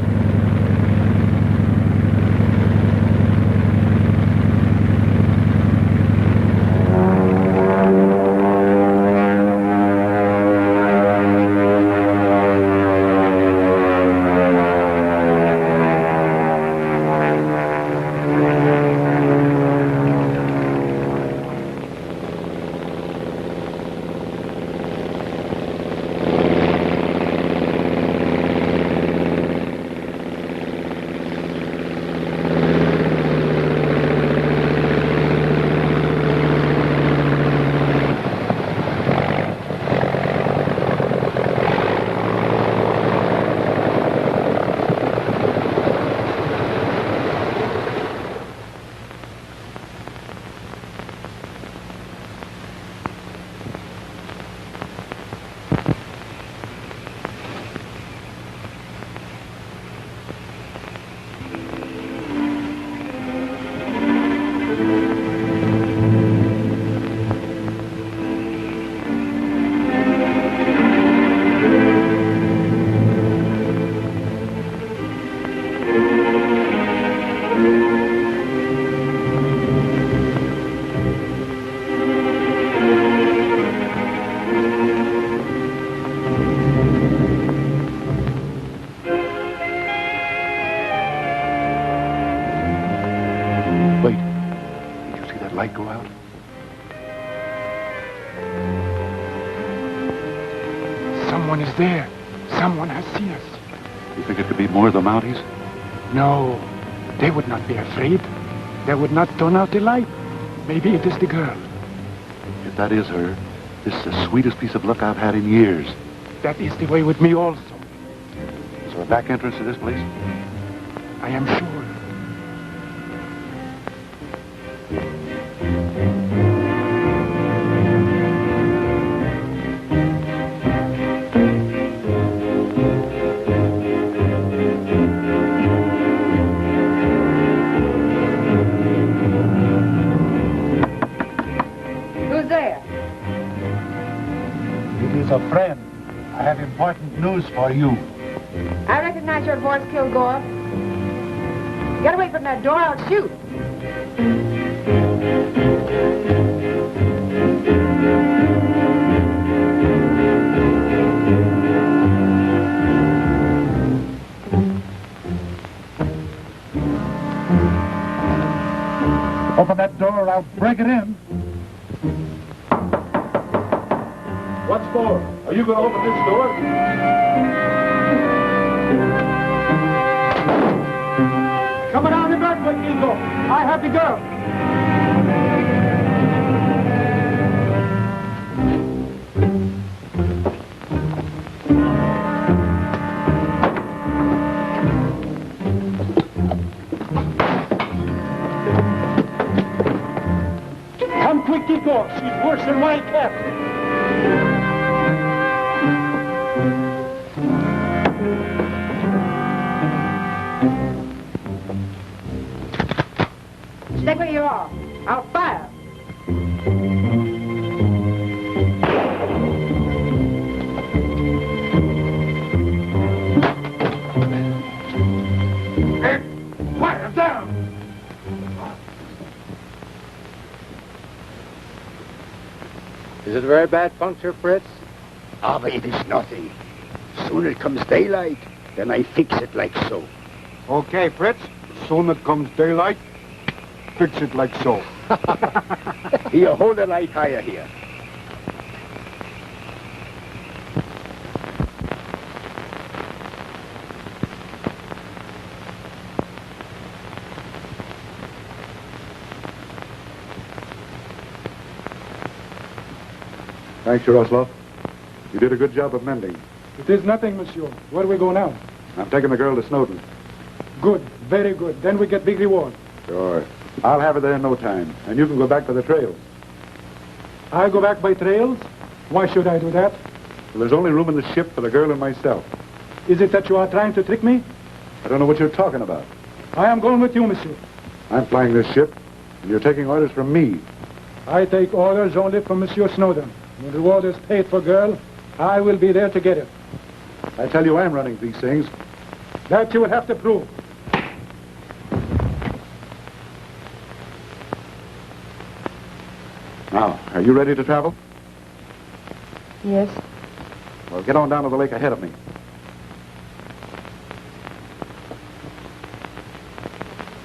Someone is there. Someone has seen us. You think it could be more of the Mounties? No, they would not be afraid. They would not turn out the light. Maybe it is the girl. If that is her, this is the sweetest piece of luck I've had in years. That is the way with me also. Is there a back entrance to this place? I am sure. Who's there? It is a friend. I have important news for you. I recognize your voice, Kilgore. Get away from that door, I'll shoot. Open that door or I'll break it in. What for? Are you going to open this door? Come around the back way, Kilgore. I have the girl. Come quick, Kilgore. She's worse than my cat. Stay where you are. I'll fire. Fire down! Is it a very bad puncture, Fritz? Ah, but it is nothing. Soon it comes daylight, then I fix it like so. Okay, Fritz. Soon it comes daylight. Fix it like so. Here, hold the light higher here. Thanks, Yaroslav. You did a good job of mending. It is nothing, monsieur. Where do we go now? I'm taking the girl to Snowden. Good, very good. Then we get big reward. Sure. I'll have her there in no time, and you can go back by the trails. I go back by trails? Why should I do that? Well, there's only room in the ship for the girl and myself. Is it that you are trying to trick me? I don't know what you're talking about. I am going with you, monsieur. I'm flying this ship, and you're taking orders from me. I take orders only from Monsieur Snowden. When the reward is paid for girl, I will be there to get it. I tell you I'm running these things. That you will have to prove. Now, are you ready to travel? Yes. Well, get on down to the lake ahead of me.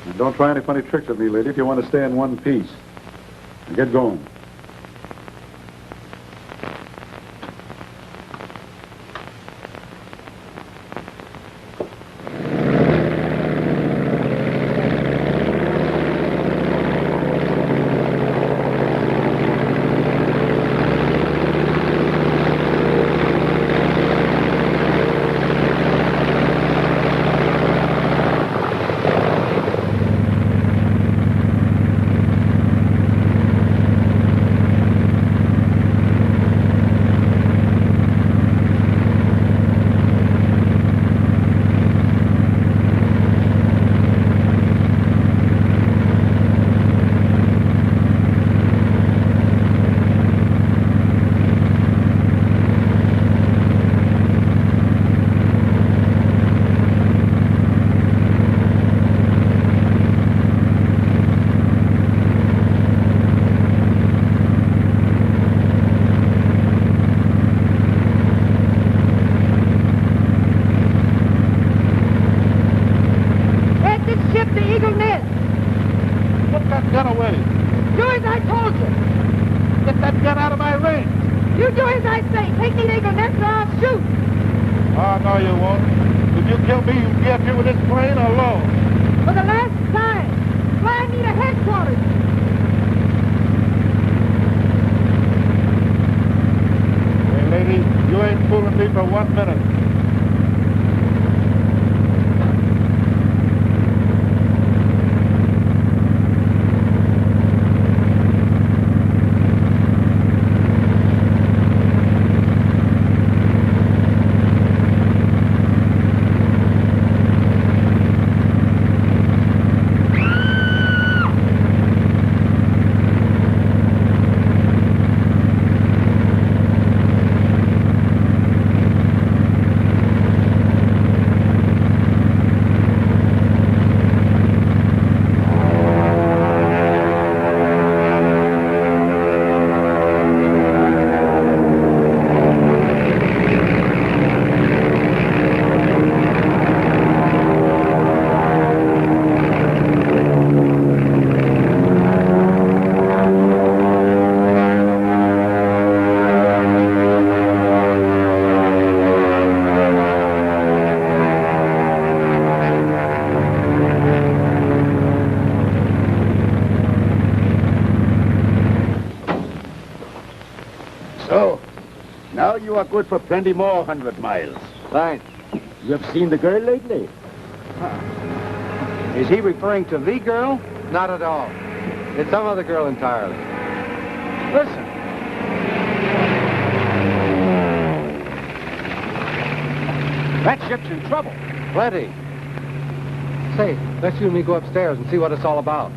And don't try any funny tricks with me, lady, if you want to stay in one piece. Now get going. Oh, no, you won't. If you kill me, you'll get here with this plane alone. For the last time, fly me to headquarters. Hey, lady, you ain't fooling me for 1 minute. So, now you are good for plenty more 100 miles. Thanks. You have seen the girl lately? Is he referring to the girl? Not at all. It's some other girl entirely. Listen. That ship's in trouble. Plenty. Say, let's you and me go upstairs and see what it's all about.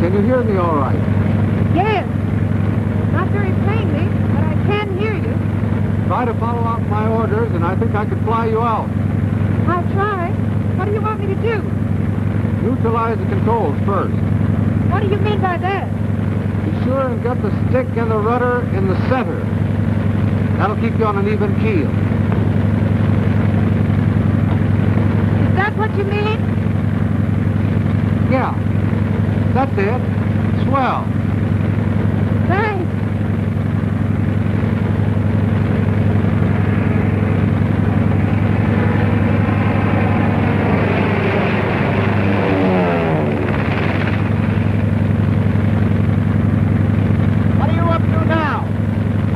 Can you hear me all right? Yes. Not very plainly, but I can hear you. Try to follow out my orders, and I think I could fly you out. I'll try. What do you want me to do? Neutralize the controls first. What do you mean by that? Be sure and get the stick and the rudder in the center. That'll keep you on an even keel. Is that what you mean? Yeah. That's it. Swell. Thanks. What are you up to now?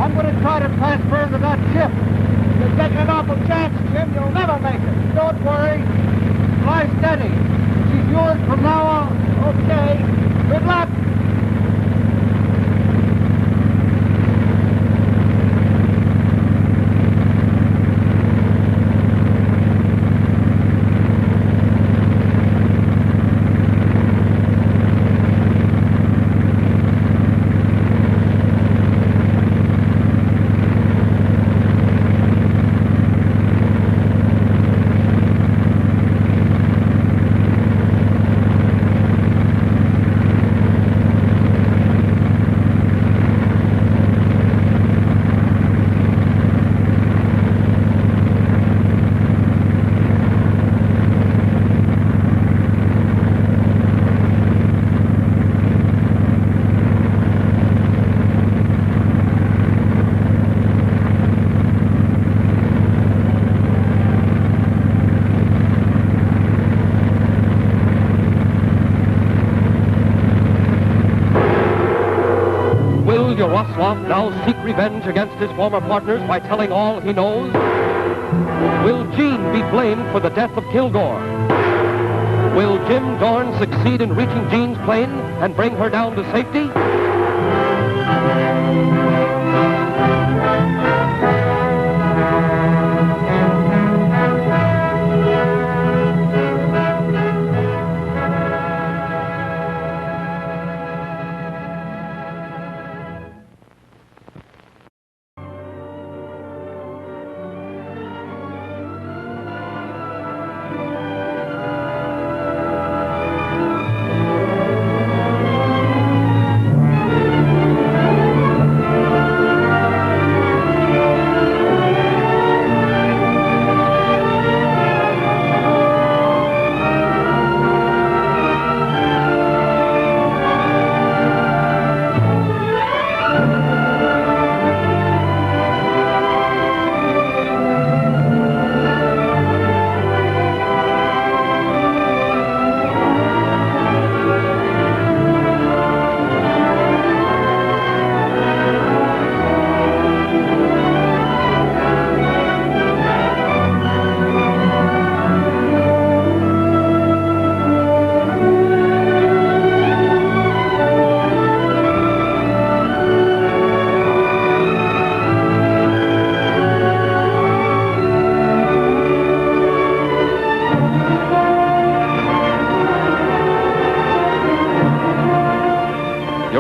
I'm going to try to transfer into that ship. You're taking an awful chance, Jim. You'll never make it. Don't worry. Fly steady. She's yours from now on. Okay. Good luck. Osloff now seek revenge against his former partners by telling all he knows? Will Jean be blamed for the death of Kilgore? Will Jim Dorn succeed in reaching Jean's plane and bring her down to safety?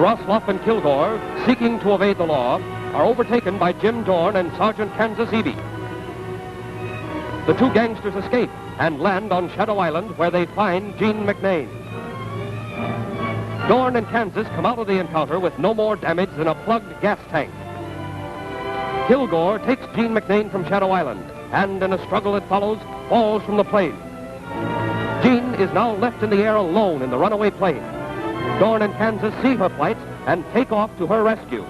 Osloff and Kilgore, seeking to evade the law, are overtaken by Jim Dorn and Sergeant Kansas Eby. The two gangsters escape and land on Shadow Island, where they find Jean McNain. Dorn and Kansas come out of the encounter with no more damage than a plugged gas tank. Kilgore takes Jean McNain from Shadow Island and, in a struggle that follows, falls from the plane. Jean is now left in the air alone in the runaway plane. Dorn and Kansas see her plight and take off to her rescue.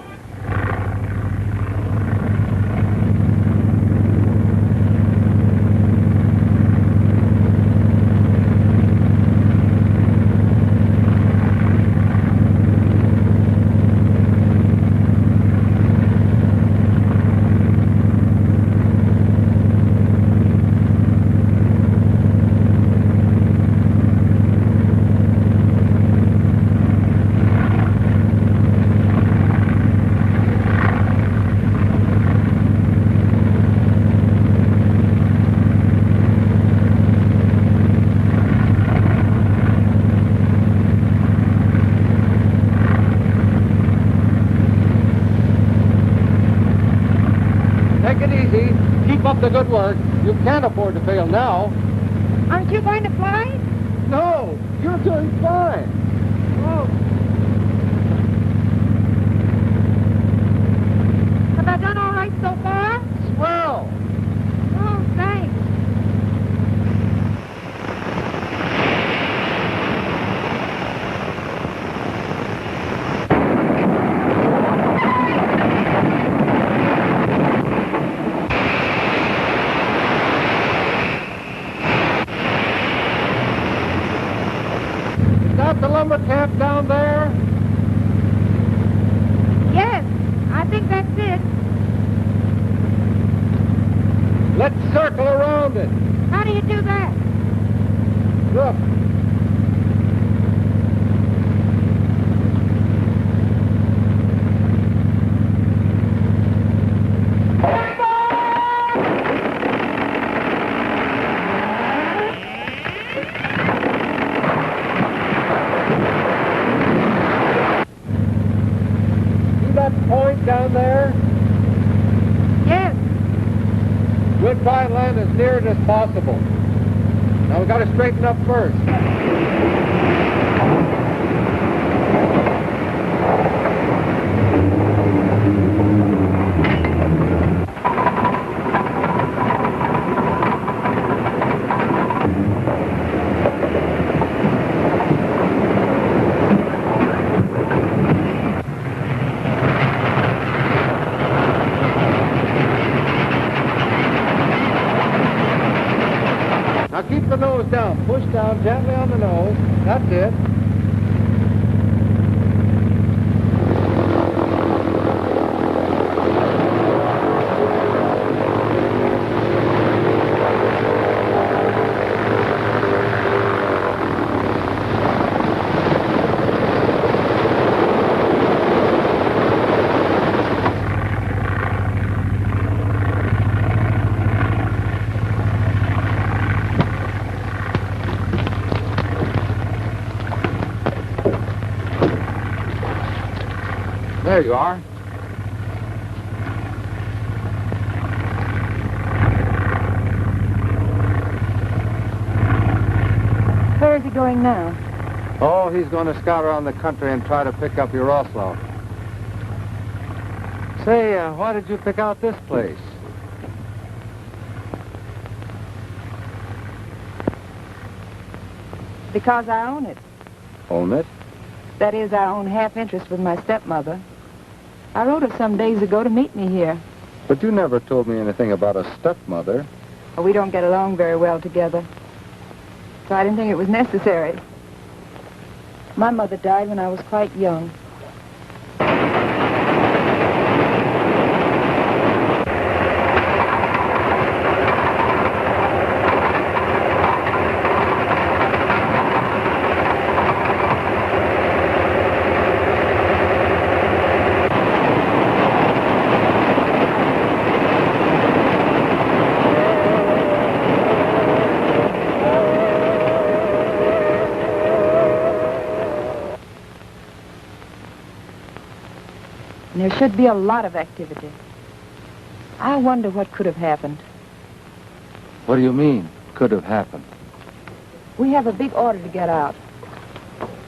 The good work. You can't afford to fail now. Aren't you going to fly? No, you're doing fine. Oh. Have I done all right so far? Swell. Oh, thanks. The lumber camp down there? Yes, I think that's it. Let's circle around it. How do you do that? Look. Point down there? Yes. We'll try and land as near it as possible. Now we've got to straighten up first. Now keep the nose down. Push down gently on the nose. That's it. There you are. Where is he going now? Oh, he's going to scout around the country and try to pick up your Oslo. Say, why did you pick out this place? Because I own it. Own it? That is, I own half interest with my stepmother. I wrote her some days ago to meet me here. But you never told me anything about a stepmother. Well, we don't get along very well together. So I didn't think it was necessary. My mother died when I was quite young. There should be a lot of activity. I wonder what could have happened. What do you mean, could have happened? We have a big order to get out.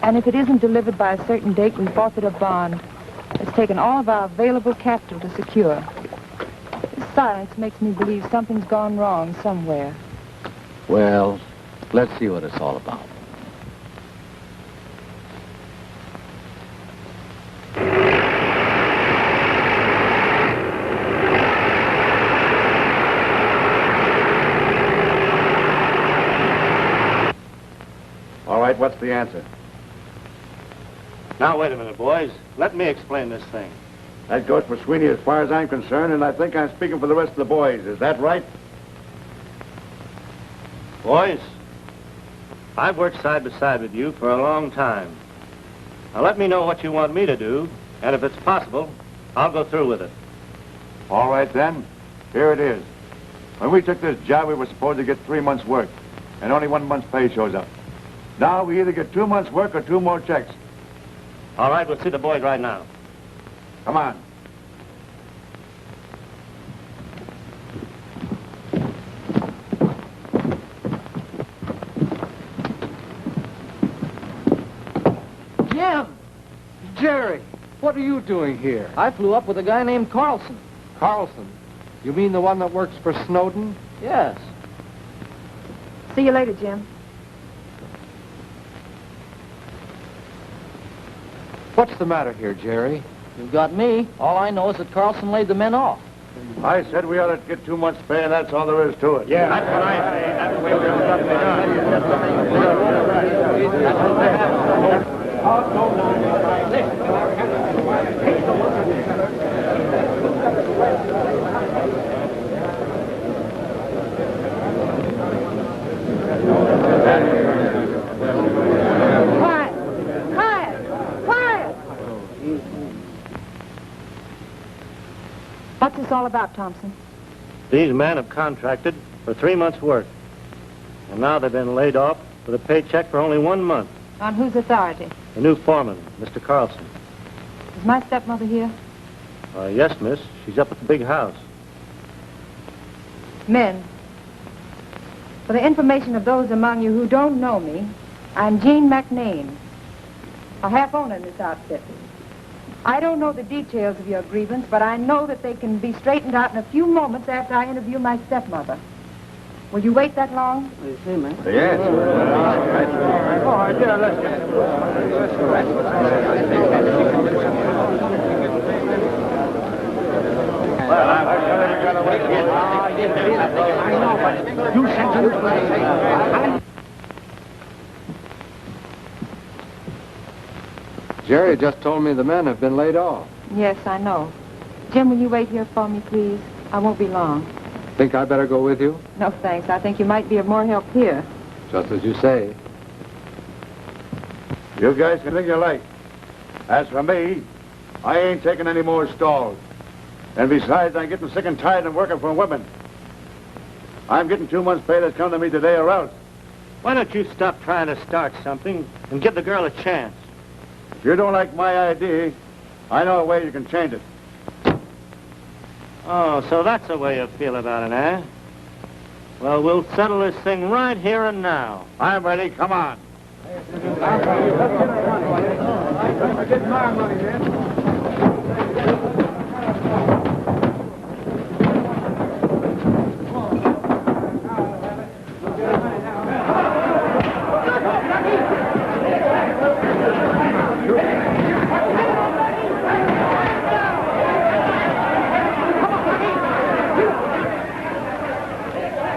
And if it isn't delivered by a certain date, we forfeit a bond. It's taken all of our available capital to secure. This silence makes me believe something's gone wrong somewhere. Well, let's see what it's all about. All right, what's the answer? Now, wait a minute, boys. Let me explain this thing. That goes for Sweeney as far as I'm concerned, and I think I'm speaking for the rest of the boys. Is that right? Boys, I've worked side by side with you for a long time. Now, let me know what you want me to do, and if it's possible, I'll go through with it. All right, then. Here it is. When we took this job, we were supposed to get 3 months' work, and only 1 month's pay shows up. Now we either get 2 months' work or 2 more checks. All right, we'll see the boys right now. Come on. Jim! Jerry, what are you doing here? I flew up with a guy named Carlson. Carlson? You mean the one that works for Snowden? Yes. See you later, Jim. What's the matter here, Jerry? You've got me. All I know is that Carlson laid the men off. I said we ought to get 2 months' pay, and that's all there is to it. Yeah, that's what I say. That's the way we're supposed What's this all about, Thompson? These men have contracted for 3 months' work. And now they've been laid off with a paycheck for only 1 month. On whose authority? The new foreman, Mr. Carlson. Is my stepmother here? Yes, miss. She's up at the big house. Men, for the information of those among you who don't know me, I'm Jean McNain, a half-owner in this outfit. I don't know the details of your grievance, but I know that they can be straightened out in a few moments after I interview my stepmother. Will you wait that long? Yes. Jerry just told me the men have been laid off. Yes, I know. Jim, will you wait here for me, please? I won't be long. Think I better go with you? No, thanks. I think you might be of more help here. Just as you say. You guys can think you like. As for me, I ain't taking any more stalls. And besides, I'm getting sick and tired of working for women. I'm getting 2 months' pay that's come to me today or else. Why don't you stop trying to start something and give the girl a chance? If you don't like my idea, I know a way you can change it. Oh, so that's the way you feel about it, eh? Well, we'll settle this thing right here and now. I'm ready. Come on. Get my money, man.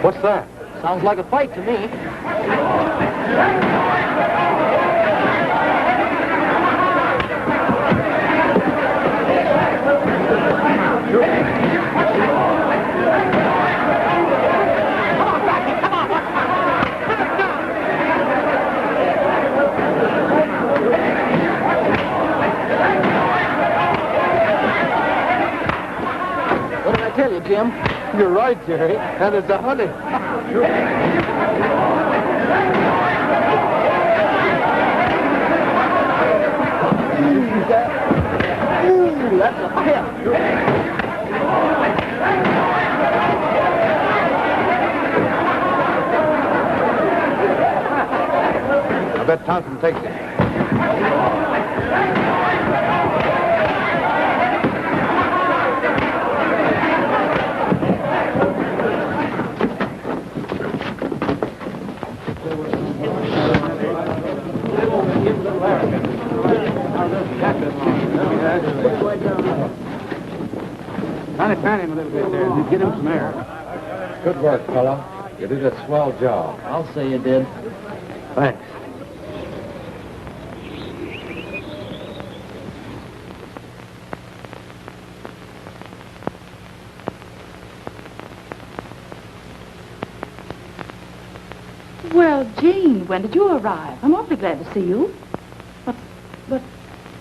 What's that? Sounds like a fight to me. What did I tell you, Jim? You're right, Jerry. And it's a honey. That's a pimp. I bet Thompson takes it. Try to fan him a little bit there and get him some air. Good work, fella. You did a swell job. I'll say you did. Thanks. Well, Jean, when did you arrive? I'm awfully glad to see you. But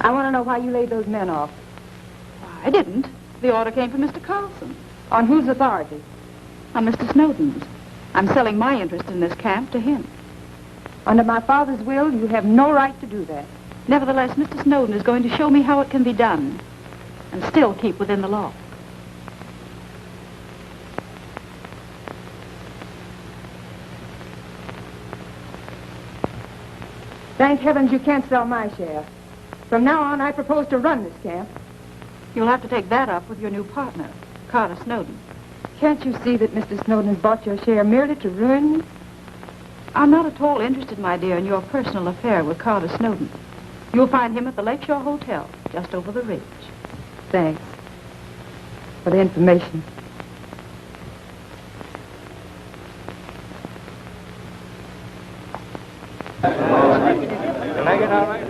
I want to know why you laid those men off. I didn't. The order came from Mr. Carlson. On whose authority? On Mr. Snowden's. I'm selling my interest in this camp to him. Under my father's will, you have no right to do that. Nevertheless, Mr. Snowden is going to show me how it can be done and still keep within the law. Thank heavens you can't sell my share. From now on, I propose to run this camp. You'll have to take that up with your new partner, Carter Snowden. Can't you see that Mr. Snowden has bought your share merely to ruin me? I'm not at all interested, my dear, in your personal affair with Carter Snowden. You'll find him at the Lakeshore Hotel, just over the ridge. Thanks for the information. Can I get out?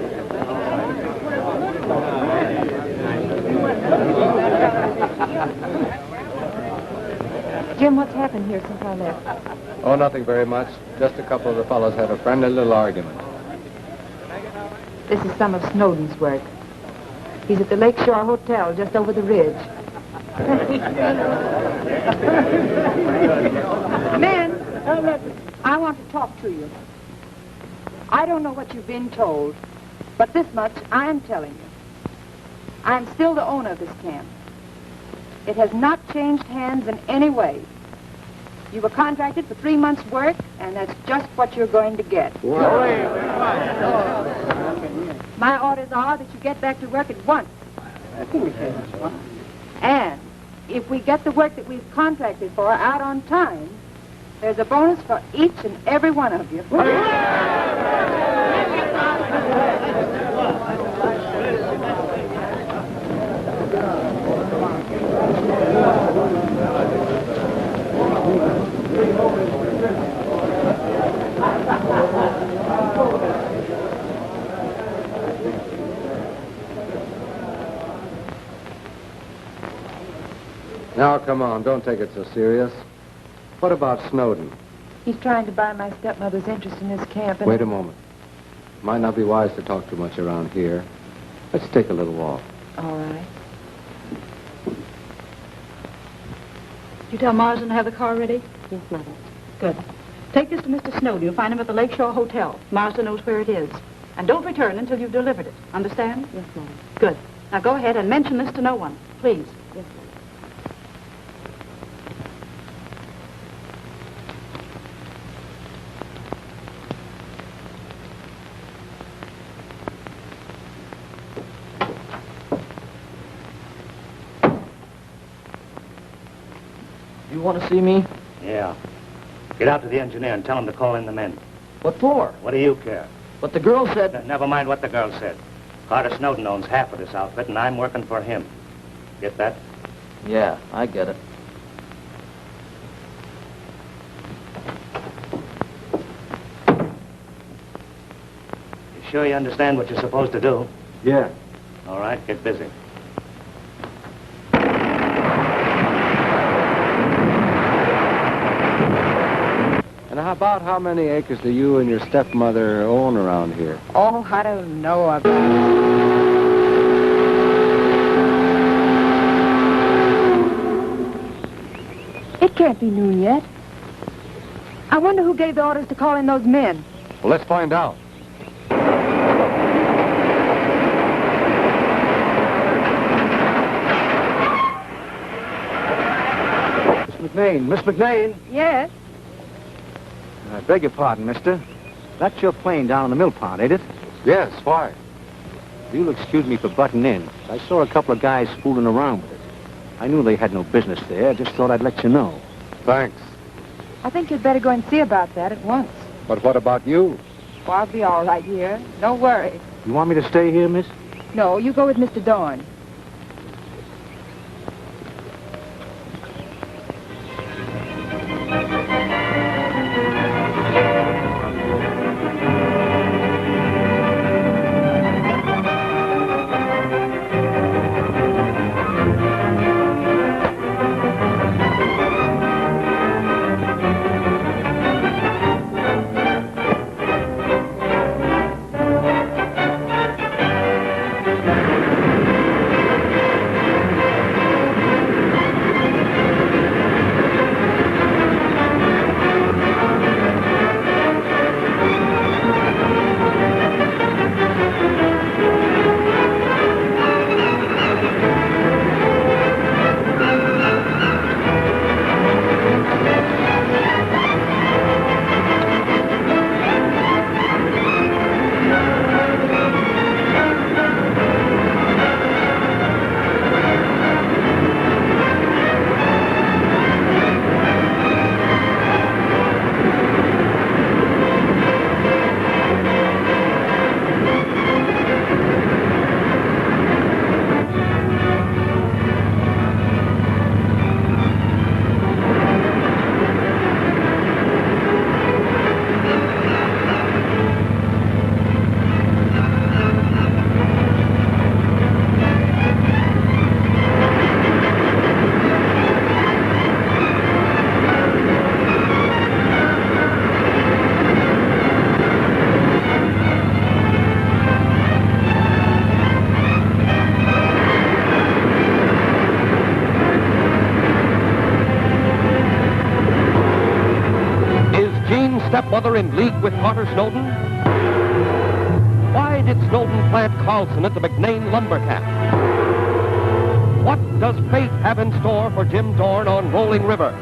Jim, what's happened here since I left? Oh, nothing very much. Just a couple of the fellows had a friendly little argument. This is some of Snowden's work. He's at the Lakeshore Hotel, just over the ridge. Men, I want to talk to you. I don't know what you've been told, but this much I am telling you. I am still the owner of this camp. It has not changed hands in any way. You were contracted for 3 months' work, and that's just what you're going to get. My orders are that you get back to work at once. And if we get the work that we've contracted for out on time, there's a bonus for each and every one of you. Now, come on, don't take it so serious. What about Snowden? He's trying to buy my stepmother's interest in this camp. And Wait a moment. Might not be wise to talk too much around here. Let's take a little walk. All right. Did you tell Marsden to have the car ready? Yes, Mother. Good. Take this to Mr. Snowden. You'll find him at the Lakeshore Hotel. Marsden knows where it is. And don't return until you've delivered it. Understand? Yes, Mother. Good. Now go ahead and mention this to no one, please. Yes, You want to see me? Yeah. Get out to the engineer and tell him to call in the men. What for? What do you care? But the girl said... Never mind what the girl said. Carter Snowden owns half of this outfit, and I'm working for him. Get that? Yeah, I get it. You sure you understand what you're supposed to do? Yeah. All right, get busy. And about how many acres do you and your stepmother own around here? Oh, I don't know about it. It can't be noon yet. I wonder who gave the orders to call in those men. Well, let's find out. Miss McNain. Miss McNain. Yes? I beg your pardon, mister. That's your plane down in the mill pond, ain't it? Yes, why? You'll excuse me for butting in. I saw a couple of guys fooling around with it. I knew they had no business there. I just thought I'd let you know. Thanks. I think you'd better go and see about that at once. But what about you? Well, I'll be all right here. Don't worry. You want me to stay here, miss? No, you go with Mr. Dorn. Stepmother in league with Carter Snowden? Why did Snowden plant Carlson at the McNain lumber camp? What does fate have in store for Jim Dorn on Rolling River?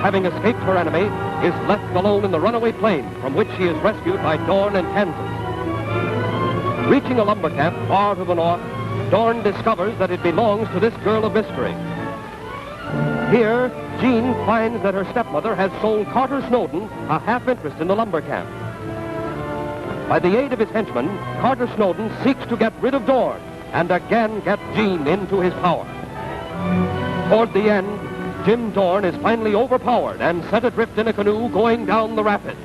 having escaped her enemy, is left alone in the runaway plane from which she is rescued by Dorn and Kansas. Reaching a lumber camp far to the north, Dorn discovers that it belongs to this girl of mystery. Here, Jean finds that her stepmother has sold Carter Snowden a half-interest in the lumber camp. By the aid of his henchmen, Carter Snowden seeks to get rid of Dorn and again get Jean into his power. Toward the end, Jim Dorn is finally overpowered and set adrift in a canoe going down the rapids.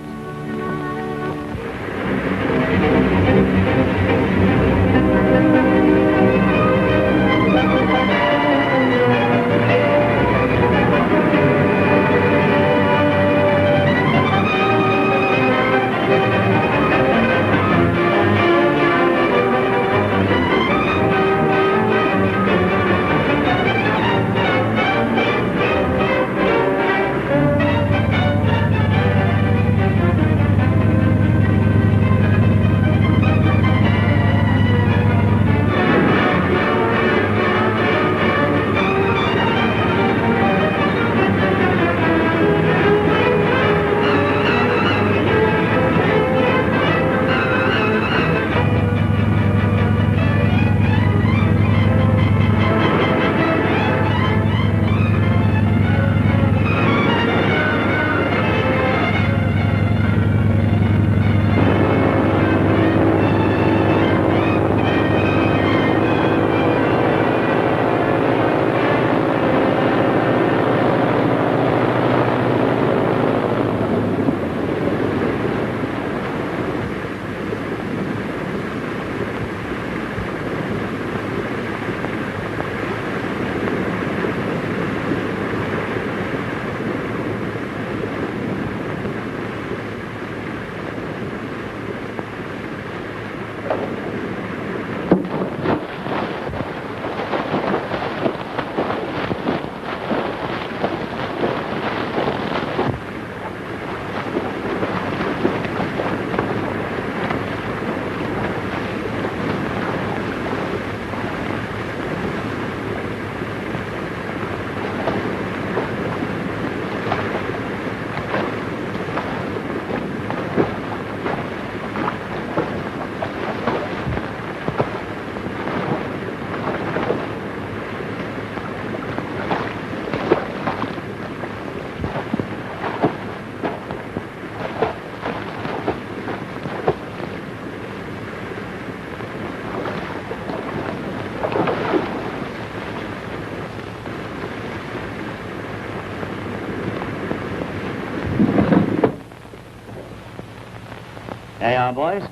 There you are, boys.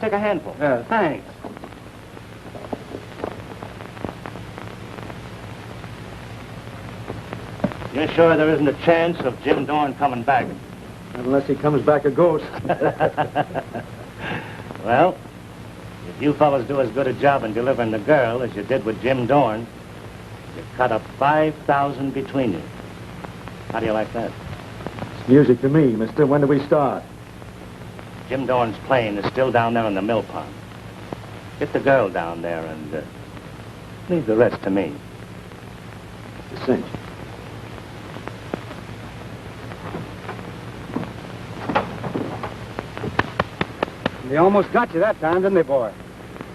Take a handful. Thanks. You're sure there isn't a chance of Jim Dorn coming back? Unless he comes back a ghost. Well, if you fellas do as good a job in delivering the girl as you did with Jim Dorn, you cut up 5,000 between you. How do you like that? It's music to me, mister. When do we start? Jim Dorn's plane is still down there in the mill pond. Get the girl down there and leave the rest to me. It's a cinch. They almost got you that time, didn't they, boy?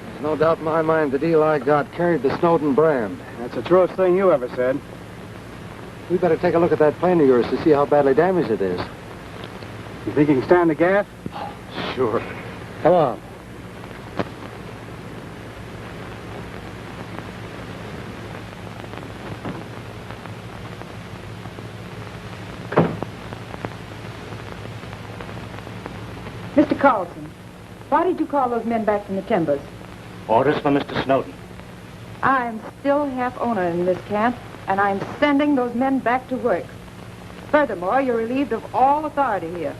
There's no doubt in my mind the deal I got carried the Snowden brand. That's the truest thing you ever said. We better take a look at that plane of yours to see how badly damaged it is. You think you can stand the gas? Sure. Come on. Mr. Carlson, why did you call those men back from the timbers? Orders for Mr. Snowden. I'm still half owner in this camp, and I'm sending those men back to work. Furthermore, you're relieved of all authority here.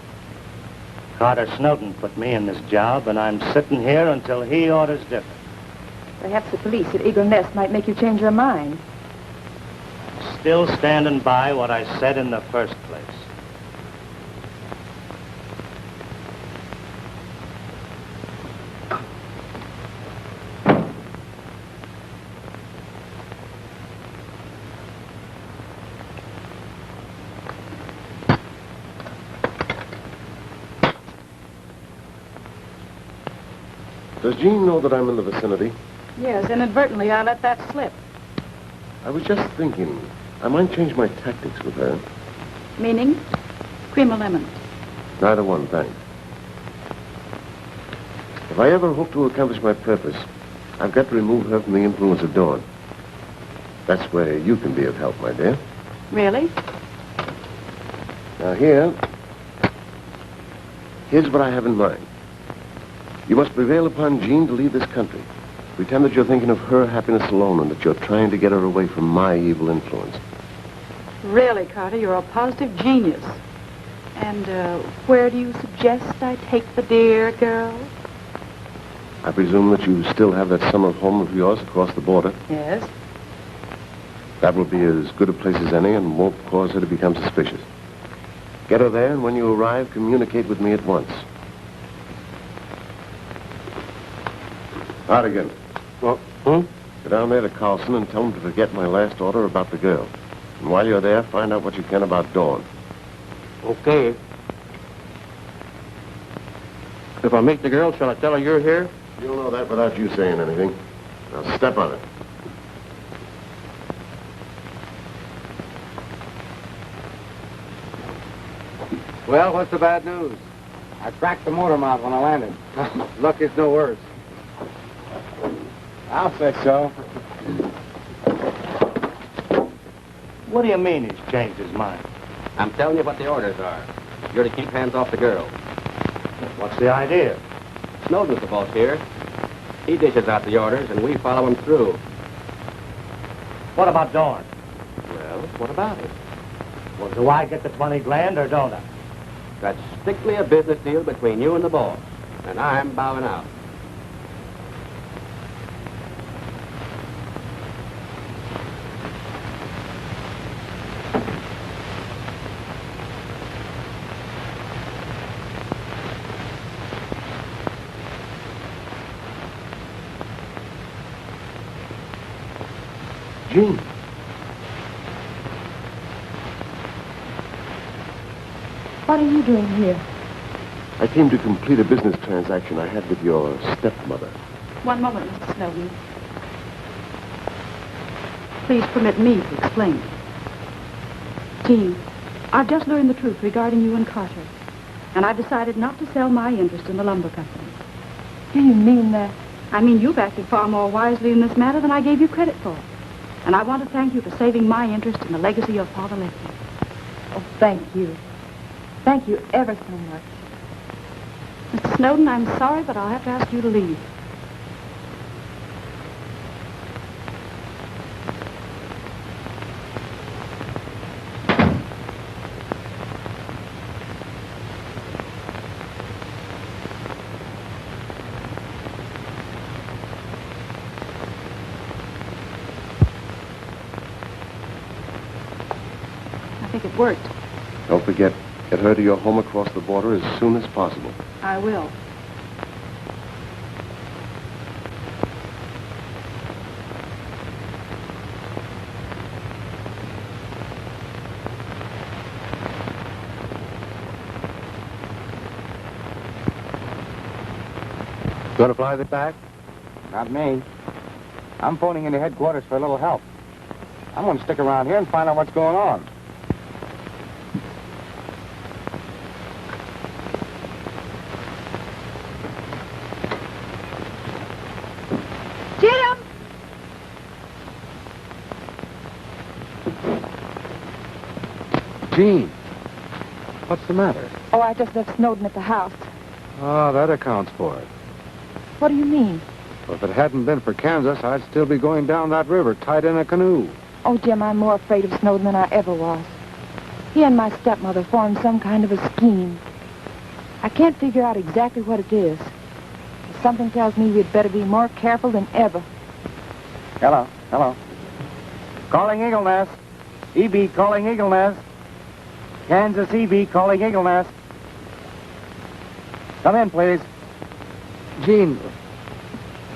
Carter Snowden put me in this job, and I'm sitting here until he orders different. Perhaps the police at Eagle Nest might make you change your mind. Still standing by what I said in the first place. Does Jean know that I'm in the vicinity? Yes, inadvertently I let that slip. I was just thinking, I might change my tactics with her. Meaning? Cream or lemon? Neither one, thanks. If I ever hope to accomplish my purpose, I've got to remove her from the influence of Dawn. That's where you can be of help, my dear. Really? Now here's what I have in mind. You must prevail upon Jean to leave this country. Pretend that you're thinking of her happiness alone and that you're trying to get her away from my evil influence. Really, Carter, you're a positive genius. And where do you suggest I take the dear girl? I presume that you still have that summer home of yours across the border. Yes. That will be as good a place as any and won't cause her to become suspicious. Get her there, and when you arrive, communicate with me at once. Out again. Well, Go down there to Carlson and tell him to forget my last order about the girl. And while you're there, find out what you can about Dawn. Okay. If I meet the girl, shall I tell her you're here? You'll know that without you saying anything. Now step on it. Well, what's the bad news? I cracked the motor mount when I landed. Luck is no worse. I'll say so. What do you mean he's changed his mind? I'm telling you what the orders are. You're to keep hands off the girl. What's the idea? Snowden's the boss here. He dishes out the orders, and we follow him through. What about Dawn? Well, what about it? Well, do I get the 20 grand or don't I? That's strictly a business deal between you and the boss. And I'm bowing out. Jean. What are you doing here? I came to complete a business transaction I had with your stepmother. One moment, Mr. Snowden. Please permit me to explain. Jean, I've just learned the truth regarding you and Carter. And I've decided not to sell my interest in the lumber company. Do you mean that? I mean, you've acted far more wisely in this matter than I gave you credit for. And I want to thank you for saving my interest in the legacy your father left me. Oh, thank you. Thank you ever so much. Mr. Snowden, I'm sorry, but I'll have to ask you to leave. I think it worked. Don't forget, get her to your home across the border as soon as possible. I will. Going to fly this back? Not me. I'm phoning into headquarters for a little help. I'm going to stick around here and find out what's going on. Jim! Jean, what's the matter? Oh, I just left Snowden at the house. Oh, that accounts for it. What do you mean? Well, if it hadn't been for Kansas, I'd still be going down that river tied in a canoe. Oh, Jim, I'm more afraid of Snowden than I ever was. He and my stepmother formed some kind of a scheme. I can't figure out exactly what it is. But something tells me we'd better be more careful than ever. Hello. Calling Eagle Nest. EB calling Eagle Nest. Kansas EB calling Eagle Nest. Come in, please. Jean,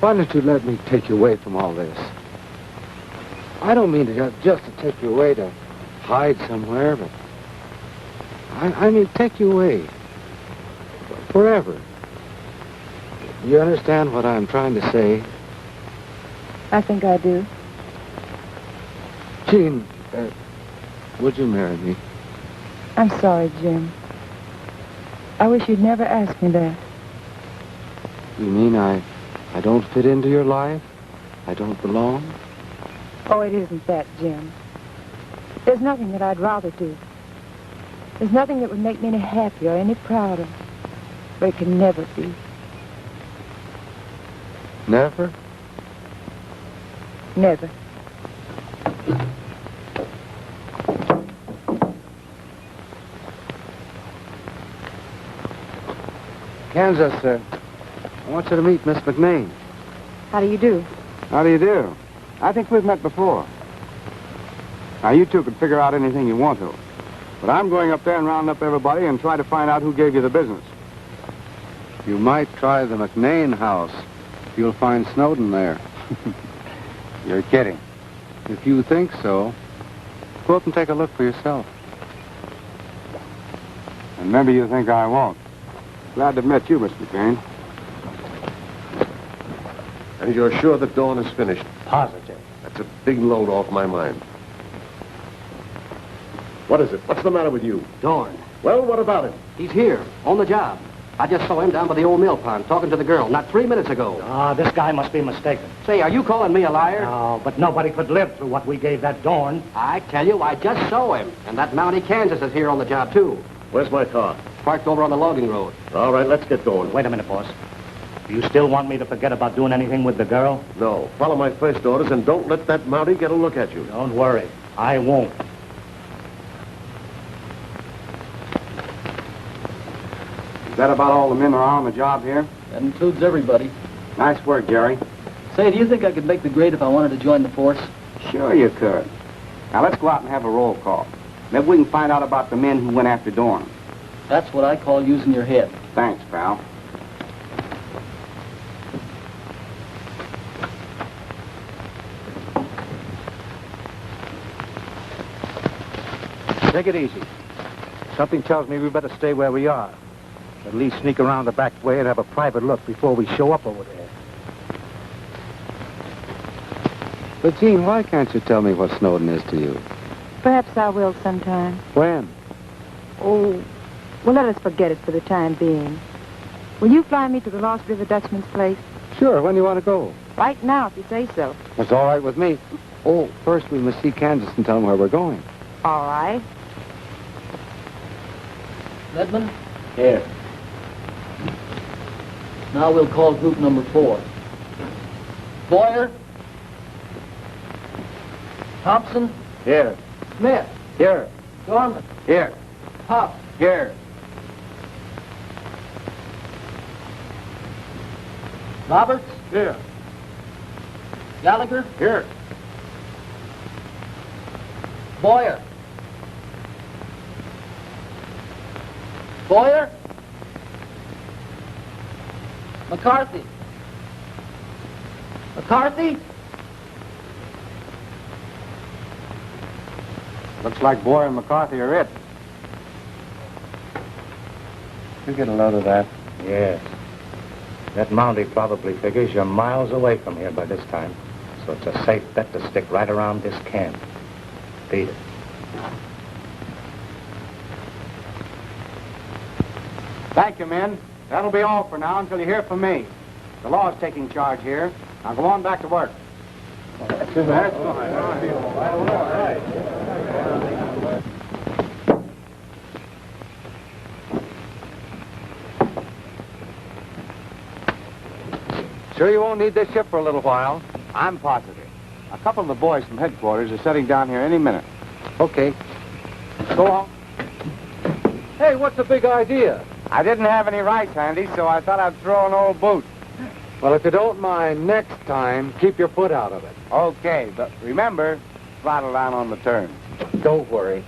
why don't you let me take you away from all this? I don't mean to just to take you away to hide somewhere, but I mean take you away forever. You understand what I'm trying to say? I think I do. Jean, would you marry me? I'm sorry, Jim. I wish you'd never asked me that. You mean I don't fit into your life? I don't belong? Oh, it isn't that, Jim. There's nothing that I'd rather do. There's nothing that would make me any happier or any prouder. But it can never be. Never? Never. Kansas, I want you to meet Miss McNain. How do you do? How do you do? I think we've met before. Now, you two can figure out anything you want to. But I'm going up there and round up everybody and try to find out who gave you the business. You might try the McNain house. You'll find Snowden there. You're kidding. If you think so, go up and take a look for yourself. And maybe you think I won't. Glad to have met you, Mr. McNain. And you're sure that Dawn is finished? Positive. That's a big load off my mind. What is it? What's the matter with you? Dorn. Well, what about him? He's here, on the job. I just saw him down by the old mill pond talking to the girl not 3 minutes ago. Ah, this guy must be mistaken. Say, are you calling me a liar? No, but nobody could live through what we gave that Dorn. I tell you, I just saw him. And that Mountie Kansas is here on the job, too. Where's my car? Parked over on the logging road. All right, let's get going. Wait a minute, boss. Do you still want me to forget about doing anything with the girl? No. Follow my first orders and don't let that Mountie get a look at you. Don't worry. I won't. Is that about all the men that are on the job here? That includes everybody. Nice work, Jerry. Say, do you think I could make the grade if I wanted to join the force? Sure you could. Now, let's go out and have a roll call. Maybe we can find out about the men who went after Dorn. That's what I call using your head. Thanks, pal. Take it easy. Something tells me we better stay where we are. At least sneak around the back way and have a private look before we show up over there. But, Jean, why can't you tell me what Snowden is to you? Perhaps I will sometime. When? Oh, well, let us forget it for the time being. Will you fly me to the Lost River Dutchman's place? Sure, when do you want to go? Right now, if you say so. That's all right with me. Oh, first we must see Kansas and tell him where we're going. All right. Ledman? Here. Now we'll call group number 4. Boyer? Thompson? Here. Smith? Here. Dorman? Here. Huff? Here. Roberts? Here. Gallagher? Here. Boyer? Boyer? McCarthy? McCarthy? Looks like Boyer and McCarthy are it. You get a load of that? Yes. That Mountie probably figures you're miles away from here by this time. So it's a safe bet to stick right around this camp. Beat it. Thank you, men. That'll be all for now until you hear from me. The law's taking charge here. Now go on back to work. Sure you won't need this ship for a little while? I'm positive. A couple of the boys from headquarters are setting down here any minute. Okay. Go on. Hey, what's the big idea? I didn't have any rights handy, so I thought I'd throw an old boot. Well, if you don't mind, next time, keep your foot out of it. Okay, but remember, throttle down on the turn. Don't worry.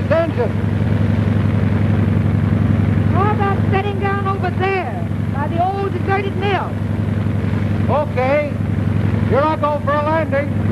danger. How about setting down over there, by the old deserted mill? Okay. Here I go for a landing.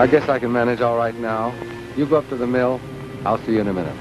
I guess I can manage all right now. You go up to the mill. I'll see you in a minute.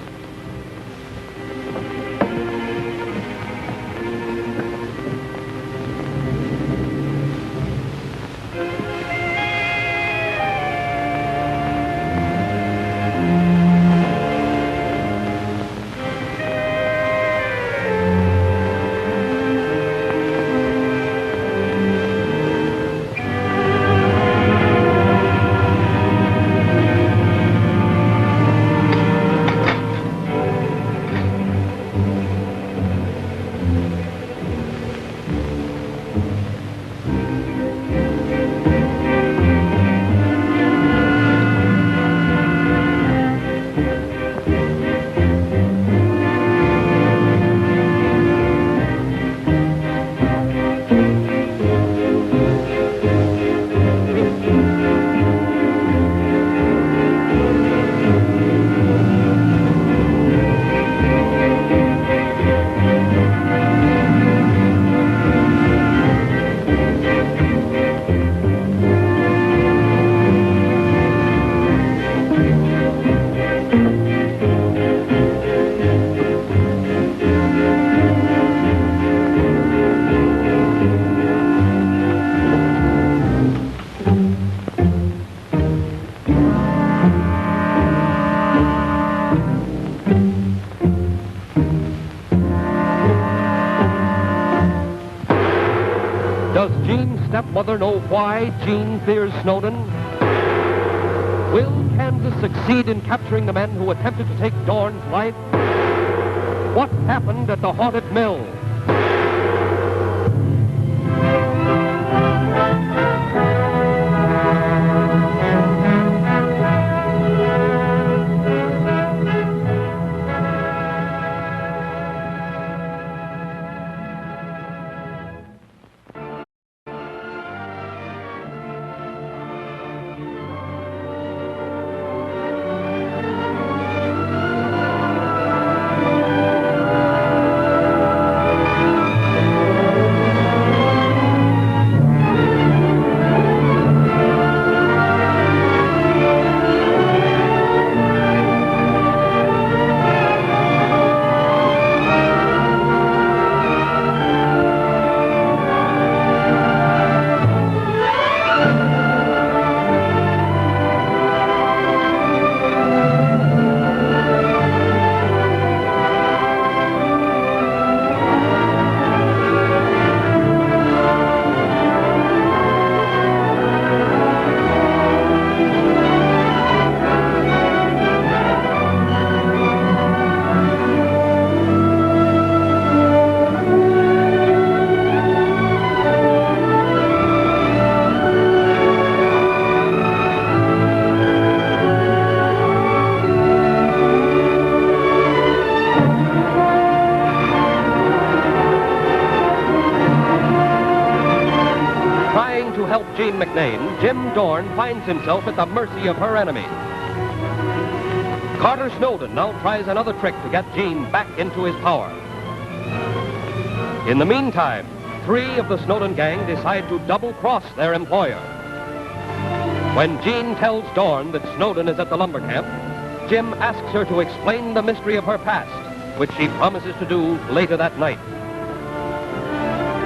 Stepmother know why Jean fears Snowden? Will Kansas succeed in capturing the men who attempted to take Dorn's life? What happened at the haunted mill? Jean McNain, Jim Dorn finds himself at the mercy of her enemy. Carter Snowden now tries another trick to get Jean back into his power. In the meantime, 3 of the Snowden gang decide to double-cross their employer. When Jean tells Dorn that Snowden is at the lumber camp, Jim asks her to explain the mystery of her past, which she promises to do later that night.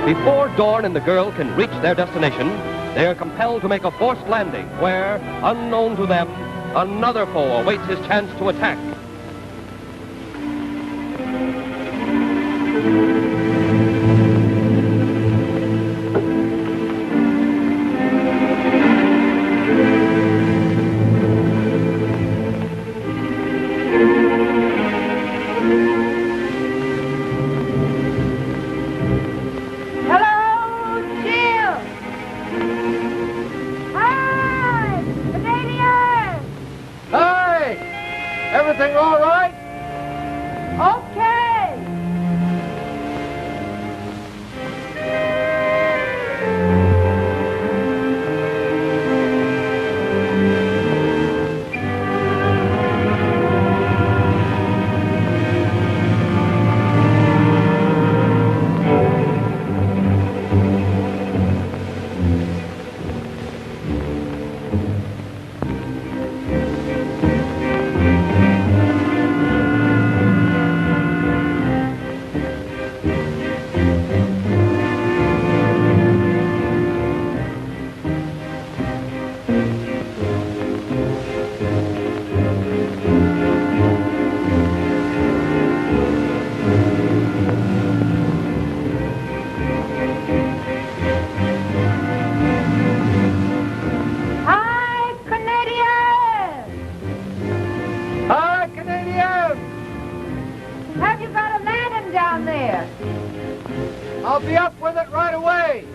Before Dorn and the girl can reach their destination, they are compelled to make a forced landing where, unknown to them, another foe awaits his chance to attack. Have you got a lantern down there? I'll be up with it right away.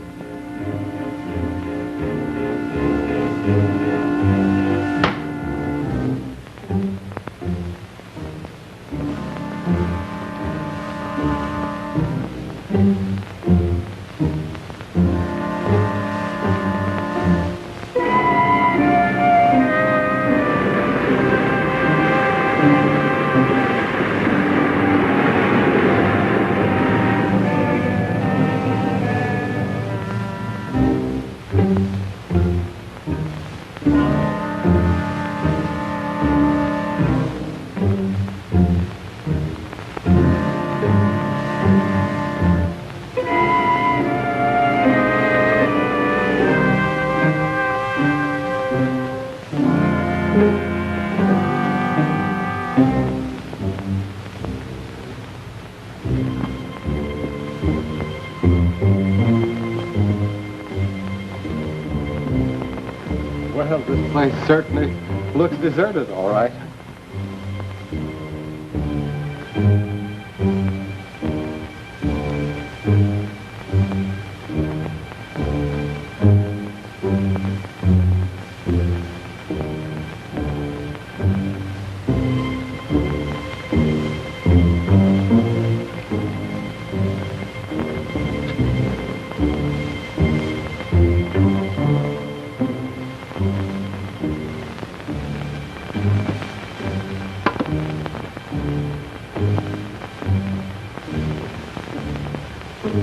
Well, this place certainly looks deserted, all right.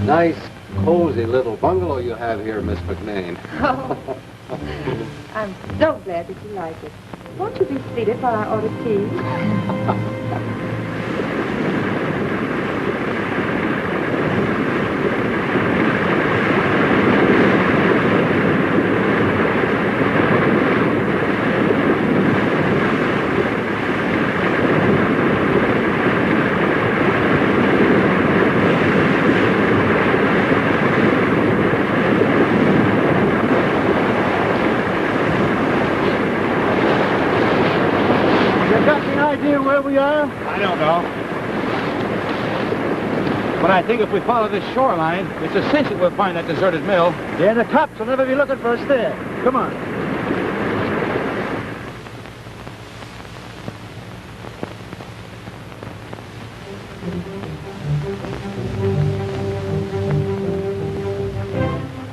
Nice, cozy little bungalow you have here, Miss McNain. Oh, I'm so glad that you like it. Won't you be seated while I order tea? I don't know. But I think if we follow this shoreline, it's a cinch that we'll find that deserted mill. Yeah, the cops will never be looking for us there. Come on.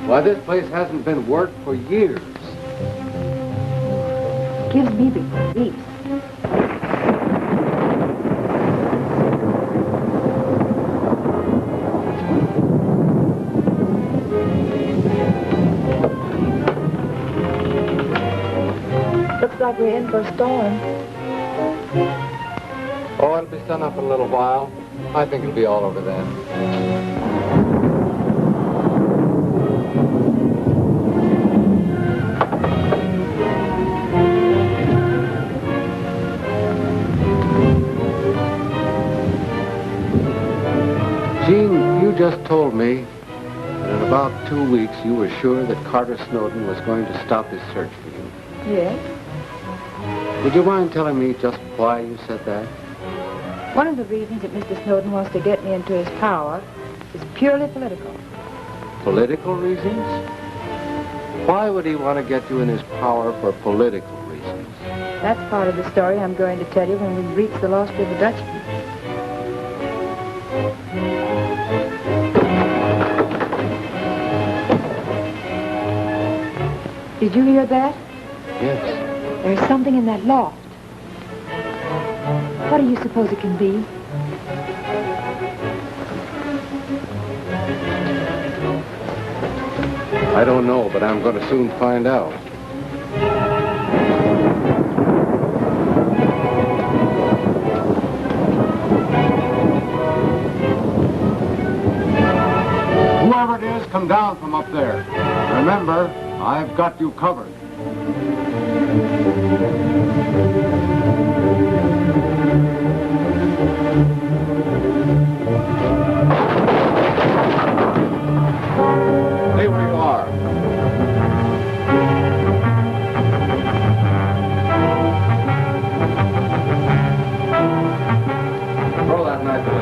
Why, this place hasn't been worked for years. Gives me the creeps. Looks like we're in for a storm. Oh, it'll be sun up in a little while. I think it'll be all over then. Jean, you just told me that in about 2 weeks you were sure that Carter Snowden was going to stop his search for you. Yes. Would you mind telling me just why you said that? One of the reasons that Mr. Snowden wants to get me into his power is purely political. Political reasons? Why would he want to get you in his power for political reasons? That's part of the story I'm going to tell you when we reach the Lost River Dutchman. Did you hear that? Yes. There's something in that loft. What do you suppose it can be? I don't know, but I'm going to soon find out. Whoever it is, come down from up there. Remember, I've got you covered. Stay where you are. Throw that knife away.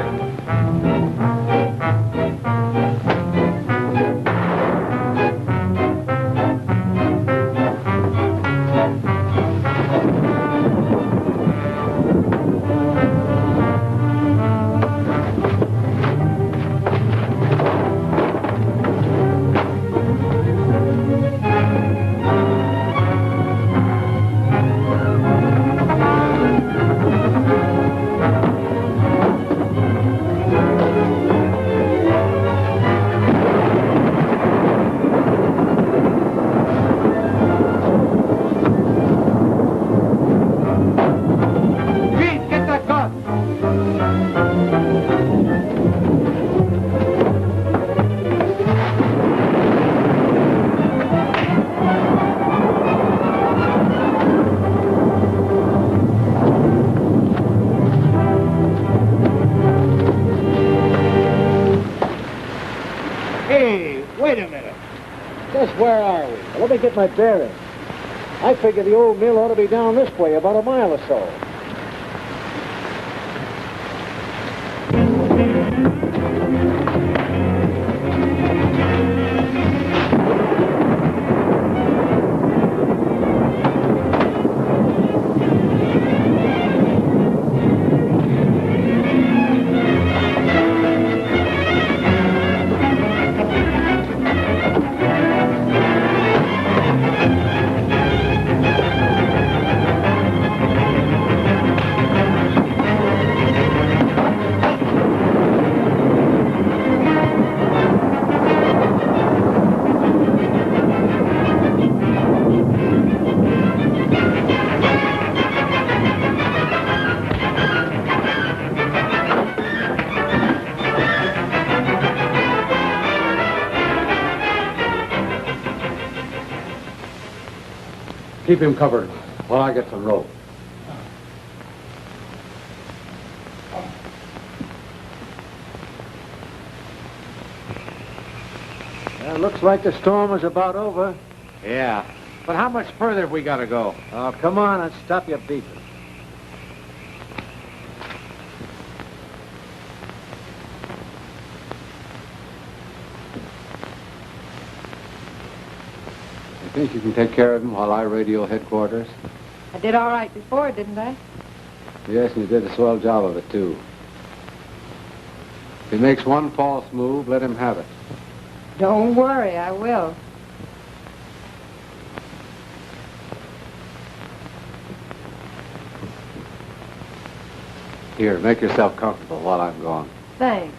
where are we? Well, let me get my bearings. I figure the old mill ought to be down this way, about a mile or so. Keep him covered while I get some rope. Well, looks like the storm is about over. Yeah. But how much further have we got to go? Oh, come on and stop your beeping. You think you can take care of him while I radio headquarters? I did all right before, didn't I? Yes, and you did a swell job of it, too. If he makes one false move, let him have it. Don't worry, I will. Here, make yourself comfortable while I'm gone. Thanks.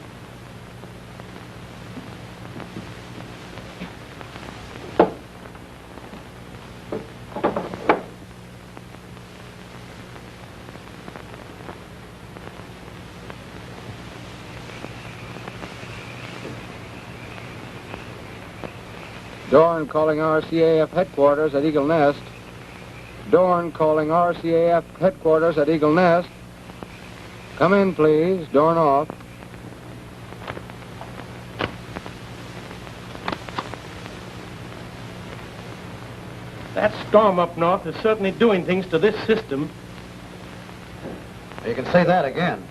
Dorn calling RCAF headquarters at Eagle Nest. Dorn calling RCAF headquarters at Eagle Nest. Come in, please. Dorn off. That storm up north is certainly doing things to this system. You can say that again.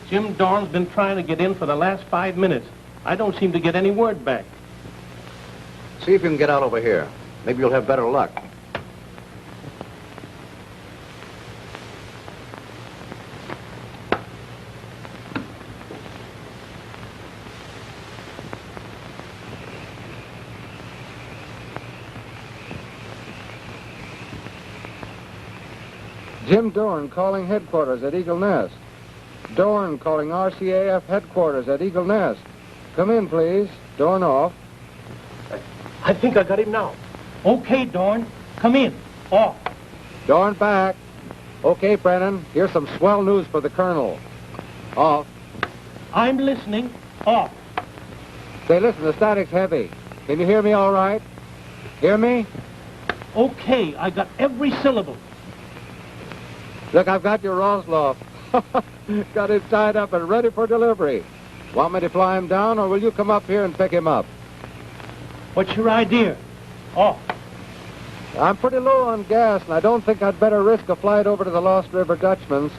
Jim Dorn's been trying to get in for the last 5 minutes. I don't seem to get any word back. See if you can get out over here. Maybe you'll have better luck. Jim Dorn calling headquarters at Eagle Nest. Dorn calling RCAF headquarters at Eagle Nest. Come in, please. Dorn off. I think I got him now. Okay, Dorn. Come in. Off. Dorn back. Okay, Brennan. Here's some swell news for the Colonel. Off. I'm listening. Off. Say, listen, the static's heavy. Can you hear me all right? Hear me? Okay, I got every syllable. Look, I've got your Rosloff. Got him tied up and ready for delivery. Want me to fly him down, or will you come up here and pick him up? What's your idea? Off. I'm pretty low on gas, and I don't think I'd better risk a flight over to the Lost River Dutchman's.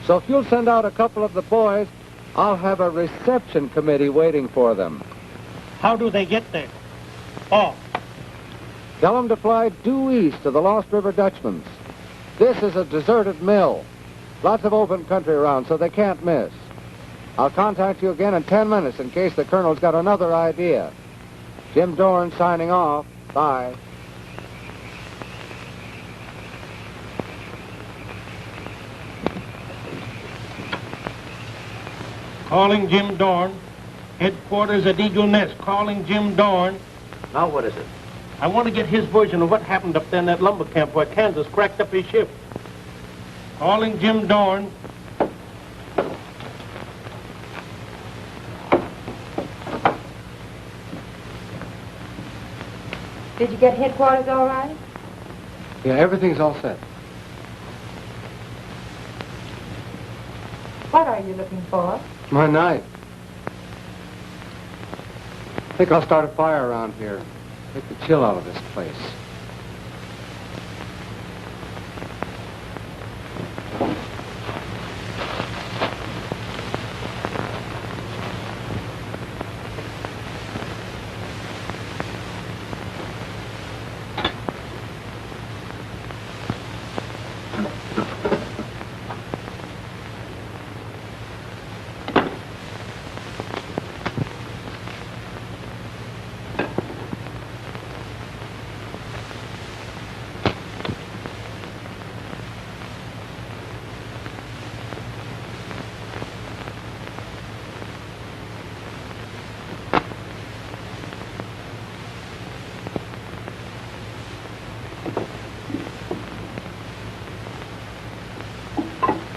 So if you'll send out a couple of the boys, I'll have a reception committee waiting for them. How do they get there? Off. Tell them to fly due east to the Lost River Dutchman's. This is a deserted mill. Lots of open country around, so they can't miss. I'll contact you again in 10 minutes in case the Colonel's got another idea. Jim Dorn signing off. Bye. Calling Jim Dorn. Headquarters at Eagle Nest. Calling Jim Dorn. Now what is it? I want to get his version of what happened up there in that lumber camp where Kansas cracked up his ship. Calling Jim Dorn. Did you get headquarters all right? Yeah, everything's all set. What are you looking for? My knife. think I'll start a fire around here. Take the chill out of this place.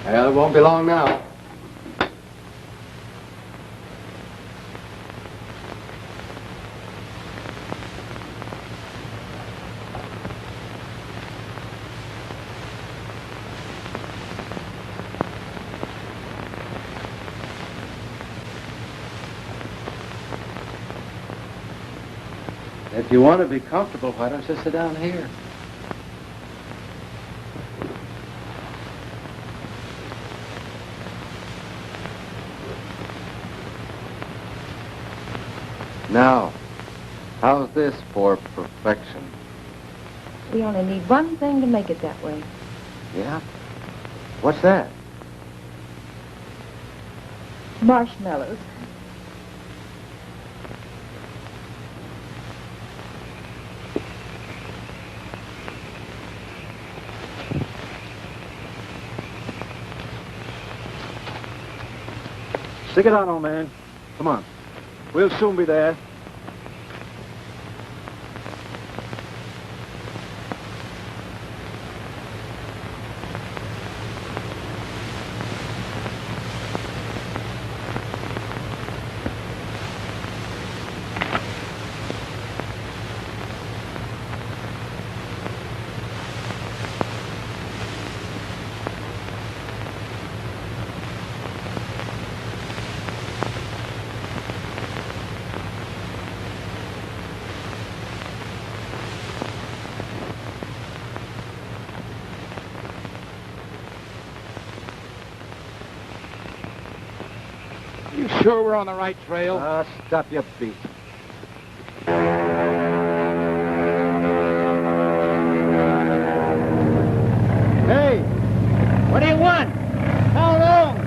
Well, it won't be long now. If you want to be comfortable, why don't you sit down here? Now, how's this for perfection? We only need one thing to make it that way. Yeah? What's that? Marshmallows. Stick it on, old man. Come on. We'll soon be there. You sure we're on the right trail? Stop your beat. Hey, what do you want? How long?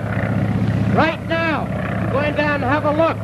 Right now. I'm going down and have a look.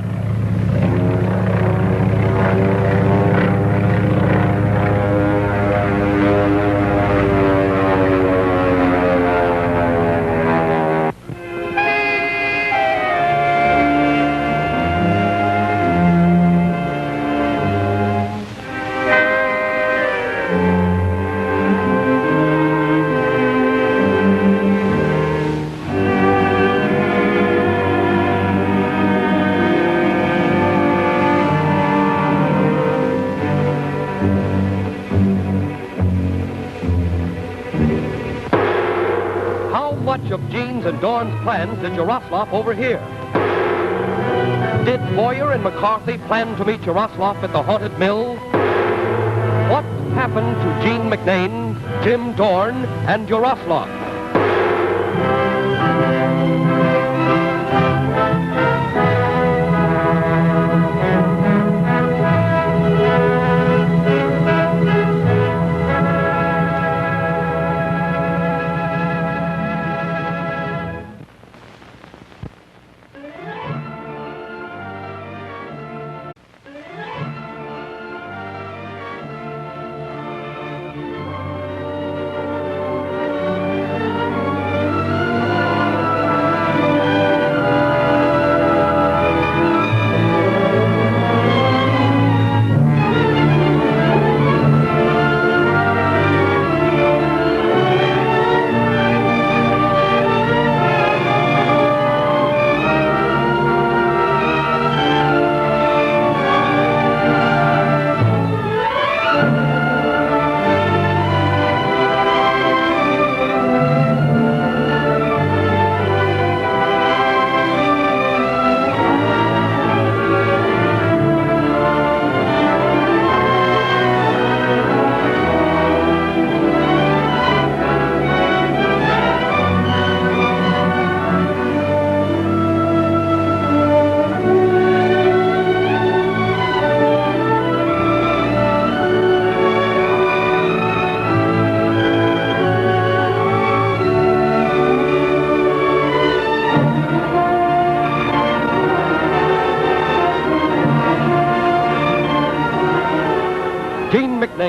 Of Jean's and Dorn's plans did Jaroslav overhear? Did Boyer and McCarthy plan to meet Jaroslav at the haunted mill? What happened to Jean McNain, Jim Dorn, and Jaroslav?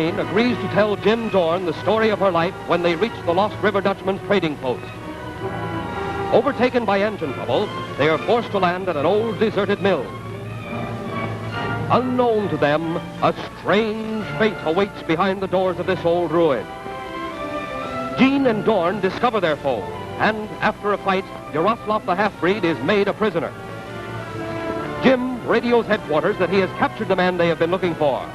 McNain agrees to tell Jim Dorn the story of her life when they reach the Lost River Dutchman's trading post. Overtaken by engine trouble, they are forced to land at an old deserted mill. Unknown to them, a strange fate awaits behind the doors of this old ruin. Jean and Dorn discover their foe, and after a fight, Yaroslav the half-breed is made a prisoner. Jim radios headquarters that he has captured the man they have been looking for.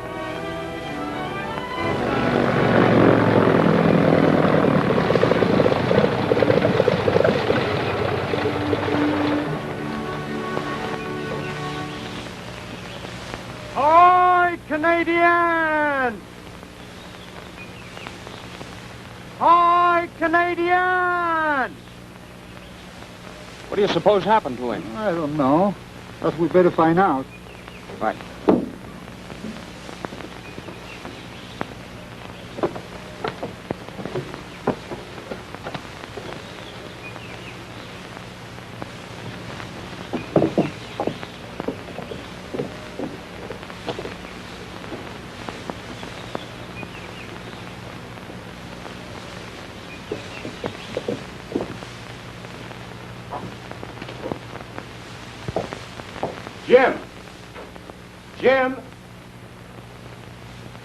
Ahoy, Canadians! Ahoy, Canadians! What do you suppose happened to him? I don't know. But we better find out. Right. Jim! Jim!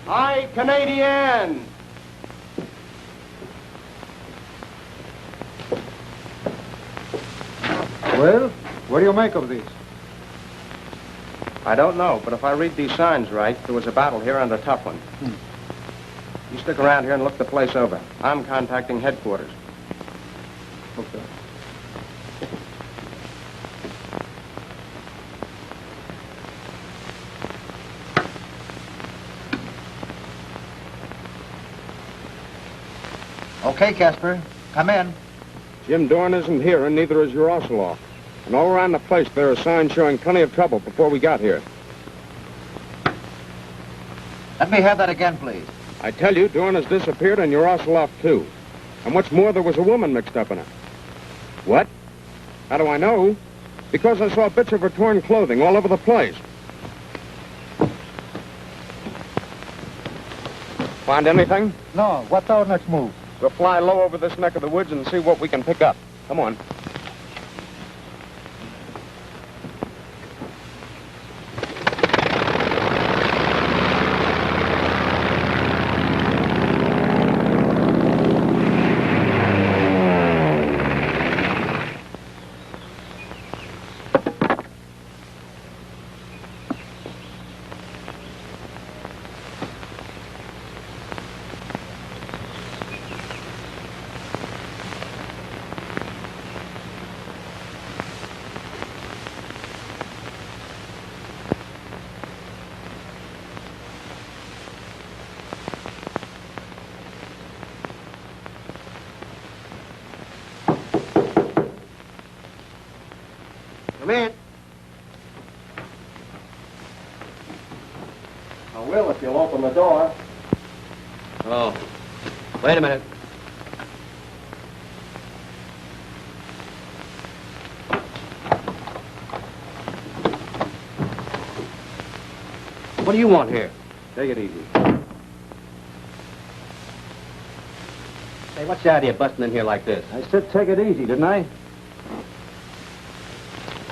Hi, Canadian! Well, what do you make of this? I don't know, but if I read these signs right, there was a battle here and a tough one. You stick around here and look the place over. I'm contacting headquarters. Okay. Okay, Casper. Come in. Jim Dorn isn't here, and neither is Yaroslav. And all around the place, there are signs showing plenty of trouble before we got here. Let me have that again, please. I tell you, Dorn has disappeared, and Yaroslav, too. And what's more, there was a woman mixed up in it. What? How do I know? Because I saw bits of her torn clothing all over the place. Find anything? No. What's our next move? We'll fly low over this neck of the woods and see what we can pick up. Come on. Come in. I will if you'll open the door. Oh, wait a minute. What do you want here? Take it easy. Hey, what's the idea of busting in here like this? I said take it easy, didn't I?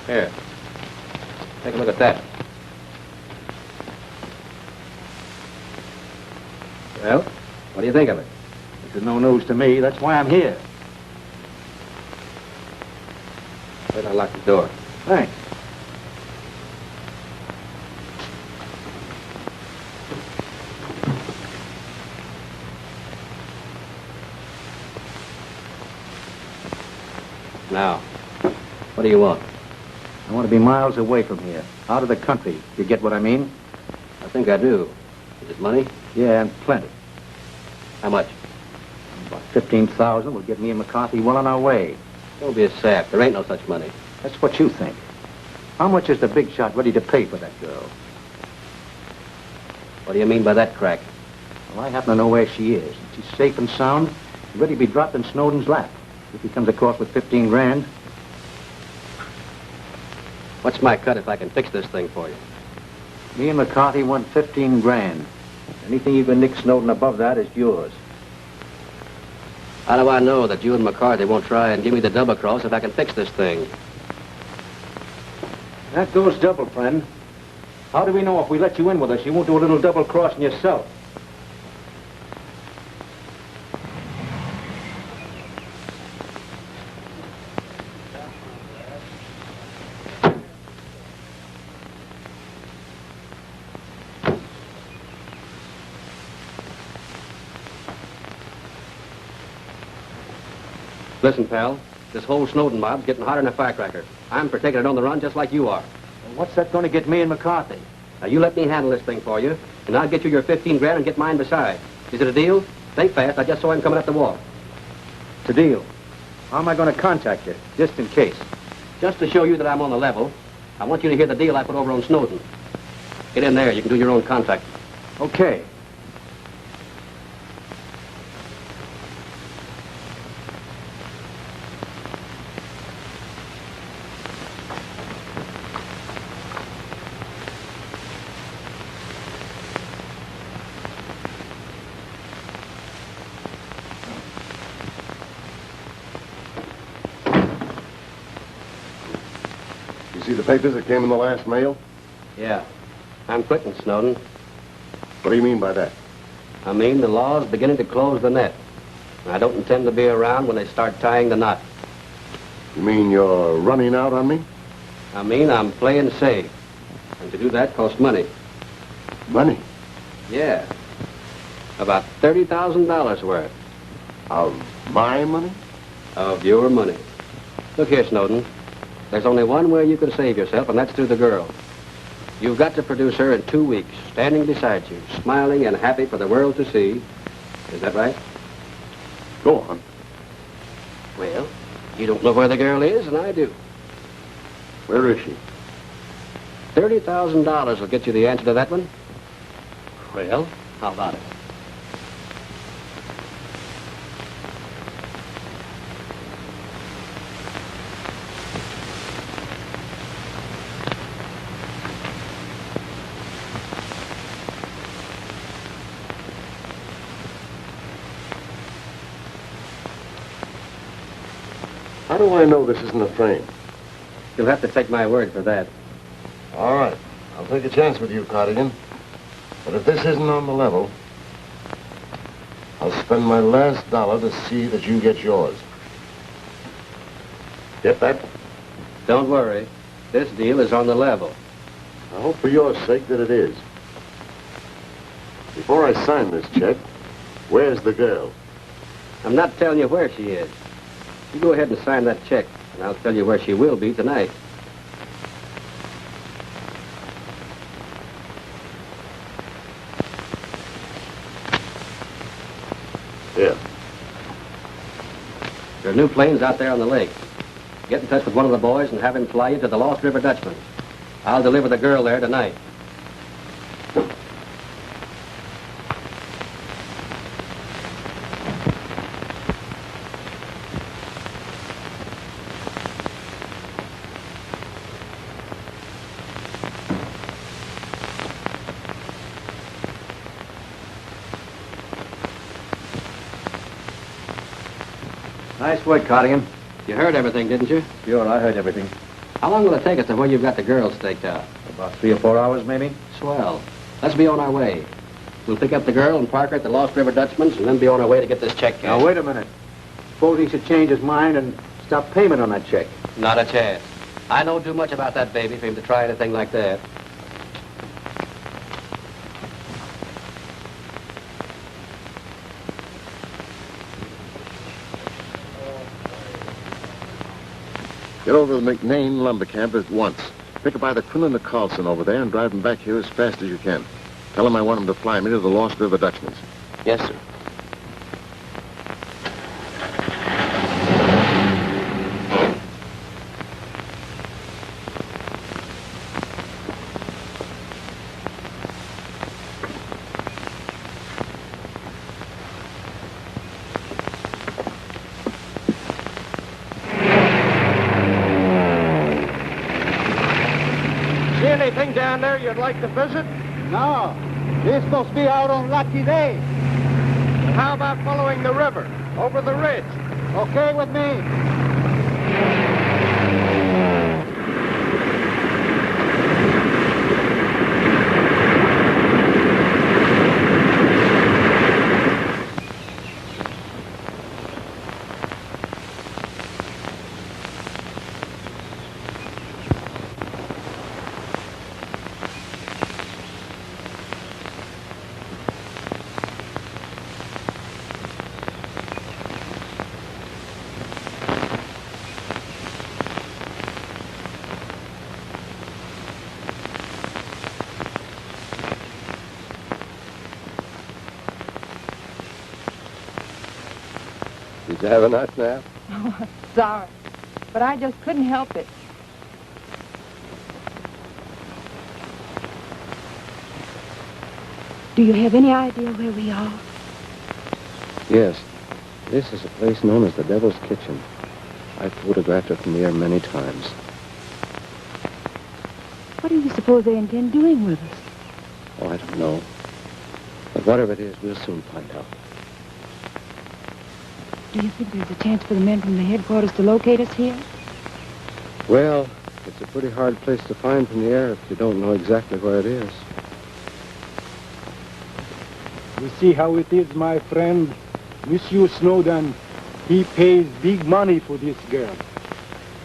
Here. Take a look at that. Well, what do you think of it? This is no news to me. That's why I'm here. Wait, I'll lock the door. Thanks. Now, what do you want? I want to be miles away from here, out of the country. You get what I mean? I think I do. Is it money? Yeah, and plenty. How much? About 15,000 will get me and McCarthy well on our way. Don't be a sap. There ain't no such money. That's what you think. How much is the big shot ready to pay for that girl? What do you mean by that crack? Well, I happen to know where she is. She's safe and sound, ready to be dropped in Snowden's lap. If he comes across with 15 grand. What's my cut if I can fix this thing for you? Me and McCarthy want 15 grand. Anything you can nick Snowden above that is yours. How do I know that you and McCarthy won't try and give me the double cross if I can fix this thing? That goes double, friend. How do we know if we let you in with us, you won't do a little double crossing yourself? Listen, pal, this whole Snowden mob's getting hotter than a firecracker. I'm for taking it on the run just like you are. Well, what's that going to get me and McCarthy? Now, you let me handle this thing for you, and I'll get you your 15 grand and get mine beside. Is it a deal? Think fast. I just saw him coming up the walk. It's a deal. How am I going to contact you, just in case? Just to show you that I'm on the level, I want you to hear the deal I put over on Snowden. Get in there. You can do your own contract. Okay. See the papers that came in the last mail? Yeah. I'm quitting, Snowden. What do you mean by that? I mean the law's beginning to close the net. I don't intend to be around when they start tying the knot. You mean you're running out on me? I mean I'm playing safe. And to do that costs money. Money? Yeah. About $30,000 worth. Of my money? Of your money. Look here, Snowden. There's only one way you can save yourself, and that's through the girl. You've got to produce her in 2 weeks, standing beside you, smiling and happy for the world to see. Is that right? Go on. Well, you don't know where the girl is, and I do. Where is she? $30,000 will get you the answer to that one. Well, how about it? How do I know this isn't a frame? You'll have to take my word for that. All right. I'll take a chance with you, Cardigan. But if this isn't on the level, I'll spend my last dollar to see that you get yours. Get that? Don't worry. This deal is on the level. I hope for your sake that it is. Before I sign this check, where's the girl? I'm not telling you where she is. You go ahead and sign that check, and I'll tell you where she will be tonight. Here. There are new planes out there on the lake. Get in touch with one of the boys and have him fly you to the Lost River Dutchman. I'll deliver the girl there tonight. Nice work, Cardigan. You heard everything, didn't you? Sure, I heard everything. How long will it take us to where you've got the girl staked out? About 3 or 4 hours, maybe. Swell. Let's be on our way. We'll pick up the girl and park her at the Lost River Dutchman's and then be on our way to get this check cashed. Now, wait a minute. Suppose he should change his mind and stop payment on that check. Not a chance. I know too much about that baby for him to try anything like that. Get over to the McNain lumber camp at once. Pick up either Quinn or Carlson over there and drive them back here as fast as you can. Tell them I want them to fly me to the Lost River Dutchman's. Yes, sir. See anything down there you'd like to visit? No. We're supposed to be out on lucky day. Well, how about following the river, over the ridge? Okay with me. Did you have a nice nap? Oh, sorry. But I just couldn't help it. Do you have any idea where we are? Yes. This is a place known as the Devil's Kitchen. I've photographed it from the air many times. What do you suppose they intend doing with us? Oh, I don't know. But whatever it is, we'll soon find out. Do you think there's a chance for the men from the headquarters to locate us here? Well, it's a pretty hard place to find from the air if you don't know exactly where it is. You see how it is, my friend? Monsieur Snowden, he pays big money for this girl.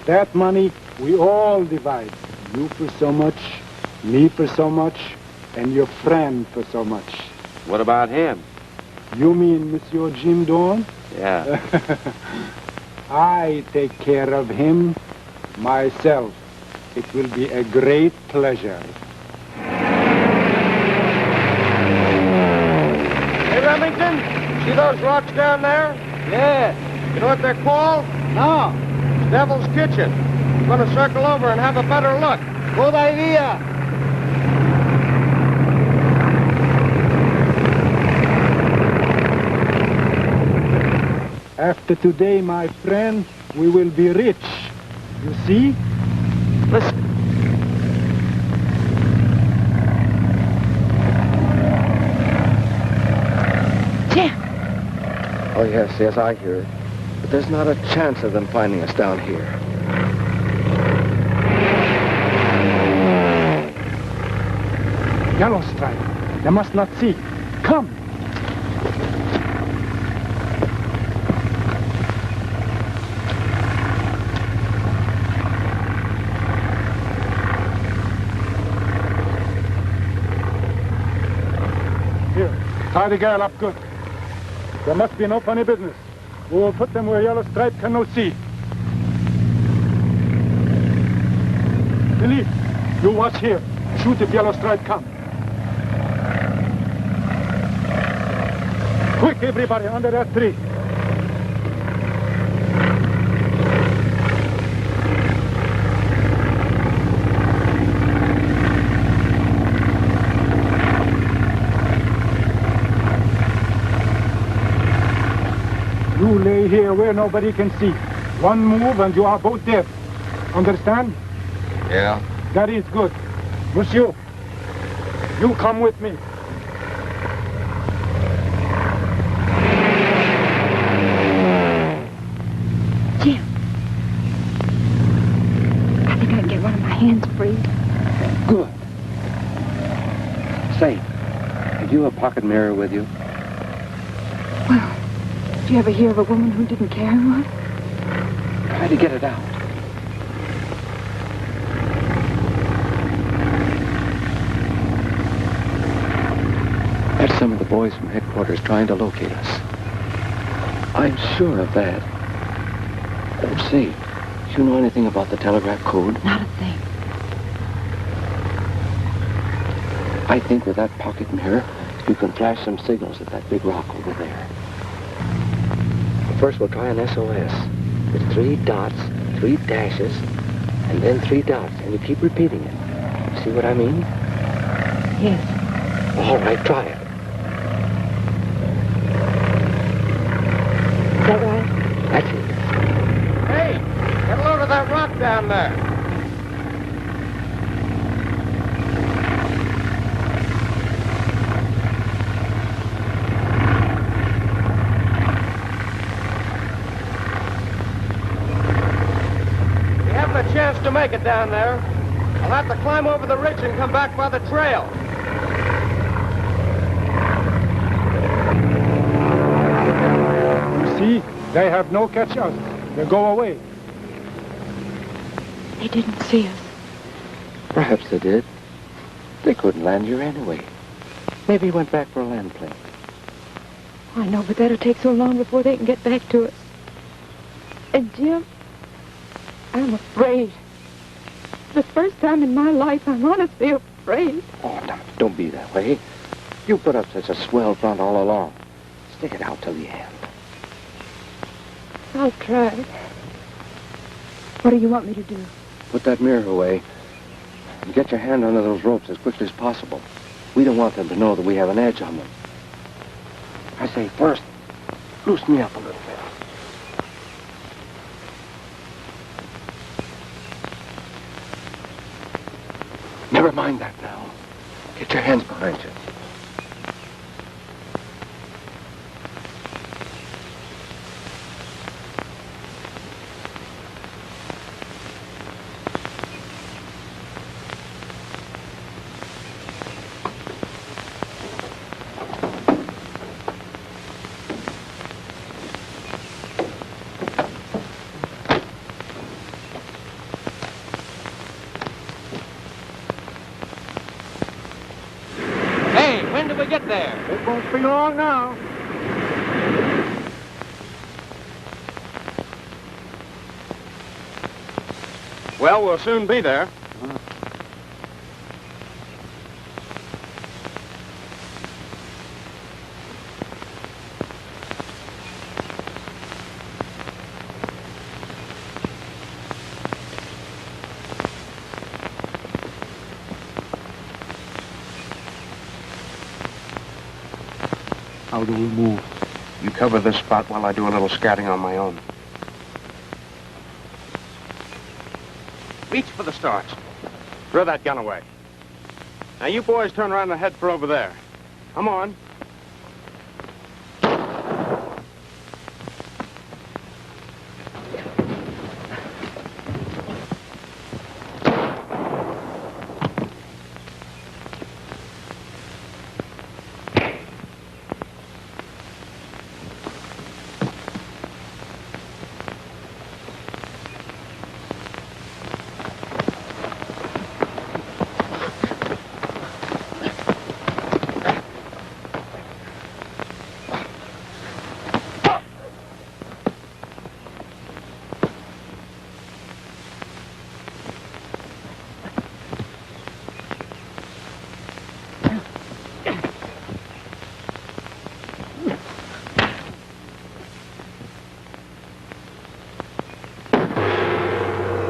That money we all divide. You for so much, me for so much, and your friend for so much. What about him? You mean Monsieur Jim Down? Yeah. I take care of him myself. It will be a great pleasure. Hey, Remington, see those rocks down there? Yeah. You know what they're called? No. Devil's Kitchen. I'm going to circle over and have a better look. Good idea. After today, my friend, we will be rich. You see? Listen. Jim! Oh, yes, I hear it. But there's not a chance of them finding us down here. Yellow stripe. They must not see. Come. Here, tie the girl up good. There must be no funny business. We will put them where Yellow Stripe can no see. Philippe, you watch here. Shoot if Yellow Stripe come. Quick, everybody, under that tree. You lay here where nobody can see. One move and you are both dead. Understand? Yeah. That is good. Monsieur, you come with me. Jim. I think I can get one of my hands free. Good. Say, have you a pocket mirror with you? Well, did you ever hear of a woman who didn't carry one? Try to get it out. That's some of the boys from headquarters trying to locate us. I'm sure of that. Oh, say, do you know anything about the telegraph code? Not a thing. I think with that pocket mirror, you can flash some signals at that big rock over there. First, we'll try an SOS. It's 3 dots, 3 dashes, and then 3 dots, and you keep repeating it. See what I mean? Yes. All right, try it. Is that right? That's it. Hey, get a load of that rock down there. haven't a chance to make it down there. I'll have to climb over the ridge and come back by the trail. You see, they have no catch us. They go away. They didn't see us. Perhaps they did. They couldn't land here anyway. Maybe he went back for a land plane. I know, but that'll take so long before they can get back to us. And Jim, I'm afraid. The first time in my life, I'm honestly afraid. Oh, now, don't be that way. You put up such a swell front all along. Stick it out till the end. I'll try. What do you want me to do? Put that mirror away and get your hand under those ropes as quickly as possible. We don't want them to know that we have an edge on them. I say, first, loosen me up a little bit. Never mind that now. Get your hands behind you. When do we get there? It won't be long now. Well, we'll soon be there. How do we move? You cover this spot while I do a little scouting on my own. Reach for the stars. Throw that gun away. Now you boys turn around and head for over there. Come on.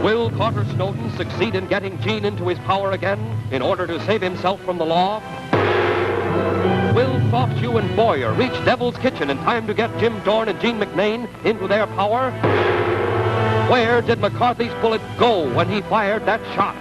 Will Carter Snowden succeed in getting Jean into his power again in order to save himself from the law? Will Soft-Shoe and Boyer reach Devil's Kitchen in time to get Jim Dorn and Jean McNain into their power? Where did McCarthy's bullet go when he fired that shot?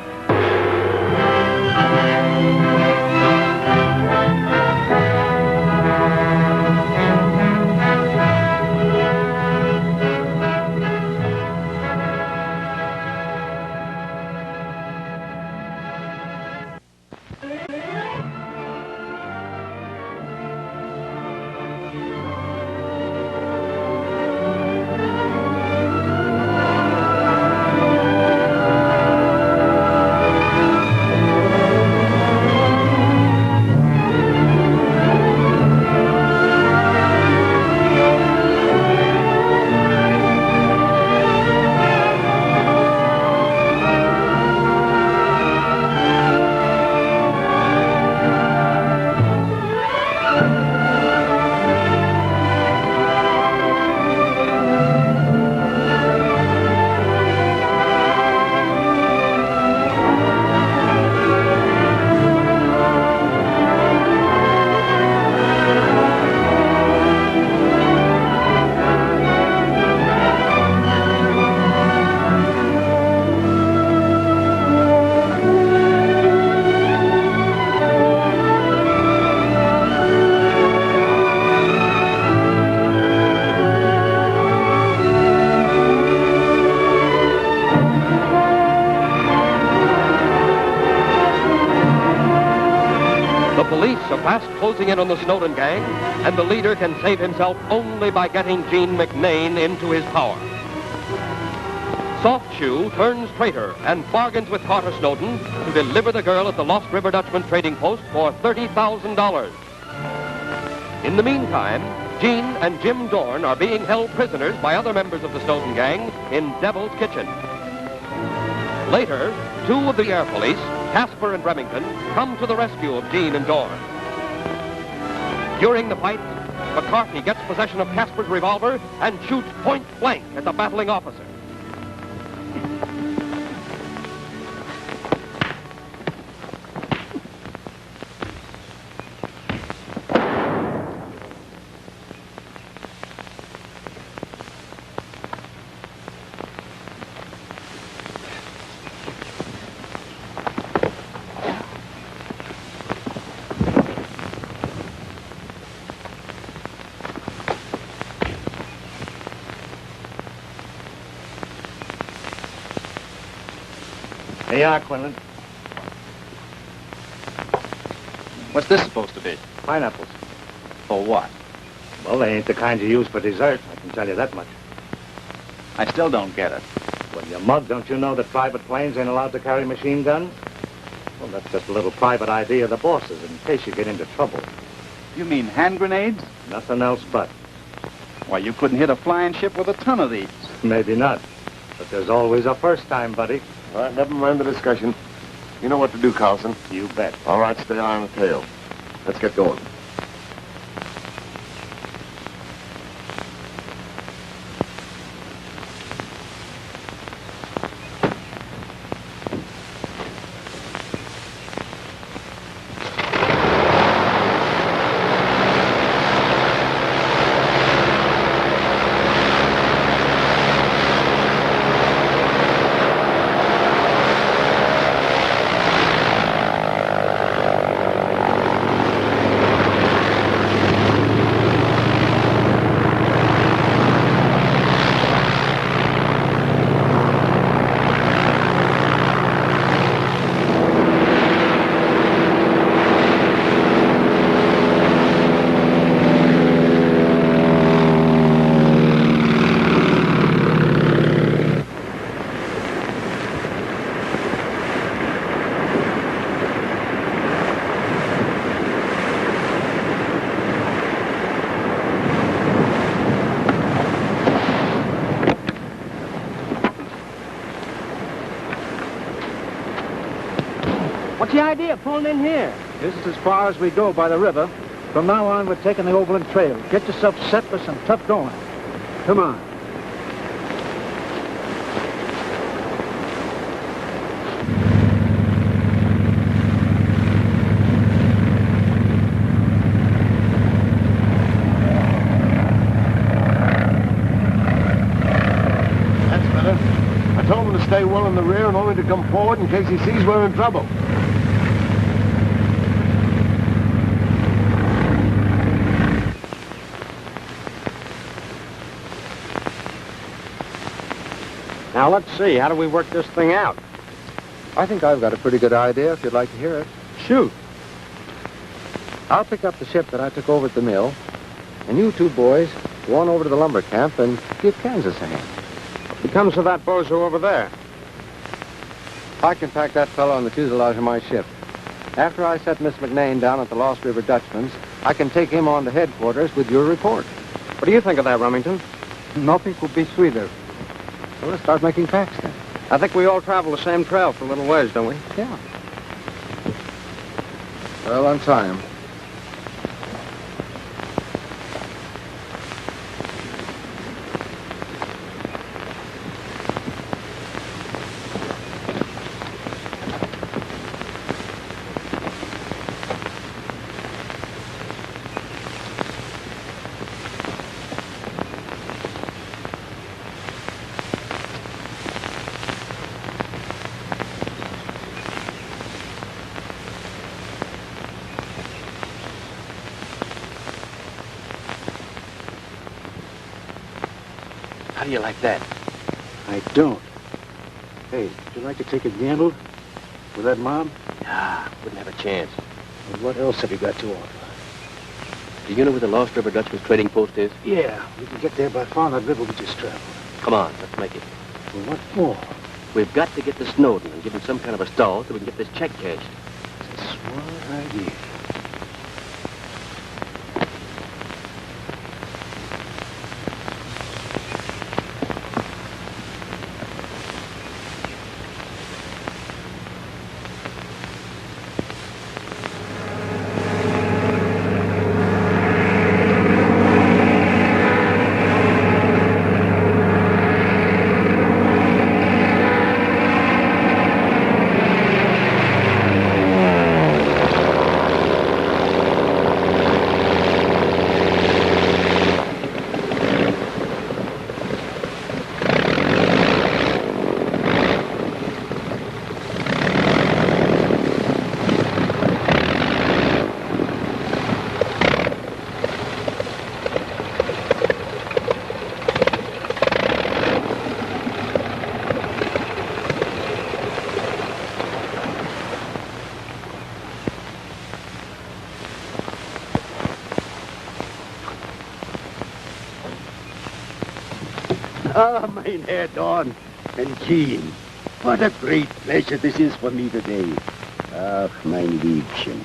Lease are fast closing in on the Snowden gang, and the leader can save himself only by getting Jean McNain into his power. Soft Shoe turns traitor and bargains with Carter Snowden to deliver the girl at the Lost River Dutchman trading post for $30,000. In the meantime, Jean and Jim Dorn are being held prisoners by other members of the Snowden gang in Devil's Kitchen. Later, two of the air police, Casper and Remington, come to the rescue of Jean and Dorn. During the fight, McCarthy gets possession of Casper's revolver and shoots point blank at the battling officer. Here you are, Quinlan. What's this supposed to be? Pineapples. For what? Well, they ain't the kind you use for dessert, I can tell you that much. I still don't get it. Well, you mug, don't you know that private planes ain't allowed to carry machine guns? Well, that's just a little private idea of the boss's in case you get into trouble. You mean hand grenades? Nothing else but. Why, you couldn't hit a flying ship with a ton of these. Maybe not. But there's always a first time, buddy. All right, never mind the discussion. You know what to do, Carlson. You bet. All right, stay on the tail. Let's get going. What's the idea of pulling in here? This is as far as we go by the river. From now on, we're taking the Overland Trail. Get yourself set for some tough going. Come on. That's better. I told him to stay well in the rear and only to come forward in case he sees we're in trouble. Now, let's see. How do we work this thing out? I think I've got a pretty good idea if you'd like to hear it. Shoot. I'll pick up the ship that I took over at the mill, and you two boys go on over to the lumber camp and give Kansas a hand. What comes of that bozo over there? I can pack that fellow on the fuselage of my ship. After I set Miss McNain down at the Lost River Dutchman's, I can take him on to headquarters with your report. What do you think of that, Remington? Nothing could be sweeter. Well, let's start making packs then. I think we all travel the same trail for a little ways, don't we? Yeah. Well, untie him. How do you like that? I don't. Hey, would you like to take a gamble with that mob? Nah, wouldn't have a chance. And what else have you got to offer? Do you know where the Lost River Dutchman's trading post is? Yeah, we can get there by following that river we just traveled. Come on, let's make it. Well, what for? We've got to get to Snowden and give him some kind of a stall so we can get this check cashed. It's a smart idea. Ah, mein Herr Dorn and Jean, what a great pleasure this is for me today. Ach, mein Liebchen,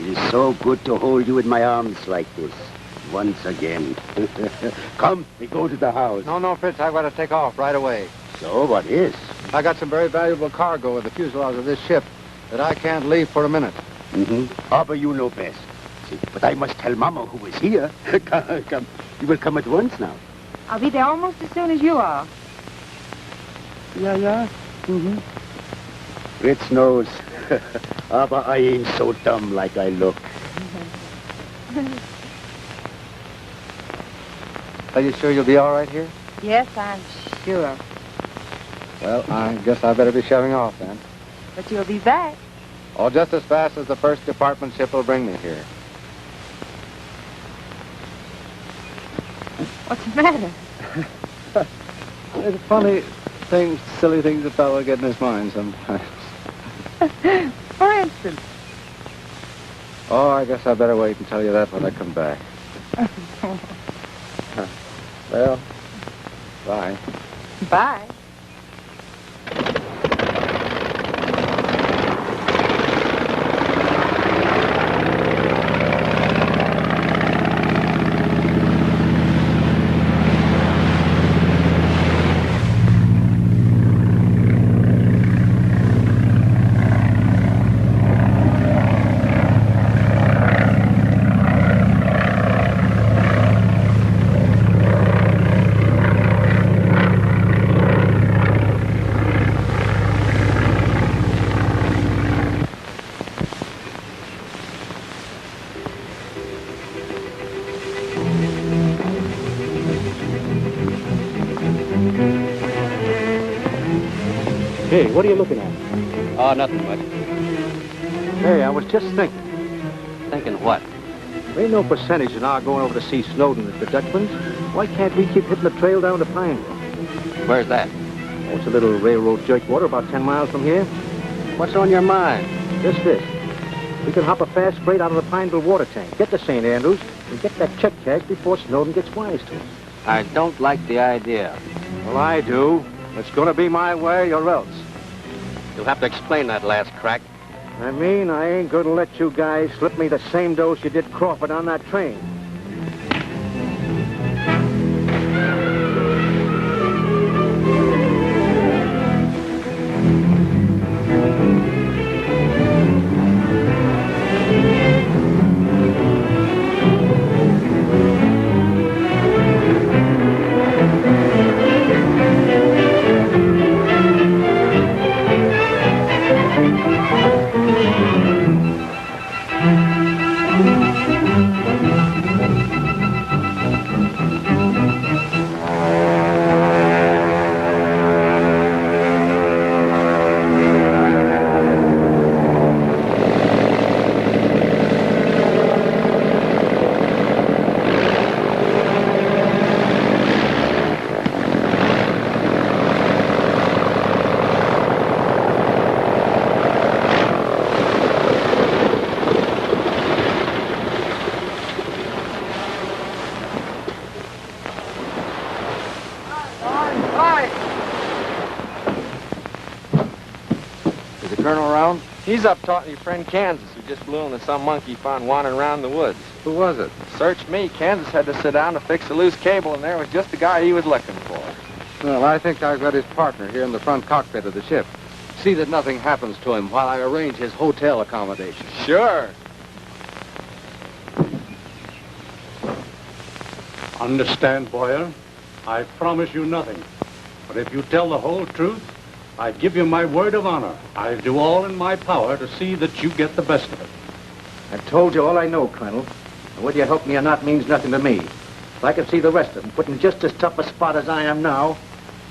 it is so good to hold you in my arms like this, once again. Come, we go to the house. No, Fritz, I've got to take off right away. So, what is? I got some very valuable cargo in the fuselage of this ship that I can't leave for a minute. Aber you know best. See, but I must tell Mama who is here. Come, you will come at once now. I'll be there almost as soon as you are. Yeah. Fritz knows. Aber I ain't so dumb like I look. Are you sure you'll be all right here? Yes, I'm sure. Well, I guess I better be shoving off then. But you'll be back. Oh, just as fast as the first department ship will bring me here. What's the matter? It's funny things, silly things a fellow get in his mind sometimes. For instance? Oh, I guess I better wait and tell you that when I come back. Well, bye. Bye. Hey, what are you looking at? Oh, nothing much. Hey, I was just thinking. Thinking what? There ain't no percentage in our going over to see Snowden at the Dutchman's. Why can't we keep hitting the trail down to Pineville? Where's that? Oh, it's a little railroad jerkwater about 10 miles from here. What's on your mind? Just this. We can hop a fast freight out of the Pineville water tank, get to St. Andrews, and get that check cashed before Snowden gets wise to us. I don't like the idea. Well, I do. It's going to be my way or else. You'll have to explain that last crack. I mean, I ain't going to let you guys slip me the same dose you did Crawford on that train. colonel around? He's up talking to your friend Kansas, who just blew into some monkey he found wandering around the woods. Who was it? Search me. Kansas had to sit down to fix a loose cable, and there was just the guy he was looking for. Well, I think I've got his partner here in the front cockpit of the ship. See that nothing happens to him while I arrange his hotel accommodation. Sure. Understand, Boyer? I promise you nothing. But if you tell the whole truth, I give you my word of honor. I'll do all in my power to see that you get the best of it. I've told you all I know, Colonel. And whether you help me or not means nothing to me. If I could see the rest of them put in just as tough a spot as I am now,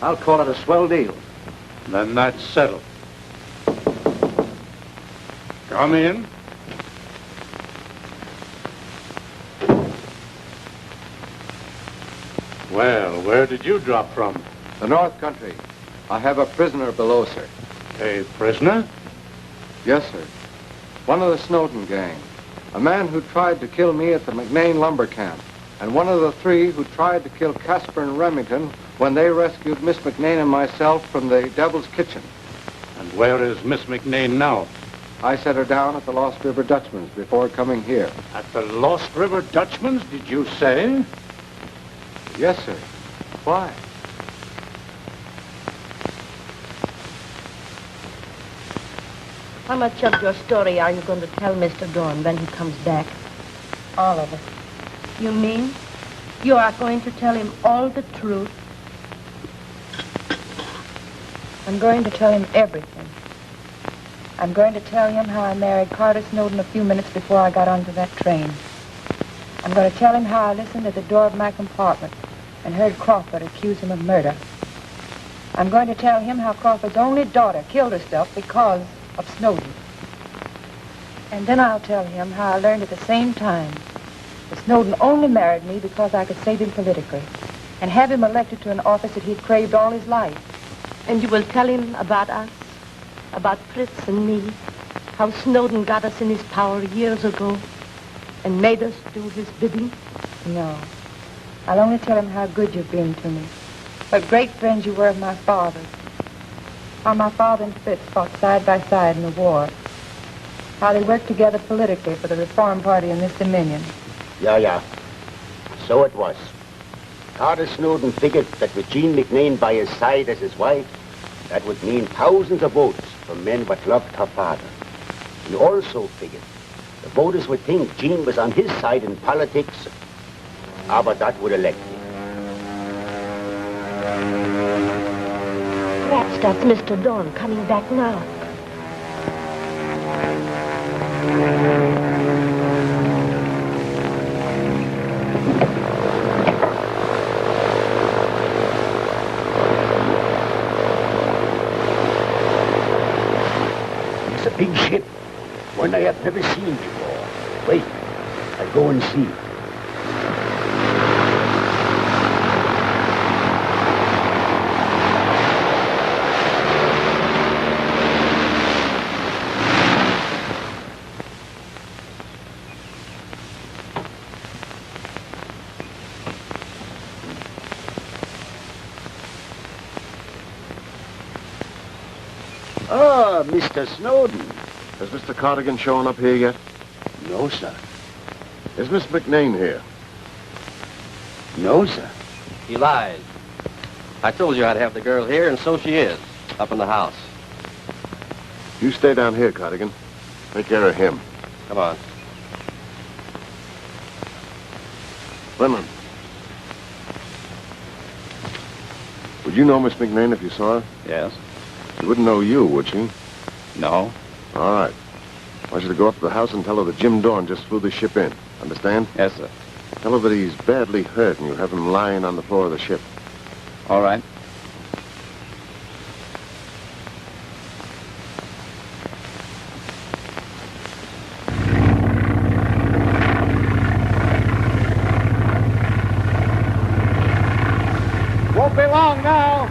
I'll call it a swell deal. Then that's settled. Come in. Well, where did you drop from? The North Country. I have a prisoner below, sir. A prisoner? Yes, sir. One of the Snowden gang. A man who tried to kill me at the McNain lumber camp. And one of the three who tried to kill Casper and Remington when they rescued Miss McNain and myself from the Devil's Kitchen. And where is Miss McNain now? I set her down at the Lost River Dutchman's before coming here. At the Lost River Dutchman's, did you say? Yes, sir. Why? How much of your story are you going to tell Mr. Dorn when he comes back? All of it. You mean you are going to tell him all the truth? I'm going to tell him everything. I'm going to tell him how I married Carter Snowden a few minutes before I got onto that train. I'm going to tell him how I listened at the door of my compartment and heard Crawford accuse him of murder. I'm going to tell him how Crawford's only daughter killed herself because of Snowden. And then I'll tell him how I learned at the same time that Snowden only married me because I could save him politically and have him elected to an office that he'd craved all his life. And you will tell him about us, about Fritz and me, how Snowden got us in his power years ago and made us do his bidding? No. I'll only tell him how good you've been to me, what great friends you were of my father's, how my father and Fritz fought side by side in the war, how they worked together politically for the Reform Party in this Dominion. Yeah. So it was. Carter Snowden figured that with Jean McNain by his side as his wife, that would mean thousands of votes from men what loved her father. He also figured the voters would think Jean was on his side in politics, but that would elect him. Perhaps that's Mr. Dorn coming back now. It's a big ship, one I have never seen before. Wait, I'll go and see. Ah, Mr. Snowden. Has Mr. Cardigan shown up here yet? No, sir. Is Miss McNain here? No, sir. He lies. I told you I'd have the girl here, and so she is, up in the house. You stay down here, Cardigan. Take care of him. Come on. Quinlan. Would you know Miss McNain if you saw her? Yes. She wouldn't know you, would she? No. All right. I want you to go up to the house and tell her that Jim Down just flew the ship in. Understand? Yes, sir. Tell her that he's badly hurt and you have him lying on the floor of the ship. All right. Won't be long now.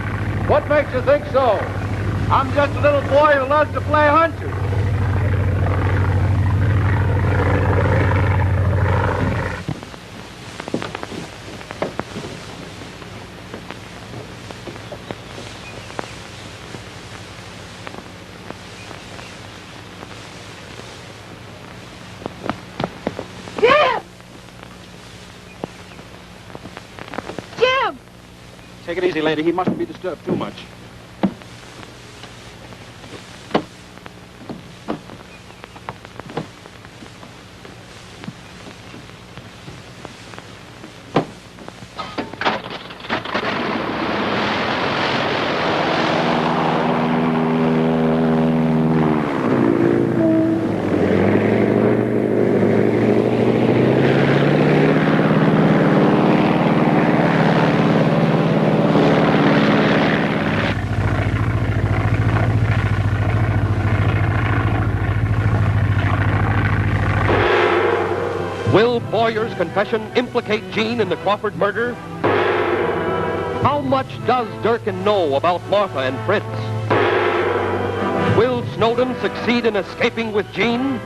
What makes you think so? I'm just a little boy who loves to play hunches. Take it easy, lady. He mustn't be disturbed too much. Will Boyer's confession implicate Jean in the Crawford murder? How much does Durkin know about Martha and Fritz? Will Snowden succeed in escaping with Jean?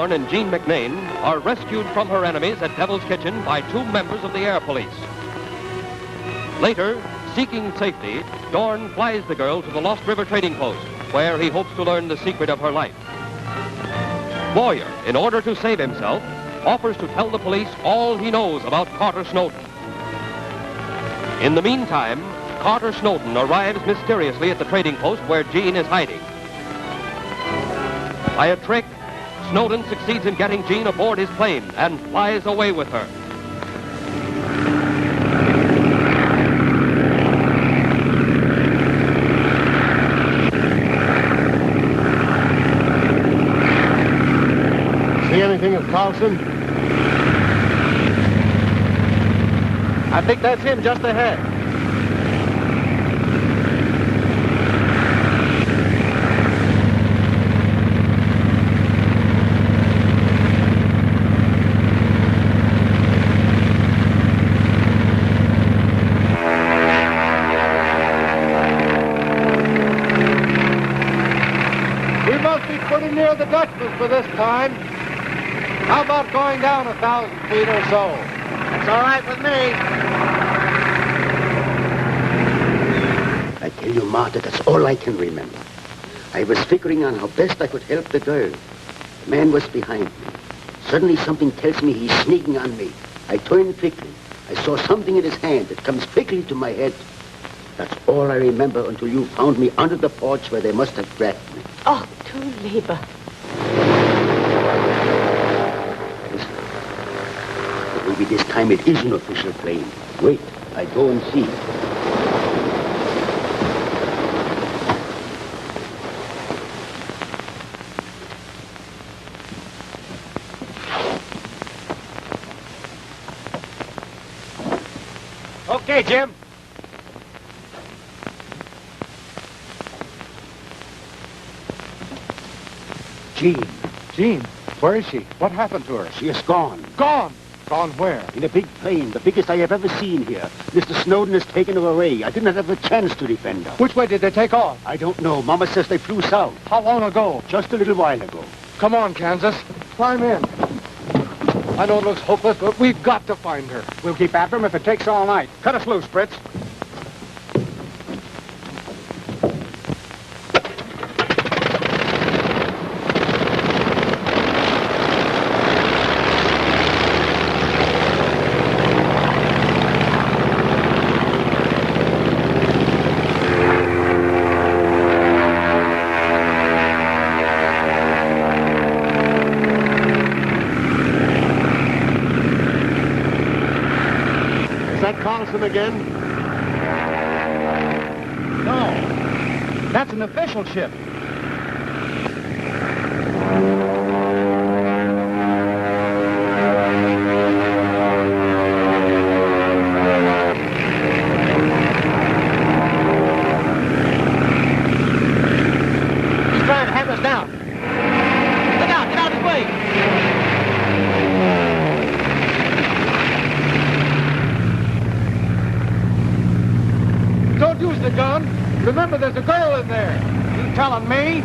And Jean McNain are rescued from her enemies at Devil's Kitchen by 2 members of the Air Police. Later, seeking safety, Dorn flies the girl to the Lost River trading post, where he hopes to learn the secret of her life. Boyer, in order to save himself, offers to tell the police all he knows about Carter Snowden. In the meantime, Carter Snowden arrives mysteriously at the trading post where Jean is hiding. By a trick, Snowden succeeds in getting Jean aboard his plane and flies away with her. See anything of Carlson? I think that's him just ahead. Pretty near the Dutchman's for this time. How about going down 1,000 feet or so? That's all right with me. I tell you, Martha, that's all I can remember. I was figuring on how best I could help the girl. The man was behind me. Suddenly something tells me he's sneaking on me. I turned quickly. I saw something in his hand that comes quickly to my head. That's all I remember until you found me under the porch where they must have grabbed me. Oh, du Lieber. Listen. But maybe this time it is an official plane. Wait, I go and see. Okay, Jim. Jean. Jean? Where is she? What happened to her? She is gone. Gone? Gone where? In a big plane, the biggest I have ever seen here. Mr. Snowden has taken her away. I didn't have a chance to defend her. Which way did they take off? I don't know. Mama says they flew south. How long ago? Just a little while ago. Come on, Kansas. Climb in. I know it looks hopeless, but we've got to find her. We'll keep after him if it takes all night. Cut us loose, Fritz. Again? No. That's an official ship. He's trying to have us down. Look out! Get out of his way! Don't use the gun. Remember, there's a girl in there. You telling me?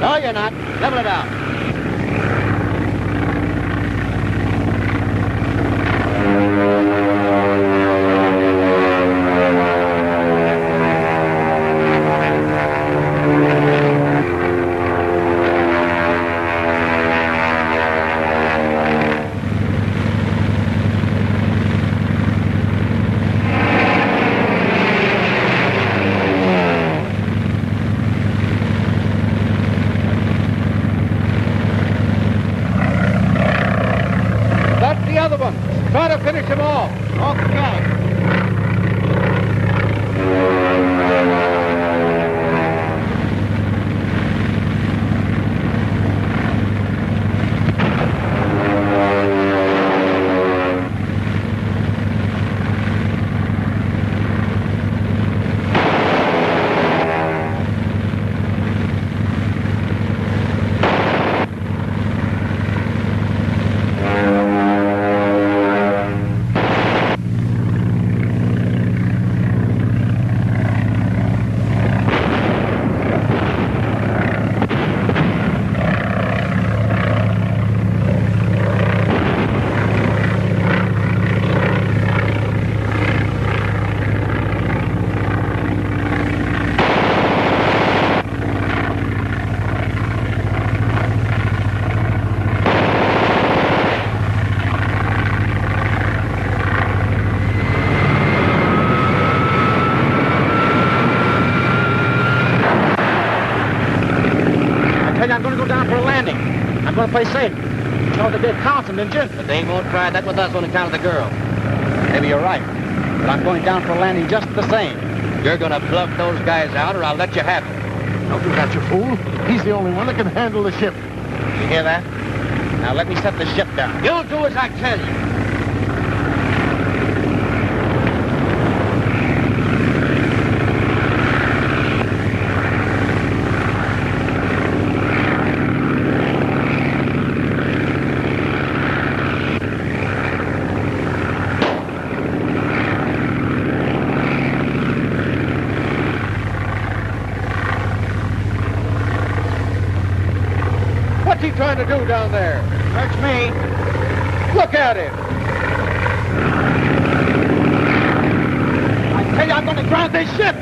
No, you're not. Level it out. Try to finish them all. Okay. I'm going to go down for a landing. I'm going to play safe. You know the big council, didn't you? But they won't try that with us on account of the girl. Maybe you're right. But I'm going down for a landing just the same. You're going to bluff those guys out, or I'll let you have it. Don't do that, you fool. He's the only one that can handle the ship. You hear that? Now let me set the ship down. You'll do as I tell you. What's he trying to do down there? Search me. Look at him. I tell you, I'm going to ground this ship.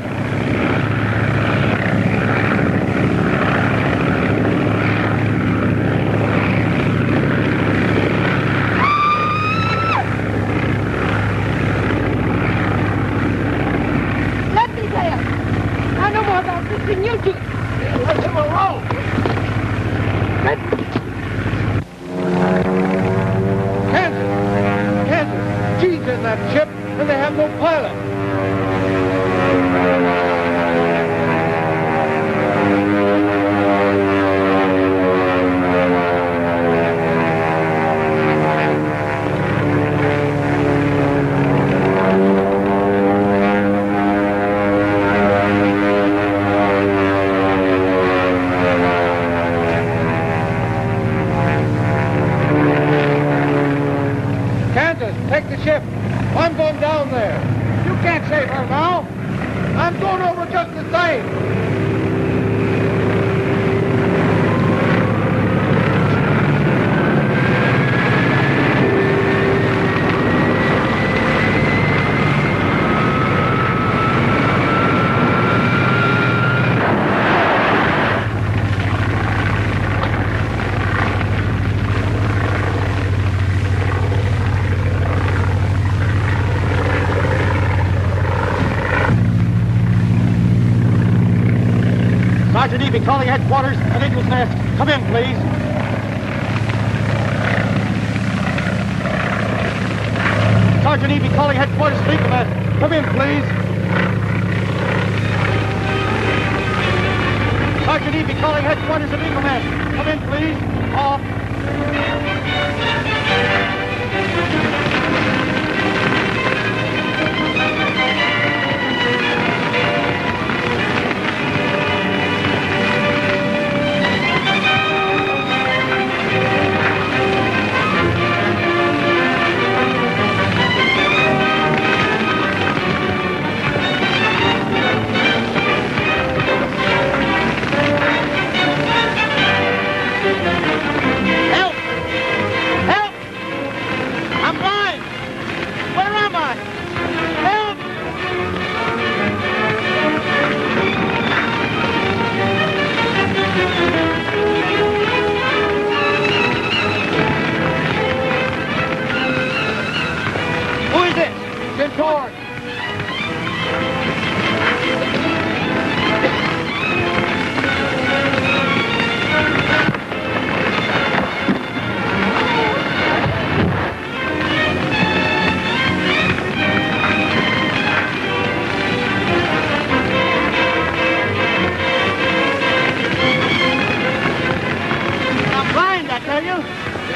that ship, and they have no pilot. Take the ship. I'm going down there. You can't save her now. I'm going over just the same. Sergeant Eby calling headquarters at Eagle's Nest. Come in, please. Sergeant Eby calling headquarters at Eagle's Nest. Come in, please. Sergeant Eby calling headquarters at Eagle's Nest. Come in, please. Off.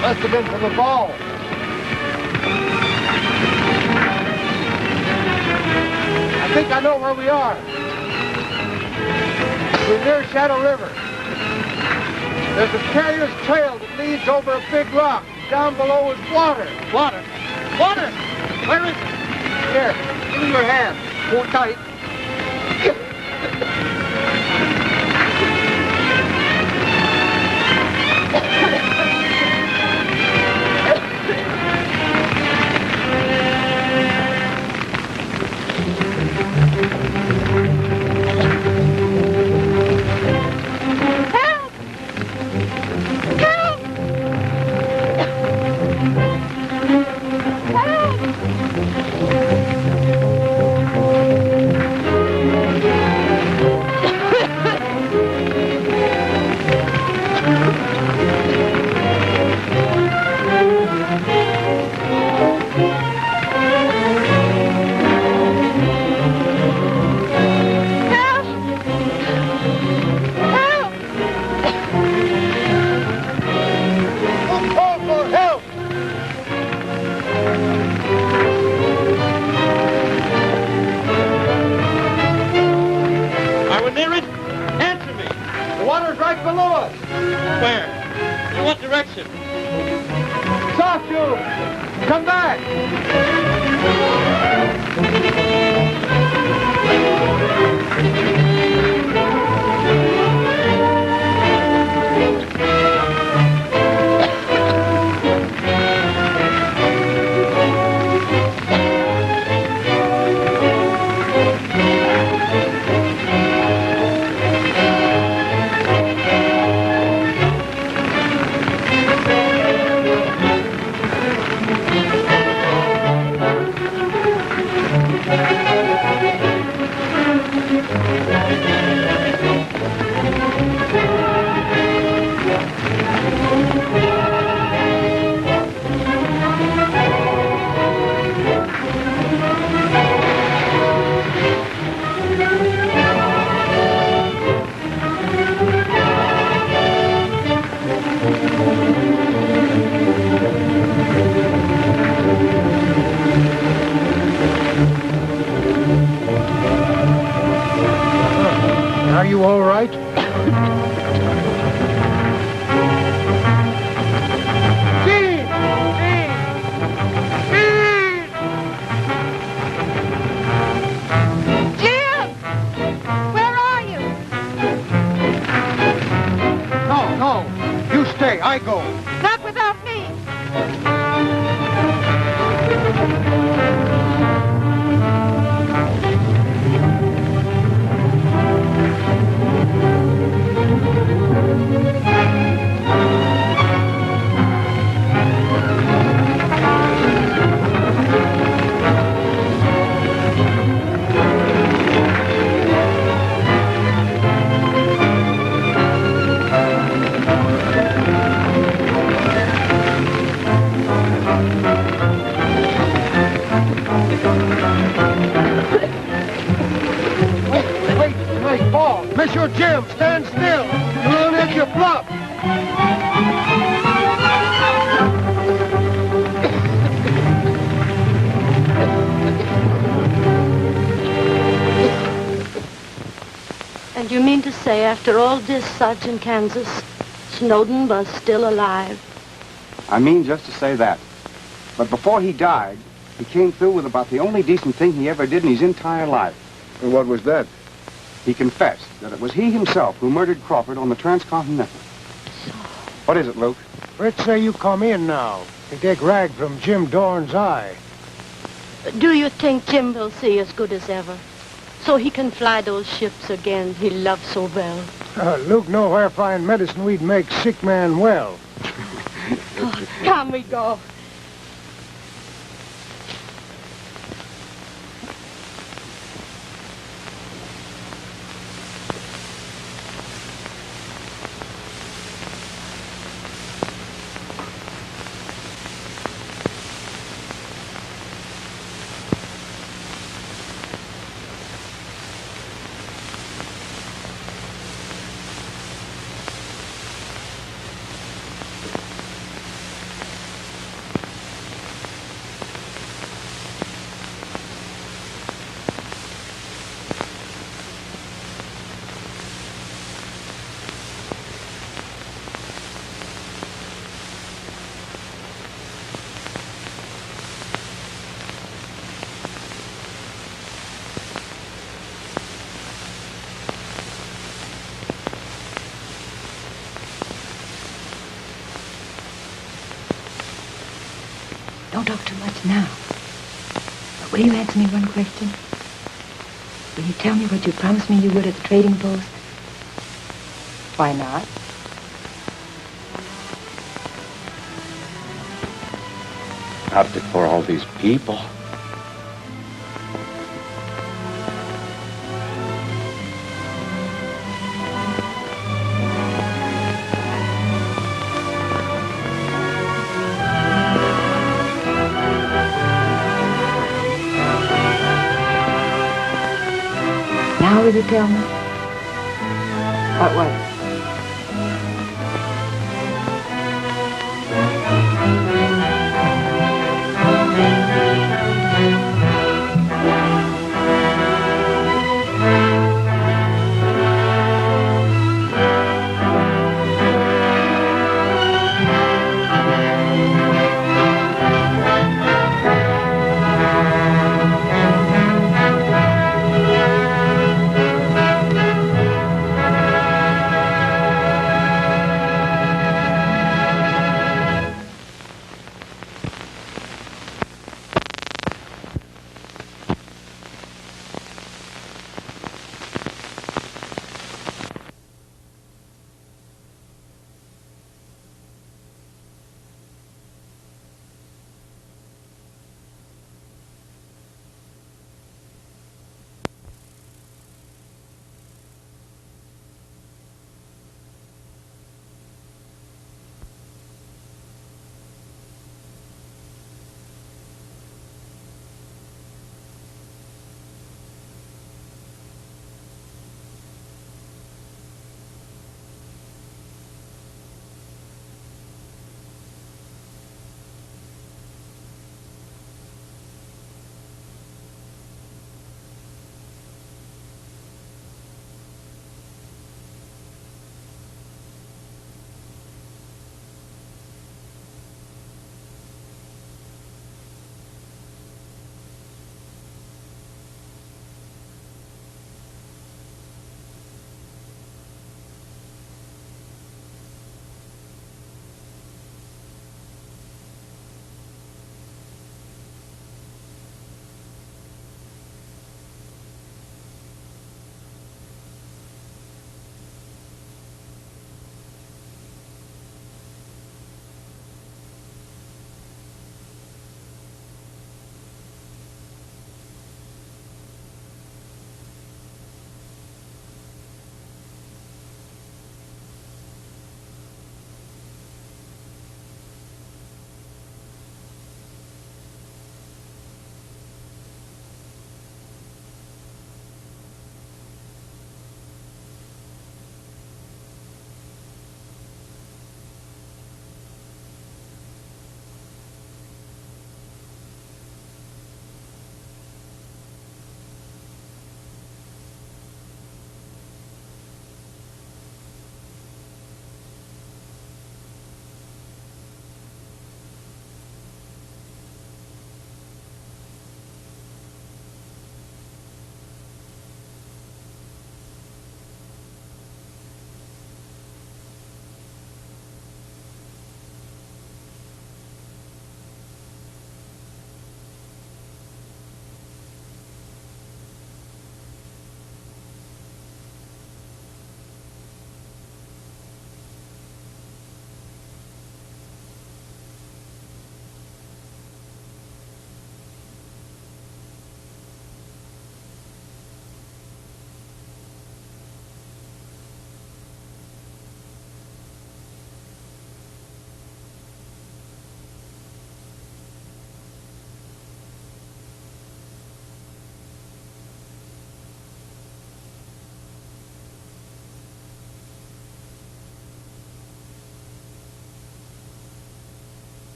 Must have been from the ball. I think I know where we are. We're near Shadow River. There's a carrier's trail that leads over a big rock. Down below is water. Water? Water? Where is it? Here, give me your hand. Hold tight. I go. Not without me. Monsieur Jim, stand still. You're on edge of bluff. And you mean to say, after all this, Sergeant Kansas, Snowden was still alive? I mean just to say that. But before he died, he came through with about the only decent thing he ever did in his entire life. And what was that? He confessed that it was he himself who murdered Crawford on the Transcontinental. What is it, Luke? Let's say you come in now to take rag from Jim Dorn's eye. Do you think Jim will see as good as ever? So he can fly those ships again he loved so well. Luke know where find medicine we'd make sick man well. Come we go. Don't talk too much now. But will you answer me one question? Will you tell me what you promised me you would at the trading post? Why not? Optic for all these people. Now will you tell me? What was it?